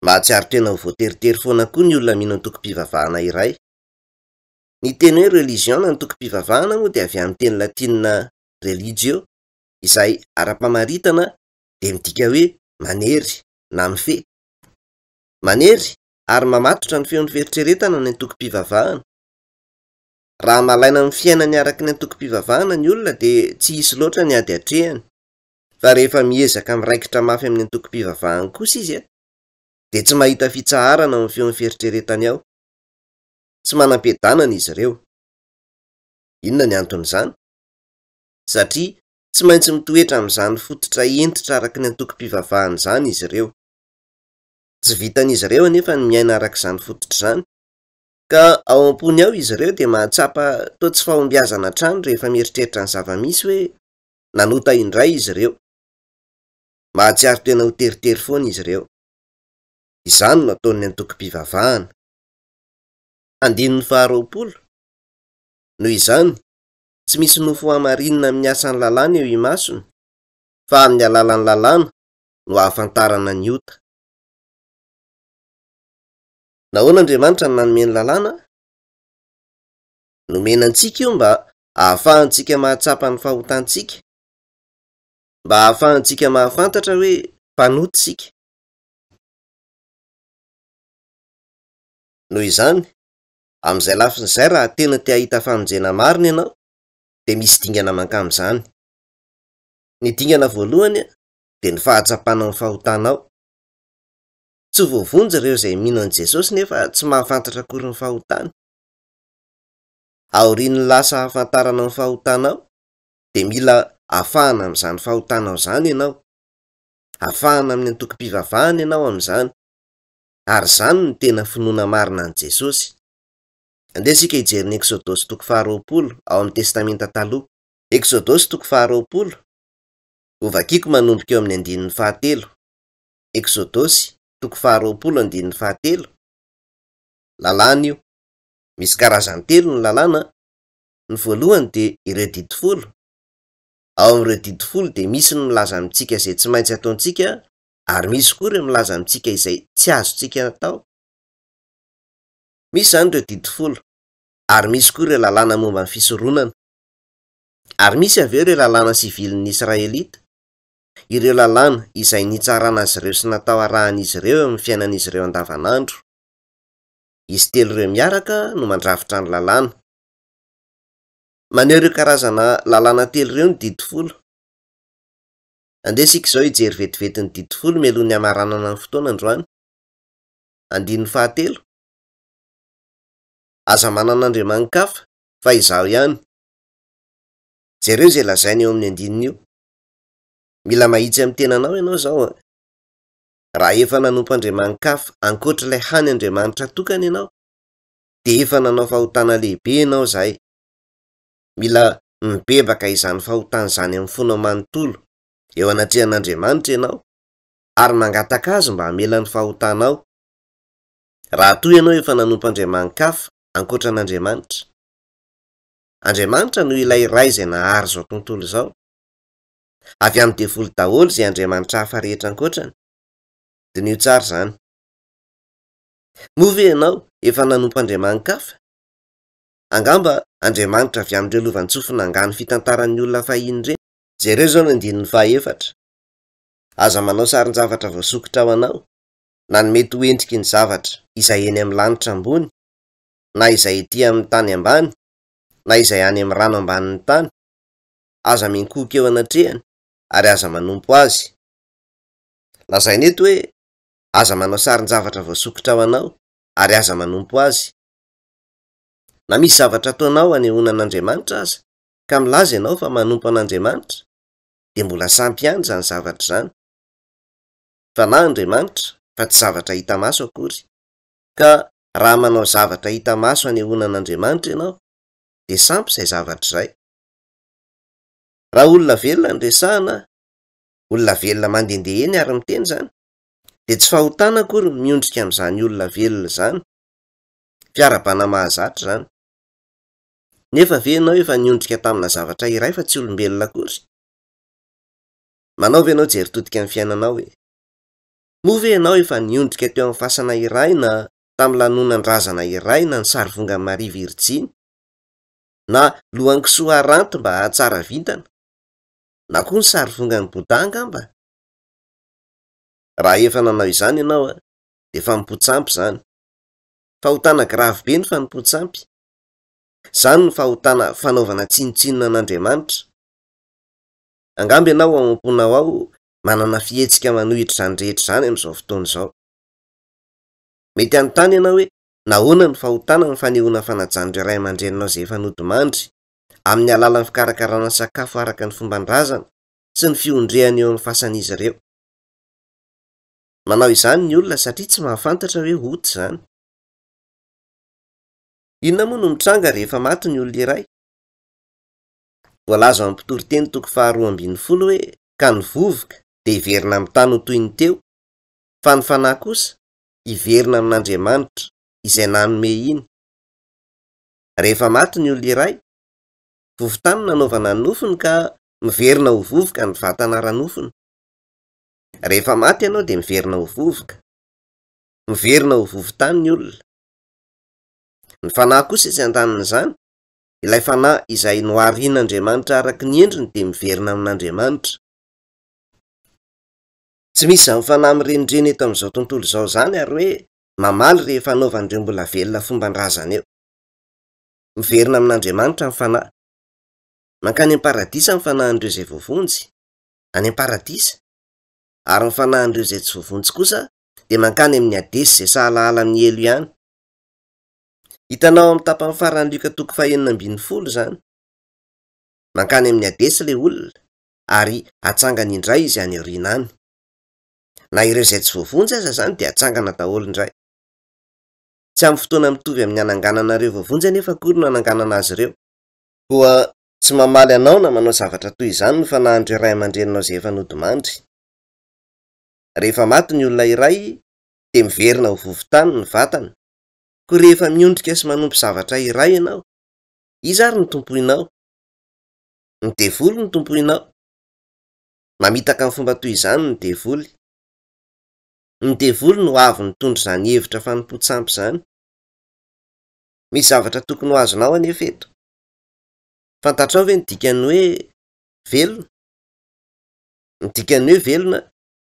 Mahatsiaro tena ho voateritery foana koa ny olona mino ny tokom-pivavahana iray. Ny teny hoe religion ny tokom-pivavahana moa dia avy amin'ny teny latinina religio, izay ara-pamaritana dia midika hoe manery na mifehy. Manery ary mamatotra ny feon'ny fieritreretana ny tokom-pivavahana. Raha malaina amin'ny fiainany araka ny tokom-pivavahana ny olona dia tsy hisy loatra ny ady hatrehany. Fa rehefa miezaka miraikitra mafy amin'ny tokom-pivavahana kosa izy dia tsy mahita fitsaharana amin'ny feon'ny fieritreretany ao. Tsy manam-piadanana izy ireo. Inona ny anton'izany? Satria tsy maintsy mitoetra amin'izany fototra entitra araka ny antoko-pivavahana izany izy ireo. Tsy vitan'izy ireo anefa ny miaina araka izany fototra izany, ka ao am-pony ao izy ireo dia mahatsapa toa tsy fahombiazana trano rehefa mieritreritra ny zava-misy hoe nanota indray izy ireo. Mahatsiaro tena ho teritery foana izy ireo. Izany no ataon'ny antoko-pivavahana. 20. Noho izany, tsy misy nofo hamarinina amin'ny asan'ny lalàna eo imasony, fa amin'ny alalan'ny lalàna no ahafantarana ny ota. Nahoana Andriamanitra no nanome ny lalàna? Nomena antsika io mba ahafahantsika mahatsapa ny fahotantsika, mba ahafahantsika mahafantatra hoe mpanoty sika. Noho izany, amin'izay lafin'izay raha tena te hahita famonjena marina ianao, dia misy dingana mankam'izany. Ny dingana voalohany dia ny fahatsapana ny fahotanao. Tsy voavonjy ireo izay mino an' Jesosy nefa tsy mahafantatra akory ny fahotany. Aorian'ny lasa hafantarana ny fahotanao, dia mila afahana amin'izany fahotanao izany ianao. Afahana amin'ny antoko-pivavahana ianao amin'izany. Ary izany ny tena finoana marina an' Jesosy. Andesika hijery ny Eksodosy 20 ao amin'ny testamenta taloha. Eksodosy 20. Ovakiko manomboka eo amin'ny 9. Eksodosy 20:9. Lalàna io. Misy karazany telo ny lalàna. Ny voalohany dia ireo didy folo. Ao amin'ireo didy folo dia misy ny milaza amintsika izay tsy maintsy ataontsika, ary misy koa ireo milaza amintsika izay tsy azontsika atao. Misy izany ireo didy folo, ary misy koa ireo lalàna momba ny fisoronana. Ary misy avy eo ireo lalàna sivilin'ny Israelita, ireo lalàna izay nitsarana azy ireo sy natao arahan'izy ireo eo amin'ny fiainan'izy ireo andavanandro. Izy telo ireo miaraka no mandrafitra ny lalàna. Maneho ireo karazana lalàna telo ireo ny didy folo. Andesika izao hijery vetivety ny didy folo mialoha ny hamaranana ny fotoana androany. 1. Aza manan'Andriamanikafa fa izaho ihany. Jereo izay lazainy eo amin'ny 1 io. Mila mahitsy amin'ny tenanao ianao izao. Raha efa nanompo Andriamanikafa ankoatr'ilay hany Andriamanitra tokana ianao, dia efa nanao fahotana lehibe ianao izay. Mila mibebaka izany fahotana izany amin'ny fonao manontolo eo anatrehan'Andriamanitra ianao, ary mangataka azy mba hamela ny fahotanao. Raha toy ianao efa nanompo Andriamanikafa ankoatran'Andriamanitra. Andriamanitra no ilay iray izay nahary izao tontolo izao. Avy amin'ny devoly daholo izay Andriamanitra hafa rehetra ankoatrany. Dinio tsara izany. Moa ve ianao efa nanompo Andriamanikafa? Angamba Andriamanitra avy amin'ireo lovantsofina angano fitantaran'ny olona fahiny ireny. Jereo izao ny 4. Aza manao sarin-javatra voasokitra ao anao, na ny mety ho endriky ny zavatra izay eny amin'ny lanitra ambony, na izay ety amin'ny tany ambany, na izay any amin'ny rano ambanin'ny tany. Aza miankohoka eo anatrehany, ary aza manompo azy. Lazainy eto hoe aza manao sarin-javatra voasokitra ao anao, ary aza manompo azy. Na misy zavatra ataonao hanehoana an'Andriamanitra aza, ka milaza ianao fa manompo an'Andriamanitra, dia mbola sampy ihany izany zavatra izany. Fa na Andriamanitra, fa tsy zavatra hita maso akory. Ka raha manao zavatra hita maso hanehoana an'Andriamanitra ianao, dia sampy izay zavatra izay. Raha olona velona ny resahana, olona velona mandehandeha eny ary miteny izany, dia tsy fahotana akory ny miondrika amin'izany olona velona izany. Fiarabana mahazatra izany. Nefa ve ianao efa niondrika tamina zavatra iray fa tsy olombelona akory? Manao ve ianao jeritodika amin'ny fiainanao hoe? Moa ve ianao efa niondrika teo amin'ny fasana iray, na tamin'ny lanonan-drazana iray, na ny sarivongan'i Maria Virjiny, na lohan'ny kisoa haranty mba hahatsara vintana, na koa ny sarivongan'i Boda angamba? Raha efa nanao izany ianao, dia efa mipotsampy izany. Fahotana gravy be ny fanimpotsampy. Izany ny fahotana fanaovana tsinotsinona an'Andriamanitra. Angamba ianao ao am-ponao ao manana fihetsika manohitra izany rehetra izany amin'izao fotoana izao. Mety anontany ianao hoe nahoana ny fahotana ny fanehoana fanajan'ireo ray aman-dreninao izay efa nodimandry, amin'ny alalan'ny fikarakarana sakafo araka ny fomban-drazana sy ny fiondrehany eo amin'ny fasan'izy ireo. Manao izany ny olona satria tsy mahafantatra hoe oty izany. Inona moa no mitranga rehefa maty ny olona iray? Voalaza amin'ny mpitoriteny toko 2:20 hoe ka ny vovoka dia iverina amin'ny tany ho toy ny teo, fa ny fanahy kosa iverina amin'Andriamanitra izay nanome iny. Rehefa maty ny olona iray, vovotany nanaovana ny nofony ka miverina ho vovoka ny vatana ara-nofony. Rehefa maty ianao dia miverina ho vovoka, miverina ho vovotany ny olona. Ny fanahy kosa izay andanin'izany, ilay fanahy izay noharian'Andriamanitra araka ny endriny dia miverina amin'Andriamanitra. Tsy misy izany fanahy mirenidreny eto amin'izao tontolo izao izany ary hoe mamaly rehefa anaovan'ireo mbola velona fomban-drazana eo. Miverina amin'Andriamanitra ny fanahy. Mankany am-paradisa ny fanahin'ireo izay voavonjy, any am-paradisa. Ary ny fanahin'ireo izay tsy voavonjy kosa dia mankany amin'ny Hadesy izay sahala amin'ny elo ihany. Hitanao amin'ny tapany faran'ny Luka toko 9:20 izany. Mankany amin'ny Hadesy ilay olona ary atsangana indray izy any aoriana any. Na ireo izay tsy voavonjy aza izany dia atsangana daholo indray. Tsy amin'ny fotoana mitovy amin'ny anangananareo voavonjy anefa akory no ananganana azy ireo. Koa tsy mamaly anao na manao zavatra toy izany no fanahin'ireo ray aman-dreninao izay efa nodimandry. Rehefa maty ny olona iray dia miverina ho vovotany ny vatana. Koa rehefa miondrika sy manompo zavatra iray ianao, iza ary ny tompoinao? Ny devoly ny tompoinao. Mamitaka amin'ny fomba toy izany ny devoly. Ny devoly no avy nitondra izany hevitra fanompo-tsampy izany. Misy zavatra tokony ho azonao anefa eto. Fantatrao ve ny dikany hoe velona? Ny dikany hoe velona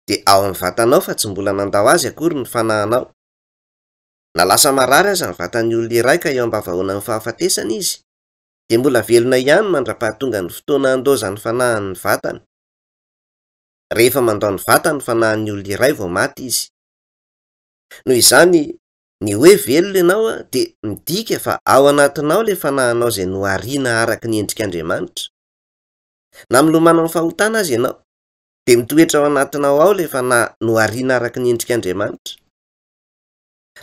dia ao amin'ny vatanao fa tsy mbola nandao azy akory ny fanahinao. Na lasa marary aza ny vatan'ny olona iray ka eo am-bavahoanan'ny fahafatesana izy, dia mbola velona ihany mandra-pahatonga ny fotoana andozan'ny fanahin'ny vatany. Rehefa mandao ny vatany ny fanahin'ny olona iray vao maty izy. Noho izany, ny hoe velona ianao dia midika fa ao anatinao ilay fanahinao izay nohariana araka ny endrik'Andriamanitra. Na milomano amin'ny fahotana aza ianao, dia mitoetra ao anatinao ao ilay fanahy nohariana araka ny endrik'Andriamanitra.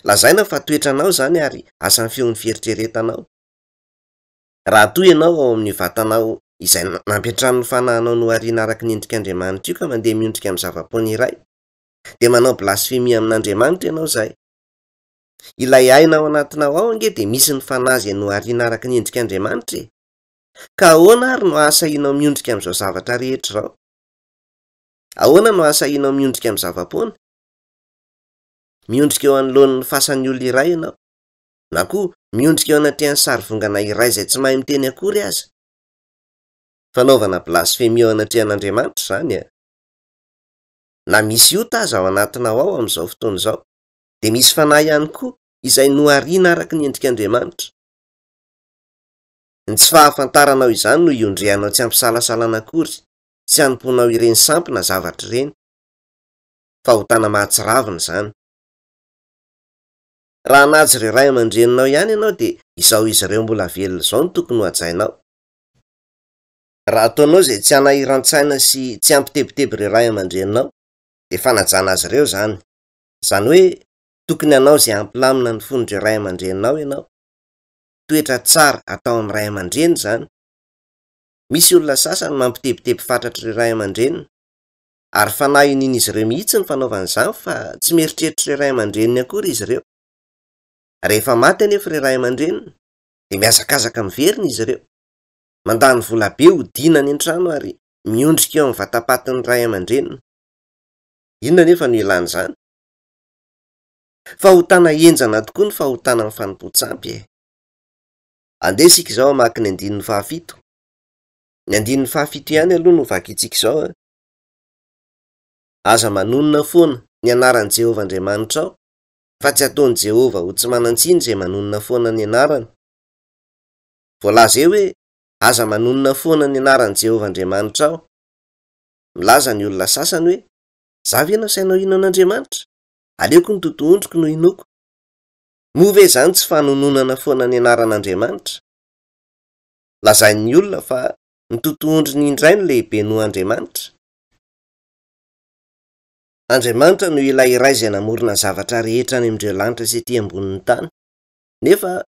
Lazaina fa toetranao izany ary asan'ny feon'ny fieritreretanao. Raha toy ianao ao amin'ny vatanao izay nampiatrano ny fanahinao nohariana araka ny endrik'Andriamanitra io ka mandeha miondrika amin'ny zava-poana iray, dia manao blasfemia amin'Andriamanitra ianao izay. Ilay aina ao anatinao ao ange dia misy ny fanahy izay nohariana araka ny endrik'Andriamanitra e. Ka ahoana ary no asainao miondrika amin'izao zavatra rehetra izao? Ahoana no asainao miondrika amin'ny zava-poana? Miondrika eo anoloan'ny fasan'ny olona iray ianao, na koa miondrika eo anatrehan'ny sarivongana iray izay tsy mahay miteny akory aza. Fanaovana blasfemia ao anatrehan'Andriamanitra izany a. Na misy ota aza ao anatinao ao amin'izao fotoana izao, dia misy fanahy ihany koa izay nohariana araka ny endrik'Andriamanitra. Ny tsy fahafantaranao izany no iondrehanao tsy ampisalasalana akory, tsy hanomponao ireny sampy na zavatra ireny. Fahotana mahatsiravina izany. Raha najo ireo ray aman-dreninao ihany ianao dia izao izy ireo mbola velona izao no tokony ho hajainao. Raha ataonao izay tsy hanahiran-tsaina sy tsy hampitebiteby ireo ray aman-dreninao, dia fanajana azy ireo izany. Izany hoe tokony hanao izay hampilamina ny fon'ireo ray aman-dreninao ianao. Toetra tsara atao amin'ny ray aman-dreny izany. Misy olona sasany mampitebiteby fatratra ireo ray aman-dreniny, ary fanahy inian'izy ireo mihitsy ny fanaovan'izany fa tsy mieritreritra ireo ray aman-dreniny akory izy ireo. Rehefa maty anefa ireo ray aman-dreniny, dia mihazakazaka miverina izy ireo. Mandany vola be hodiana any an-trano ary miondrika eo amin'ny vatapatin'ny ray aman-dreniny. Inona anefa no ilan'izany? Fahotana henjana tokoa ny fahotana amin'ny fanompo-tsampy e. Andeha isika izao hamaky ny 7. Ny 7 ihany aloha no vakintsika izao a. Aza manonona foana ny anaran'i Jehovah Andriamanitra ao, fa tsy ataon'i Jehovah ho tsy manan-tsiny izay manonona foana ny anarany. Voalaza eo hoe aza manonona foana ny anaran'i Jehovah Andriamanitra ao. Milaza ny olona sasany hoe za ve ianao sainao ino an'Andriamanitra? Aleoko ny totohondriko no inoko. Moa ve izany tsy fanononana foana ny anaran'Andriamanitra? lazain'ny olona fa ny totohondriny indray no lehibe no Andriamanitra. Andriamanitra no ilay iray izay namorona ny zavatra rehetra any amin'ireo lanitra sy ety ambonin'ny tany. Nefa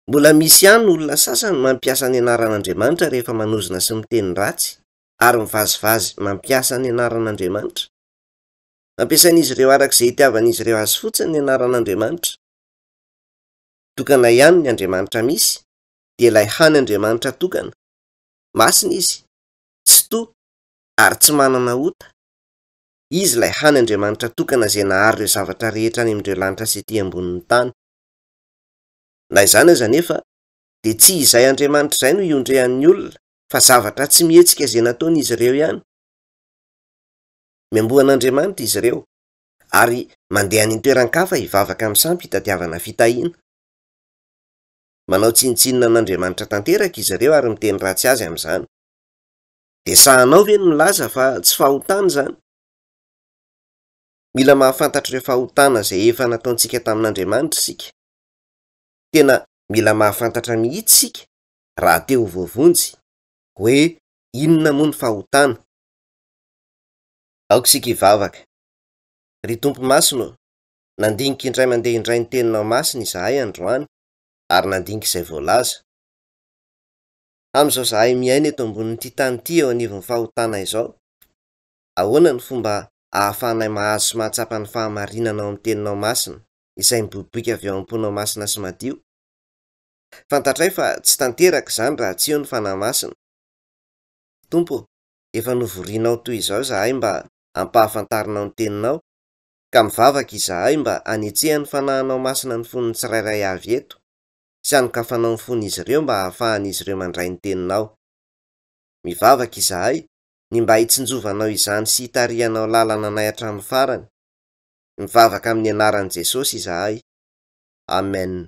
mbola misy ihany olona sasany mampiasa ny anaran'Andriamanitra rehefa manozona sy miteny ratsy, ary mivazivazy mampiasa ny anaran'Andriamanitra. Ampiasain'izy ireo arak'izay itiavan'izy ireo azy fotsiny ny anaran'Andriamanitra. Tokana ihany ny Andriamanitra misy, dia ilay hany Andriamanitra tokana. Masina izy, tsy toa, ary tsy manana ota. Izy ilay hany Andriamanitra tokana izay nahary ireo zavatra rehetra any amin'ireo lanitra sy ety ambonin'ny tany. Na izany aza nefa, dia tsy izay Andriamanitra izay no iondrehan'ny olona, fa zavatra tsy mihetsika izay nataon'izy ireo ihany. Miamboan'Andriamanitra izy ireo, ary mandeha ny toeran-kafa hivavaka amin'ny sampy hitadiavana fitahiana. Manao tsinitsinina an'Andriamanitra tanteraka izy ireo ary miteny ratsy azy amin'izany. Dia sahanao ve no milaza fa tsy fahotana izany? Mila mahafantatra ireo fahotana izay efa nataontsika tamin'Andriamanitra isika. Tena mila mahafantatra mihitsy isika raha teo voavonjy hoe inona moa ny fahotana. Aoka isika hivavaka. Ry Tompo Masina, nandinika indray mandeha indray ny teninao masina izahay androany, ary nandinika izay voalaza. Amin'izao izahay miaina eto ambonin'ity tany ity eo anivon'ny fahotana izao. Ahoana ny fomba ahafahanay mahazo sy mahatsapa ny fahamarinana ao amin'ny teninao masina, izay miboboka avy ao am-ponao masina sy madio? Fantatray fa tsy tanteraka izany raha tsy eo ny fanahy masina. Tompo, efa novorianao toy izao izahay mba hampahafantarinao ny teninao, ka mivavaka izahay mba hanetsehany fanahinao masina ny fon'ny tsirairay avy eto, sy hanokafanao ny fon'izy ireo mba hahafahan'izy ireo mandray ny teninao. Mivavaka izahay ny mba hitsinjovanao izany sy hitarihanao lalana anay hatramin'ny farany. Mivavaka amin'ny anaran'i Jesosy izahay. Amen.